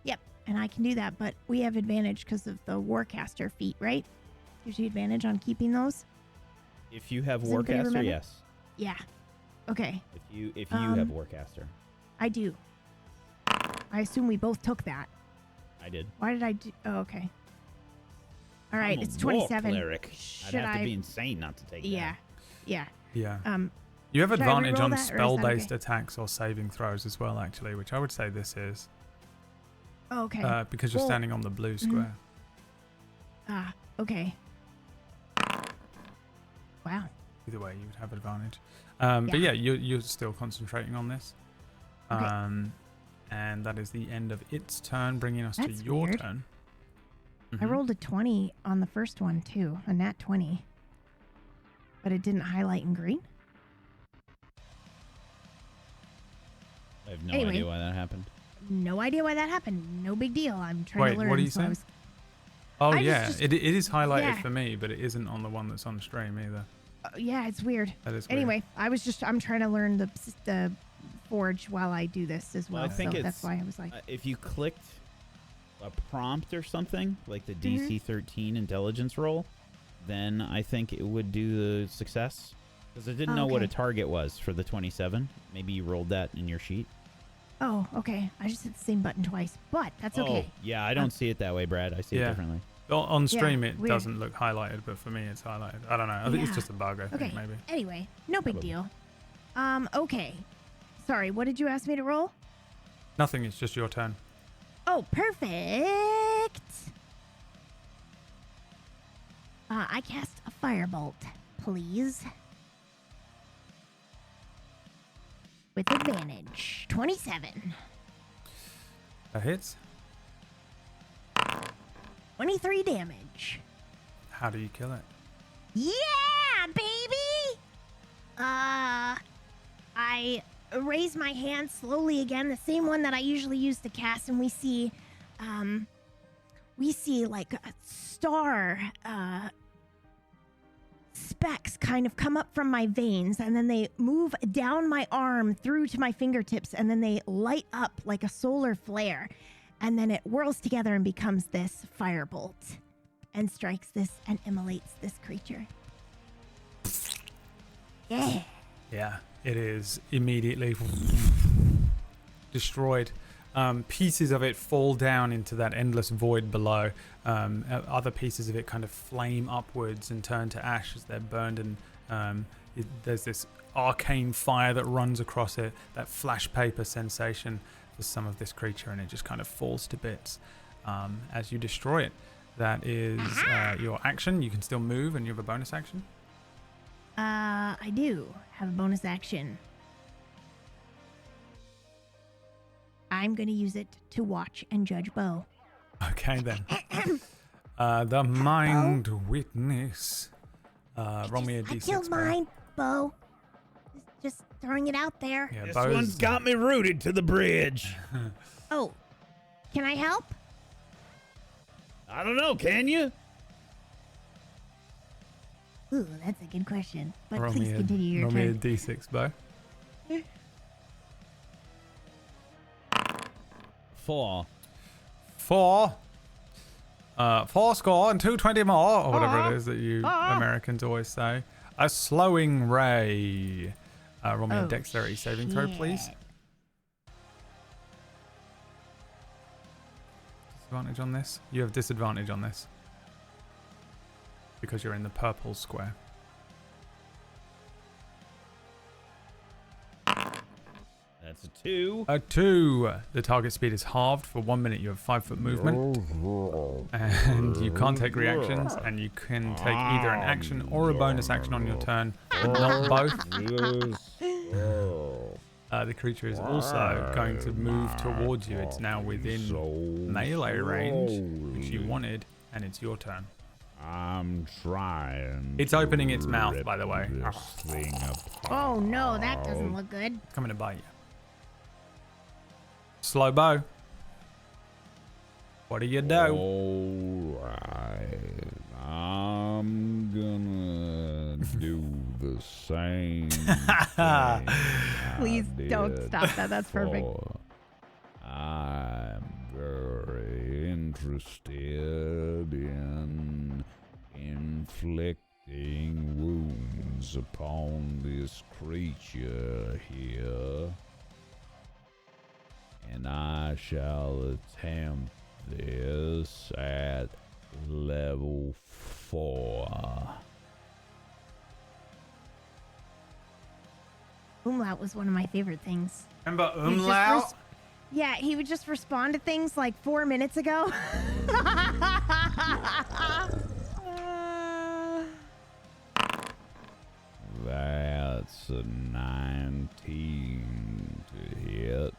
Yep, and I can do that, but we have advantage because of the Warcaster feat, right? Gives you advantage on keeping those. If you have Does anybody Warcaster, remember? yes. Yeah. Okay, If you have Warcaster, I do. I assume we both took that. I did. Why did I do? Oh, okay. All right, I'm a it's war 27. Cleric. Should I'd have I? to be insane not to take Yeah. Yeah. Yeah. Um. You have should I advantage reroll on that, or is that spell-based okay? attacks or saving throws as well, actually, which I would say this is. Oh, okay. Because you're Well, standing on the blue square. Ah. Okay. Wow. Either way, you would have advantage. But yeah, you're still concentrating on this. Okay. And that is the end of its turn, bringing us That's to your weird. turn. I rolled a 20 on the first one too, a nat 20. But it didn't highlight in green. I have no Anyway. idea why that happened. No idea why that happened. No big deal. I'm trying Wait, to learn. what are you so I saying? was- Oh, I yeah. just- It is highlighted yeah. for me, but it isn't on the one that's on stream either. yeah, it's weird. That is weird. Anyway, I'm trying to learn the forge while I do this as well. I think so it's, that's why I was like, if you clicked a prompt or something, like the Mm-hmm. DC 13 intelligence roll, then I think it would do the success. Because I didn't know what a Okay. target was for the 27. Maybe you rolled that in your sheet. oh, okay. I just hit the same button twice, but that's okay. Oh, yeah, I don't see it that way, Brad. I see it Yeah. differently. On stream, it weird. doesn't look highlighted, but for me, it's highlighted. I don't know. I think it's Yeah. just a bug, I think, Okay. maybe. Anyway, no big Probably. deal. Okay. Sorry, what did you ask me to roll? Nothing, it's just your turn. Oh, perfect. I cast a firebolt, please. With advantage. 27. That hits. 23 damage. How do you kill it? Yeah, baby! I raise my hand slowly again, the same one that I usually use to cast, and we see like a star, specks kind of come up from my veins, and then they move down my arm through to my fingertips, and then they light up like a solar flare, and then it whirls together and becomes this firebolt and strikes this and immolates this creature. Yeah. Yeah, it is immediately destroyed. Pieces of it fall down into that endless void below. Other pieces of it kind of flame upwards and turn to ash as they're burned, and there's this arcane fire that runs across it, that flash paper sensation for some of this creature, and it just kind of falls to bits as you destroy it. That is your action. You can still move, and you have a bonus action. I do have a bonus action. I'm going to use it to watch and judge Bo. Okay, then. The Mind Witness. Roll me a D6. I killed mine, Bo. Just throwing it out there. Yeah, This Bo's- one's got me rooted to the bridge. Oh, can I help? I don't know, can you? Ooh, that's a good question. But roll please me continue your roll me a turn. D6, Bo. 4. 4. 4 score and 220 more, or whatever it is that you Americans always say. A slowing ray. Roll me a dexterity saving throw, please. shit. Disadvantage on this? You have disadvantage on this. Because you're in the purple square. That's a 2. A 2. The target speed is halved. For 1 minute, you have 5-foot movement. And you can't take reactions. And you can take either an action or a bonus action on your turn. But not both. The creature is also going to move towards you. It's now within melee range, which you wanted. And it's your turn. I'm trying. It's opening its mouth, by the way. This thing Oh no, that doesn't look good. It's coming to bite you. Slow bow. What do you do? Alright. I'm gonna do the same thing Please I don't did stop that. That's perfect. before. I'm very interested in inflicting wounds upon this creature here. And I shall attempt this at level 4. Umlaut was one of my favorite things. Remember He just umlaut? Yeah, he would just respond to things like 4 minutes ago. That's a 19 to hit.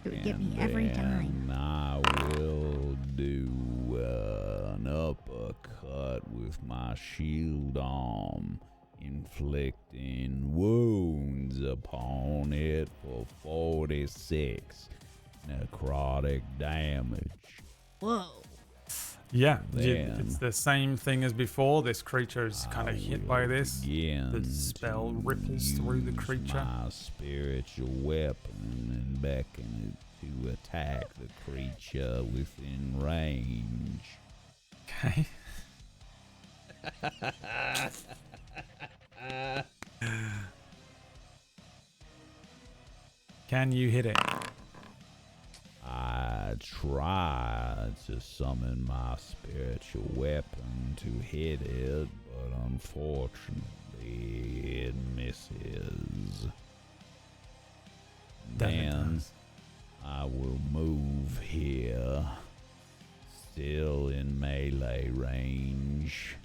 It would get me every time. And I will do an uppercut with my shield arm, inflicting wounds upon it for 46 necrotic damage. Whoa. Yeah, Then it's the same thing as before. This creature is kind of hit by this. The spell ripples through the creature. My spiritual weapon and beckon it to attack the creature within range. Okay. Can you hit it? I try to summon my spiritual weapon to hit it, but unfortunately it misses. Then it Then does. I will move here, still in melee range.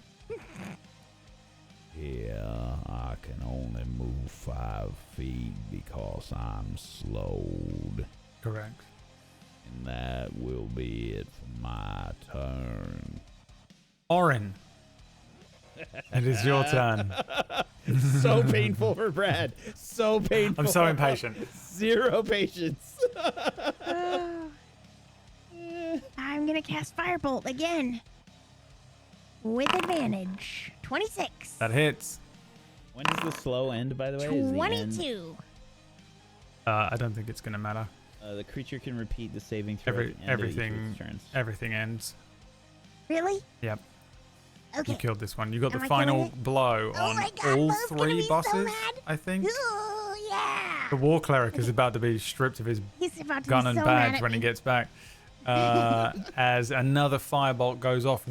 Yeah, I can only move 5 feet because I'm slowed. Correct. And that will be it for my turn. Orin, it is your turn. So painful for Brad. So painful. I'm so impatient. 0 patience. I'm gonna cast Firebolt again. With advantage. 26. That hits. When does the slow end, by the way? Is the end- 22. I don't think it's going to matter. the creature can repeat the saving throw. at the end of each of Everything, its turns. everything ends. Really? Yep. Okay. You killed this one. You got Am the I final killing it? blow Oh on my God, all Bo's gonna 3 be so bosses, mad. I think. Ooh, yeah. The War Cleric is about to be stripped of his He's about to gun be and so mad badge at when he me. gets back. As another firebolt goes off,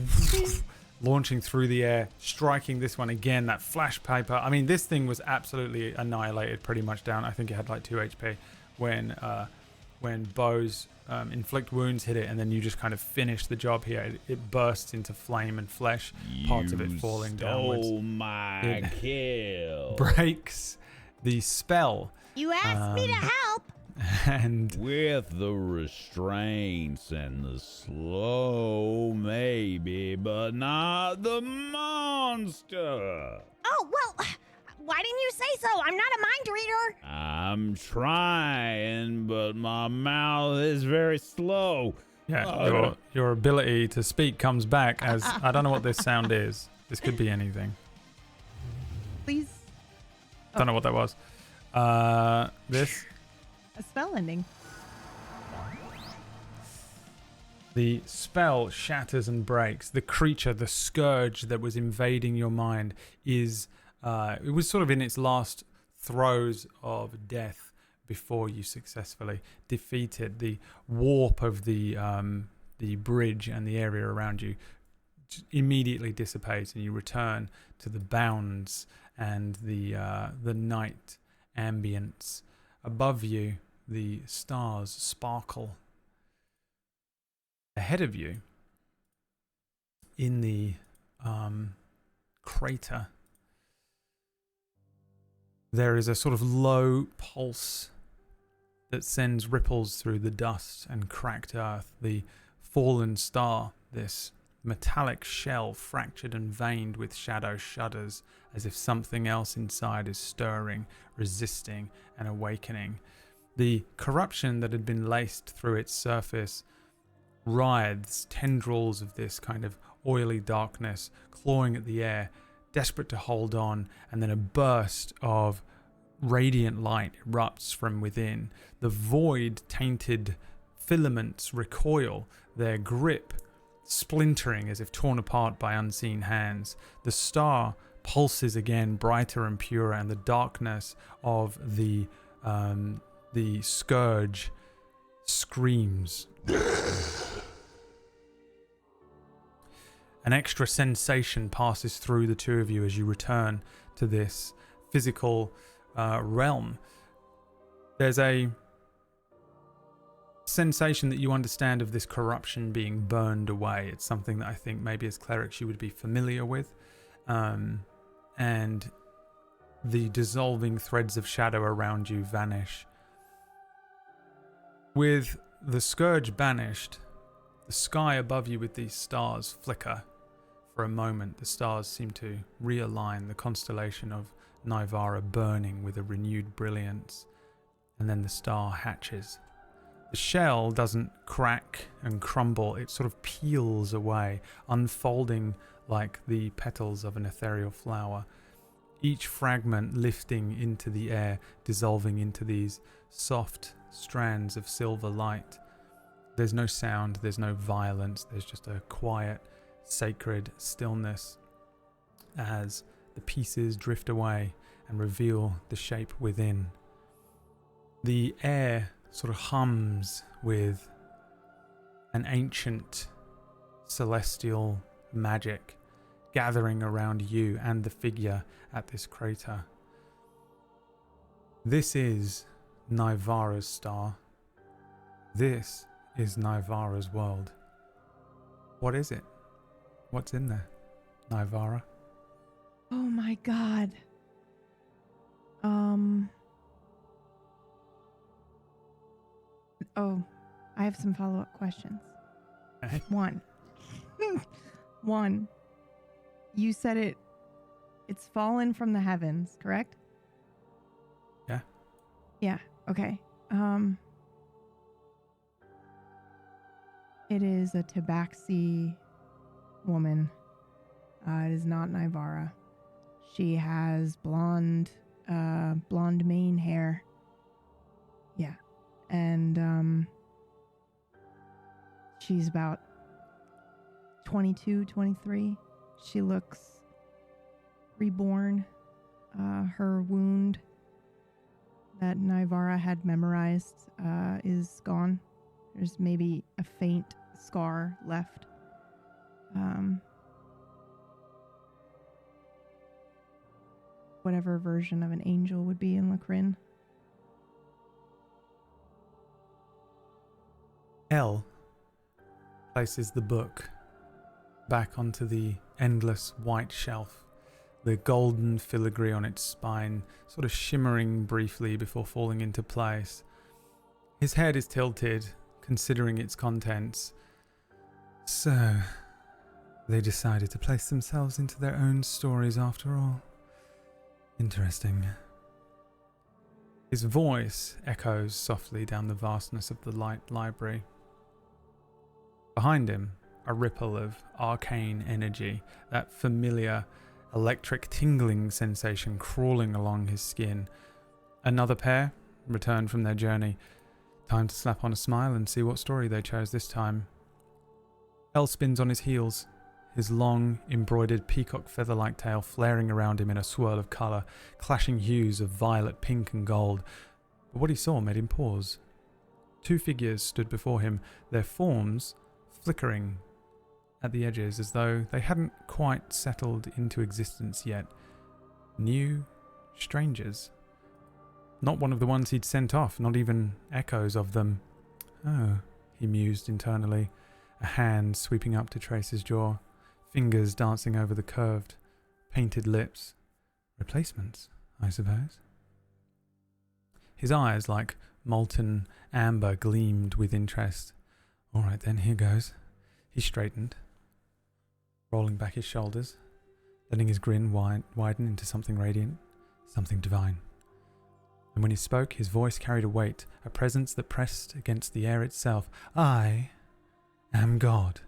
launching through the air, striking this one again. That flash paper. I mean, this thing was absolutely annihilated, pretty much down. I think it had like 2 HP when Bo's inflict wounds hit it, and then you just kind of finish the job here. It bursts into flame and flesh, parts of it falling downwards. Oh my It kill! Breaks the spell, You asked me to help. and With the restraints and the slow, maybe, but not the monster. Oh, well, why didn't you say so? I'm not a mind reader. I'm trying, but my mouth is very slow. yeah, your ability to speak comes back as I don't know what this sound is. This could be anything. Please. Don't know what that was. This. A spell ending. The spell shatters and breaks. The creature, the scourge that was invading your mind, it was sort of in its last throes of death before you successfully defeated. The warp of the bridge and the area around you immediately dissipates, and you return to the bounds and the night ambience. Above you, the stars sparkle. Ahead of you, in the crater, there is a sort of low pulse that sends ripples through the dust and cracked earth. The fallen star, this metallic shell fractured and veined with shadow, shudders as if something else inside is stirring, resisting, and awakening. The corruption that had been laced through its surface writhes, tendrils of this kind of oily darkness clawing at the air, desperate to hold on, and then a burst of radiant light erupts from within. The void-tainted filaments recoil, their grip splintering as if torn apart by unseen hands. The star pulses again, brighter and purer, and the darkness of the scourge screams. An extra sensation passes through the two of you as you return to this physical realm. There's a sensation that you understand of this corruption being burned away. It's something that I think maybe as clerics you would be familiar with. And the dissolving threads of shadow around you vanish. With the scourge banished, the sky above you with these stars flicker. For a moment, the stars seem to realign, the constellation of Nivara burning with a renewed brilliance, and then the star hatches. The shell doesn't crack and crumble, it sort of peels away, unfolding like the petals of an ethereal flower. Each fragment lifting into the air, dissolving into these soft strands of silver light. There's no sound, there's no violence, there's just a quiet, sacred stillness as the pieces drift away and reveal the shape within. The air sort of hums with an ancient celestial magic gathering around you and the figure at this crater. This is Nivara's star. This is Nivara's world. What is it? What's in there, Nivara? Oh my god. Oh, I have some follow-up questions. Okay. One. You said it's fallen from the heavens, correct? Yeah. Yeah, okay. It is a tabaxi woman. It is not Nivara. She has blonde mane hair. Yeah. And she's about 22, 23. She looks reborn. Her wound that Nivara had memorized is gone. There's maybe a faint scar left. Whatever version of an angel would be in Lacrin. Elle places the book back onto the endless white shelf, the golden filigree on its spine sort of shimmering briefly before falling into place. His head is tilted, considering its contents. So, they decided to place themselves into their own stories after all. Interesting. His voice echoes softly down the vastness of the light library. Behind him, a ripple of arcane energy, that familiar electric tingling sensation crawling along his skin. Another pair returned from their journey. Time to slap on a smile and see what story they chose this time. Elle spins on his heels, his long, embroidered peacock feather-like tail flaring around him in a swirl of colour, clashing hues of violet, pink and gold. But what he saw made him pause. Two figures stood before him, their forms flickering at the edges as though they hadn't quite settled into existence yet. New strangers. Not one of the ones he'd sent off, not even echoes of them. Oh, he mused internally, a hand sweeping up to trace his jaw, fingers dancing over the curved, painted lips. Replacements, I suppose. His eyes, like molten amber, gleamed with interest. All right then, here goes. He straightened, rolling back his shoulders, letting his grin widen into something radiant, something divine. And when he spoke, his voice carried a weight, a presence that pressed against the air itself. I am God.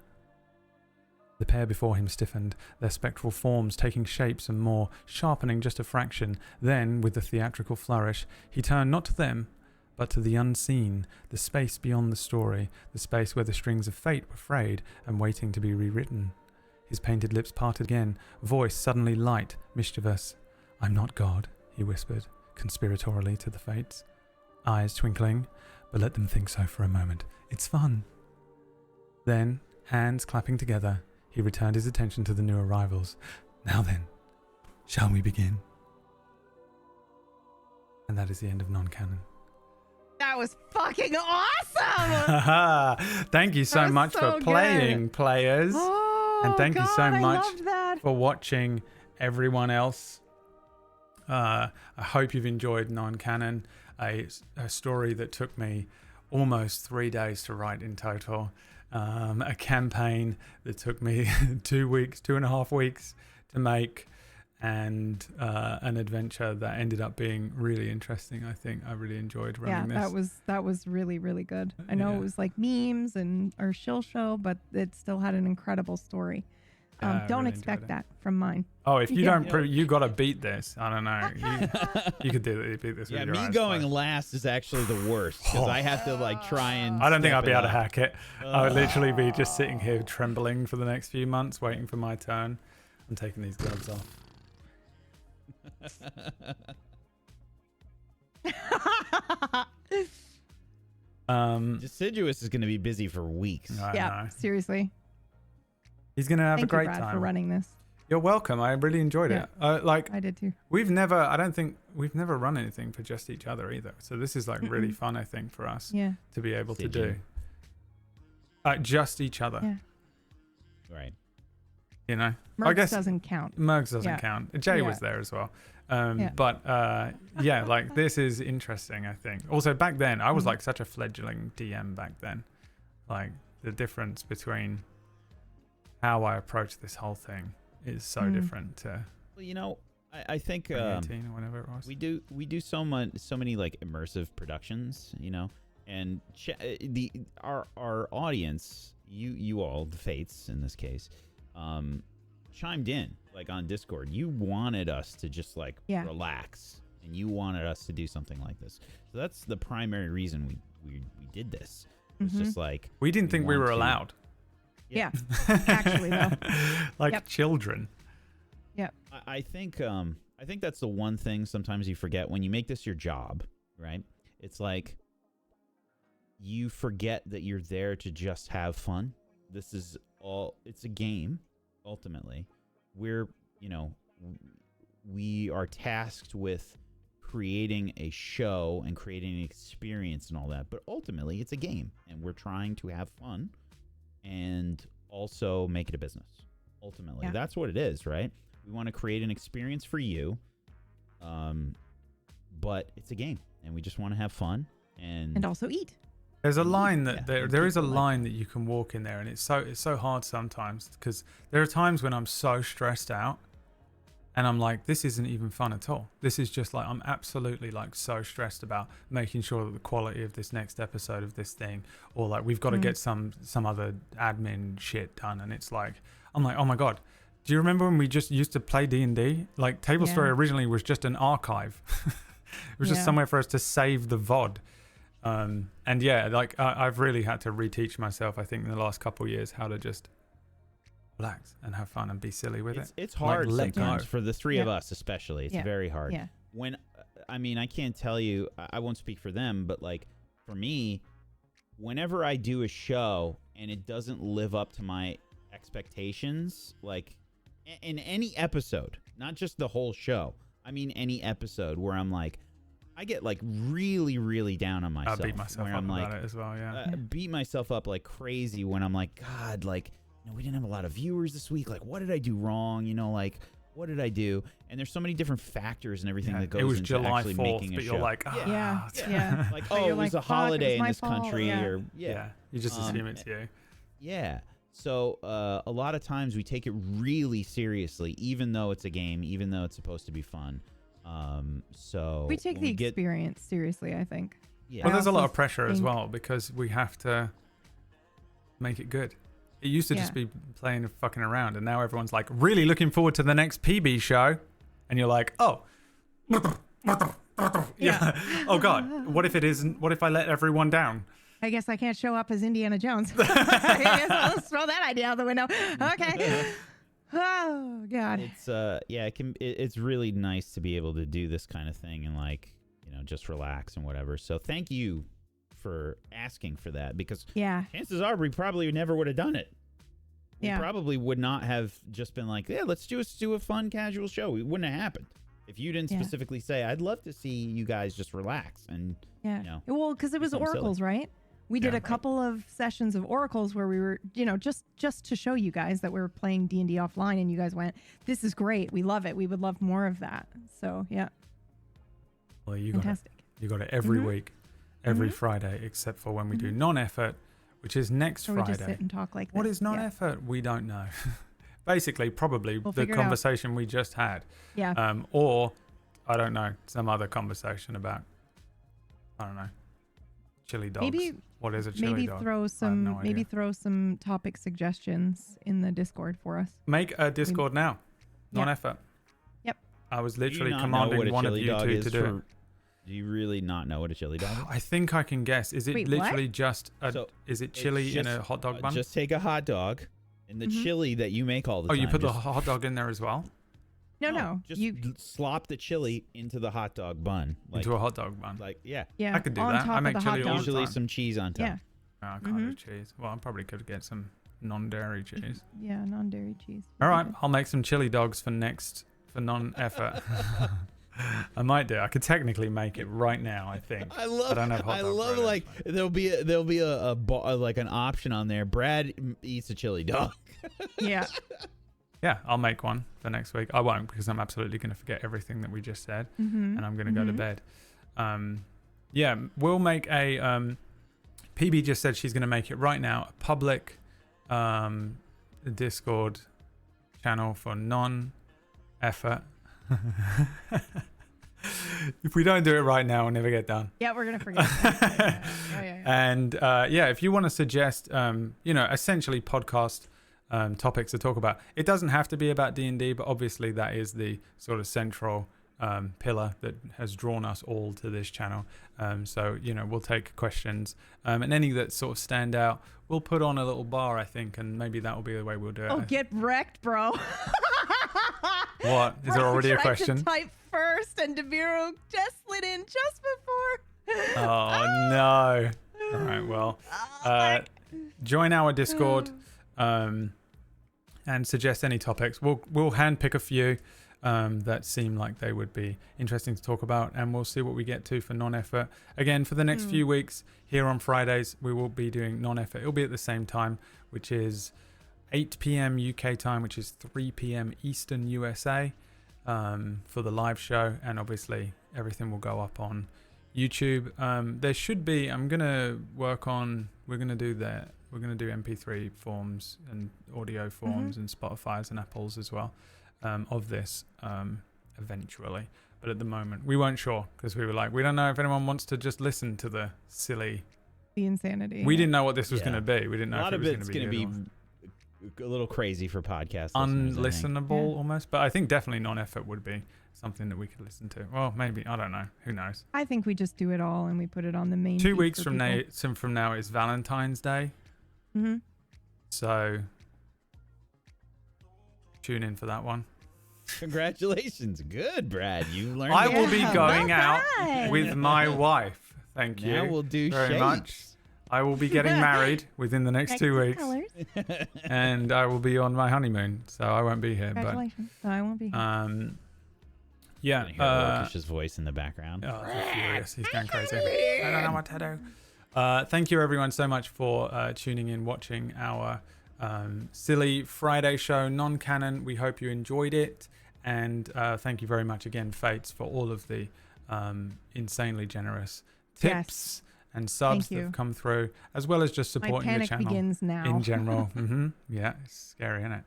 The pair before him stiffened, their spectral forms taking shapes and more, sharpening just a fraction. Then, with a theatrical flourish, he turned not to them, but to the unseen, the space beyond the story, the space where the strings of fate were frayed and waiting to be rewritten. His painted lips parted again, voice suddenly light, mischievous. I'm not God, he whispered, conspiratorially to the fates. Eyes twinkling, but let them think so for a moment. It's fun. Then, hands clapping together, he returned his attention to the new arrivals. Now then, shall we begin? And that is the end of Non Canon. That was fucking awesome! Thank you so much for playing, players. Oh, and thank you so much that. for watching, everyone else. I hope you've enjoyed Non Canon, a story that took me almost 3 days to write in total. A campaign that took me 2.5 weeks to make, and an adventure that ended up being really interesting. I think I really enjoyed running this. That was really, really good. I know it was like memes and or shill show, but it still had an incredible story. Don't really expect that from mine. Oh, if you don't, you got to beat this. I don't know. You could beat this. Yeah, with your me eyes going closed. last is actually the worst because I have to like try and. I don't think step I'd be it able to up. hack it. I would literally be just sitting here trembling for the next few months, waiting for my turn. I'm taking these gloves off. Deciduous is going to be busy for weeks. I Yeah, know. seriously. He's gonna have Thank a great you, Brad, time. for running this. You're welcome. I really enjoyed it. I did too. I don't think we've never run anything for just each other either. So this is like really fun, I think, for us Yeah. to be able to Staging. do. Just each other. Yeah. Right. You know, I Mercs guess doesn't count. Mergs doesn't Yeah. count. Jay Yeah. was there as well. Yeah. But yeah, like this is interesting, I think. Also, back then, I was Mhm. like such a fledgling DM back then. Like the difference between how I approach this whole thing is so different to Well, you know, I think 2018 or whatever it was. we do so many like immersive productions, you know, and our audience, you all, the Fates in this case, chimed in like on Discord. You wanted us to just like relax, and you wanted us to do something like this. So that's the primary reason we did this. It's just like we didn't think we want were to- allowed. Yeah. Actually, though. Like Yep. children. I think that's the one thing sometimes you forget when you make this your job, right? It's like you forget that you're there to just have fun. This is all, it's a game, ultimately. We're, you know, we are tasked with creating a show and creating an experience and all that, but ultimately it's a game, and we're trying to have fun and also make it a business. Ultimately, that's what it is, right? We want to create an experience for you, but it's a game, and we just want to have fun and also eat. There's a line that Yeah, there is a people like line that you can walk in there, and it's so hard sometimes because there are times when I'm so stressed out, and I'm like, this isn't even fun at all. This is just like I'm absolutely like so stressed about making sure that the quality of this next episode of this thing, or like we've got to get some other admin shit done, and it's like I'm like, oh my god. Do you remember when we just used to play D&D? Like Tablestory originally was just an archive. It was just somewhere for us to save the VOD. And yeah, like I've really had to reteach myself, I think, in the last couple of years how to just relax and have fun and be silly with it. It's hard let sometimes go. for the three of us, especially. It's very hard. Yeah. When, I mean, I can't tell you, I won't speak for them, but like for me, whenever I do a show and it doesn't live up to my expectations, like in any episode, not just the whole show, I mean any episode where I'm like, I get like really, really down on myself. I beat myself where up I'm like, about it as well, yeah. beat myself up like crazy when I'm like, God, like, you know, we didn't have a lot of viewers this week. Like, what did I do wrong? You know, like, what did I do? And there's so many different factors and everything that goes it was into July actually 4th, making a but show. you're like, Yeah. Like, But oh, you're it was like, a fuck, it was holiday in my this fault. country, Yeah. or you just assume it's you. Yeah. So a lot of times we take it really seriously, even though it's a game, even though it's supposed to be fun. So We take when the experience seriously, I think. Yeah. Well, I there's a lot also of pressure as think- well because we have to make it good. It used to just be playing and fucking around, and now everyone's like really looking forward to the next PB show, and you're like, oh, yeah, oh god, what if it isn't? What if I let everyone down? I guess I can't show up as Indiana Jones. I guess I'll just throw that idea out the window. Okay. Oh God. It's it's really nice to be able to do this kind of thing and like, you know, just relax and whatever. So thank you for asking for that, because chances are we probably never would have done it. We probably would not have just been like, yeah, let's do a fun casual show. It wouldn't have happened if you didn't specifically say, I'd love to see you guys just relax and you know, well, because it was something oracles, right? We did a couple of sessions of oracles where we were, you know, just to show you guys that we were playing D&D offline, and you guys went, this is great, we love it, we would love more of that. So yeah. Well, you Fantastic. got it every week, every Friday, except for when we do non-effort, which is next Or Friday. we just sit and talk like this. What is non-effort? We don't know. Basically, probably We'll the figure it out. conversation we just had. Yeah. Or, I don't know, some other conversation about, I don't know, chili dogs. Maybe what is a chili dog? throw I have some no idea. throw some topic suggestions in the Discord for us. Make a Discord now. Yeah. Non-effort. Yep. I was Do you literally not know commanding what a one of chili you dog two is to do for- it. Do you really not know what a chili dog is? I think I can guess. Is it Wait, what? literally just So, is it it's chili in just- a hot dog bun? Just take a hot dog and the chili that you make all the Oh, time. you put the just- hot dog in there as well? No. Just You slop the chili into the hot dog bun. Like, Into a hot dog bun. like yeah. yeah. I could do on that. Top I make of the hot chili all dog. the Usually time. some cheese on top. Yeah. Oh, I can't do cheese. Well, I probably could get some non-dairy cheese. Yeah, non-dairy cheese. All right, I'll make some chili dogs for non-effort. I might do. I could technically make it right now, I think. I love. don't have hot I dog love bread, like there'll be a like an option on there. Brad eats a chili dog. Yeah. Yeah, I'll make one for next week. I won't because I'm absolutely going to forget everything that we just said, and I'm going to go to bed. Yeah, we'll make a. PB just said she's going to make it right now. A public Discord channel for non-effort. If we don't do it right now, we'll never get done. Yeah, we're gonna forget. Yeah. And yeah, if you want to suggest, essentially podcast topics to talk about, it doesn't have to be about D&D, but obviously that is the sort of central pillar that has drawn us all to this channel. So we'll take questions, and any that sort of stand out, we'll put on a little bar, I think, and maybe that will be the way we'll do it. Oh, get wrecked, bro. What? Is there already a question? To type first, and DeViro just slid in just before. Oh no! All right, well, join our Discord and suggest any topics. We'll handpick a few that seem like they would be interesting to talk about, and we'll see what we get to for non-effort. Again, for the next few weeks here on Fridays, we will be doing non-effort. It'll be at the same time, which is 8 p.m. UK time, which is 3 p.m. Eastern USA, for the live show, and obviously everything will go up on YouTube. There should be. We're gonna do MP3 forms and audio forms and Spotify's and Apple's as well of this eventually. But at the moment, we weren't sure because we were like, we don't know if anyone wants to just listen to the insanity. We didn't know what this was going to be. We didn't know a lot if of it it's was going to be a little crazy for podcasts. unlistenable almost. But I think definitely non-effort would be something that we could listen to. Well, maybe, I don't know. Who knows? I think we just do it all and we put it on the main. 2 weeks from now is Valentine's Day. So tune in for that one. Congratulations. Good, Brad. You learned. I will be going out right. with my wife. Thank you. Now we'll do very shapes. much. I will be getting married within the next 2 weeks. Colors. And I will be on my honeymoon, so I won't be here. Congratulations. No, I won't be here. But yeah. You hear Lucas's voice in the background. Oh, he's furious. He's going crazy. I don't know what to do. Thank you everyone so much for tuning in, watching our silly Friday show, Non Canon. We hope you enjoyed it, and thank you very much again, Fates, for all of the insanely generous tips and subs that have come through, as well as just supporting the channel. My panic begins now. In general. Yeah, it's scary, isn't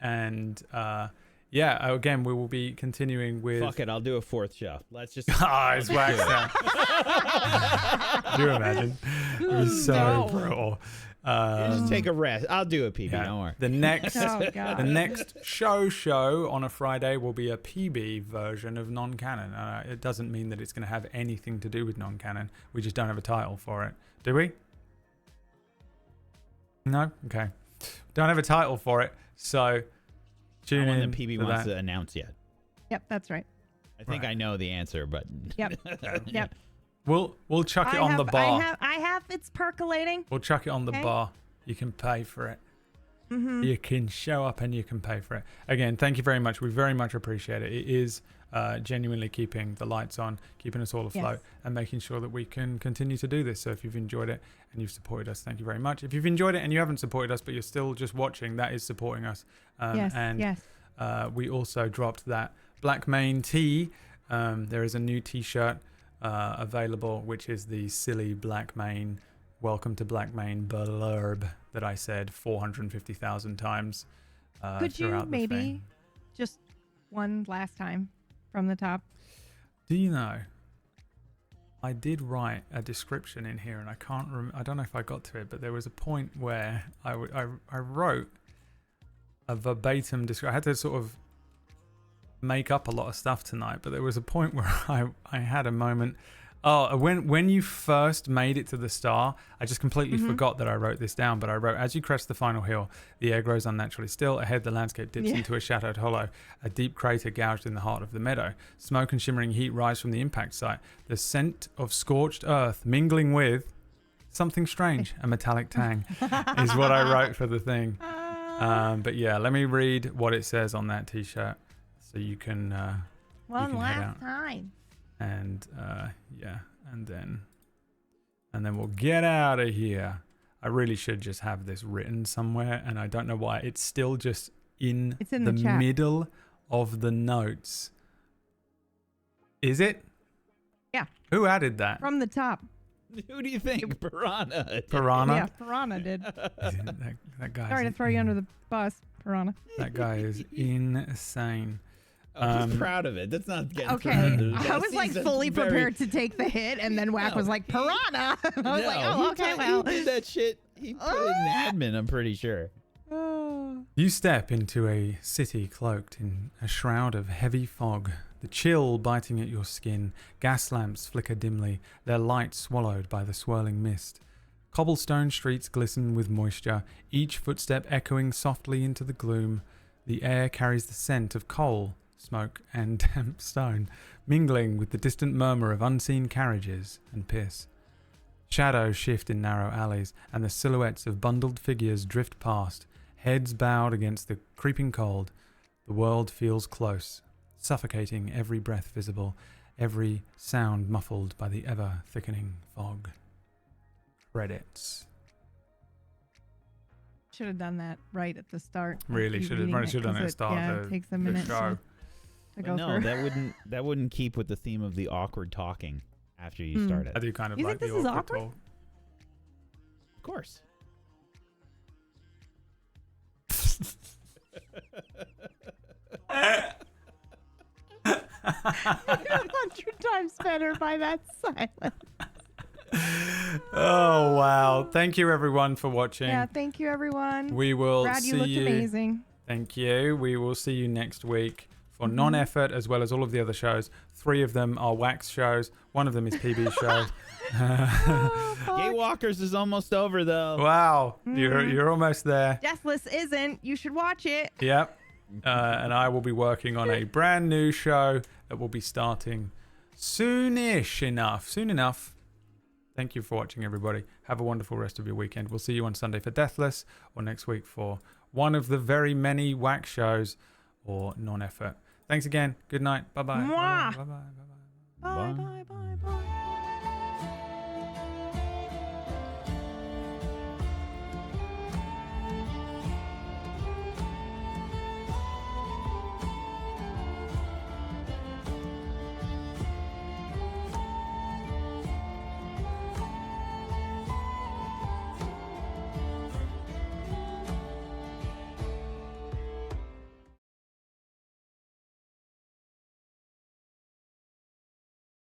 it? Yeah, again, we will be continuing with... Fuck it, I'll do a fourth show. Let's just... It's Wacksteven. Can you imagine? It was so brutal. Just take a rest. I'll do it, PB. Yeah. Don't worry. The next, God. the next show on a Friday will be a PB version of Non Canon. It doesn't mean that it's going to have anything to do with Non Canon. We just don't have a title for it. Do we? No? Okay. Don't have a title for it, so tune in. The PB wants to announce yet. Yep, that's right. I think I know the answer, but... Yep. Yep. We'll chuck it on the bar. I have. It's percolating. We'll chuck it on the bar. You can pay for it. You can show up and you can pay for it. Again, thank you very much. We very much appreciate it. It is genuinely keeping the lights on, keeping us all afloat, and making sure that we can continue to do this. So if you've enjoyed it and you've supported us, thank you very much. If you've enjoyed it and you haven't supported us, but you're still just watching, that is supporting us. We also dropped that Black Mane tee. There is a new t-shirt available, which is the silly Black Mane welcome to Black Mane blurb that I said 450,000 times Could you throughout the maybe thing. just one last time from the top? Do you know, I did write a description in here, and I can't I don't know if I got to it, but there was a point where I wrote a verbatim description. I had to sort of make up a lot of stuff tonight, but there was a point where I had a moment. When you first made it to the star, I just completely forgot that I wrote this down, but I wrote, as you crest the final hill, the air grows unnaturally still. Ahead, the landscape dips into a shadowed hollow, a deep crater gouged in the heart of the meadow. Smoke and shimmering heat rise from the impact site. The scent of scorched earth mingling with something strange, a metallic tang, is what I wrote for the thing. But yeah, let me read what it says on that t-shirt so you can One can head last out. time. And yeah, and then we'll get out of here. I really should just have this written somewhere, and I don't know why. It's still just in the chat. middle of the notes. Is it? Yeah. Who added that? From the top. Who do you think? Piranha. Piranha? Yeah, Piranha did. that guy. Sorry to throw you under the bus, Piranha. That guy is insane. I'm proud of it. That's not getting Okay. thrown under the I bus. was like He's a fully very- prepared to take the hit, and then Whack was like, Piranha. I was like, oh, okay, well. He did that shit. He put it in admin, I'm pretty sure. Oh. You step into a city cloaked in a shroud of heavy fog, the chill biting at your skin. Gas lamps flicker dimly, their light swallowed by the swirling mist. Cobblestone streets glisten with moisture, each footstep echoing softly into the gloom. The air carries the scent of coal, smoke, and damp stone, mingling with the distant murmur of unseen carriages and piss. Shadows shift in narrow alleys, and the silhouettes of bundled figures drift past, heads bowed against the creeping cold. The world feels close, suffocating every breath visible, every sound muffled by the ever-thickening fog. Credits. Should have done that right at the start. Really You should have reading it, done it 'cause at the start Yeah, of it takes a the minute show. to go No, through. that wouldn't keep with the theme of the awkward talking after you start it. I do kind of You like think the this is awkward awkward? talk. Of course. 100 times better by that silence. Oh wow! Thank you everyone for watching. Yeah, thank you, everyone. We will Brad, see you looked you. amazing. Thank you. We will see you next week for non-effort as well as all of the other shows. 3 of them are Wax shows. 1 of them is PB show. Gaywalkers is almost over though. Wow, you're almost there. Deathless isn't. You should watch it. Yep. And I will be working on a brand new show that will be starting soon enough. Thank you for watching, everybody. Have a wonderful rest of your weekend. We'll see you on Sunday for Deathless, or next week for one of the very many Wax shows or non-effort. Thanks again. Good night. Bye-bye. Mwah. Bye-bye. Bye-bye. Bye, bye, bye, bye.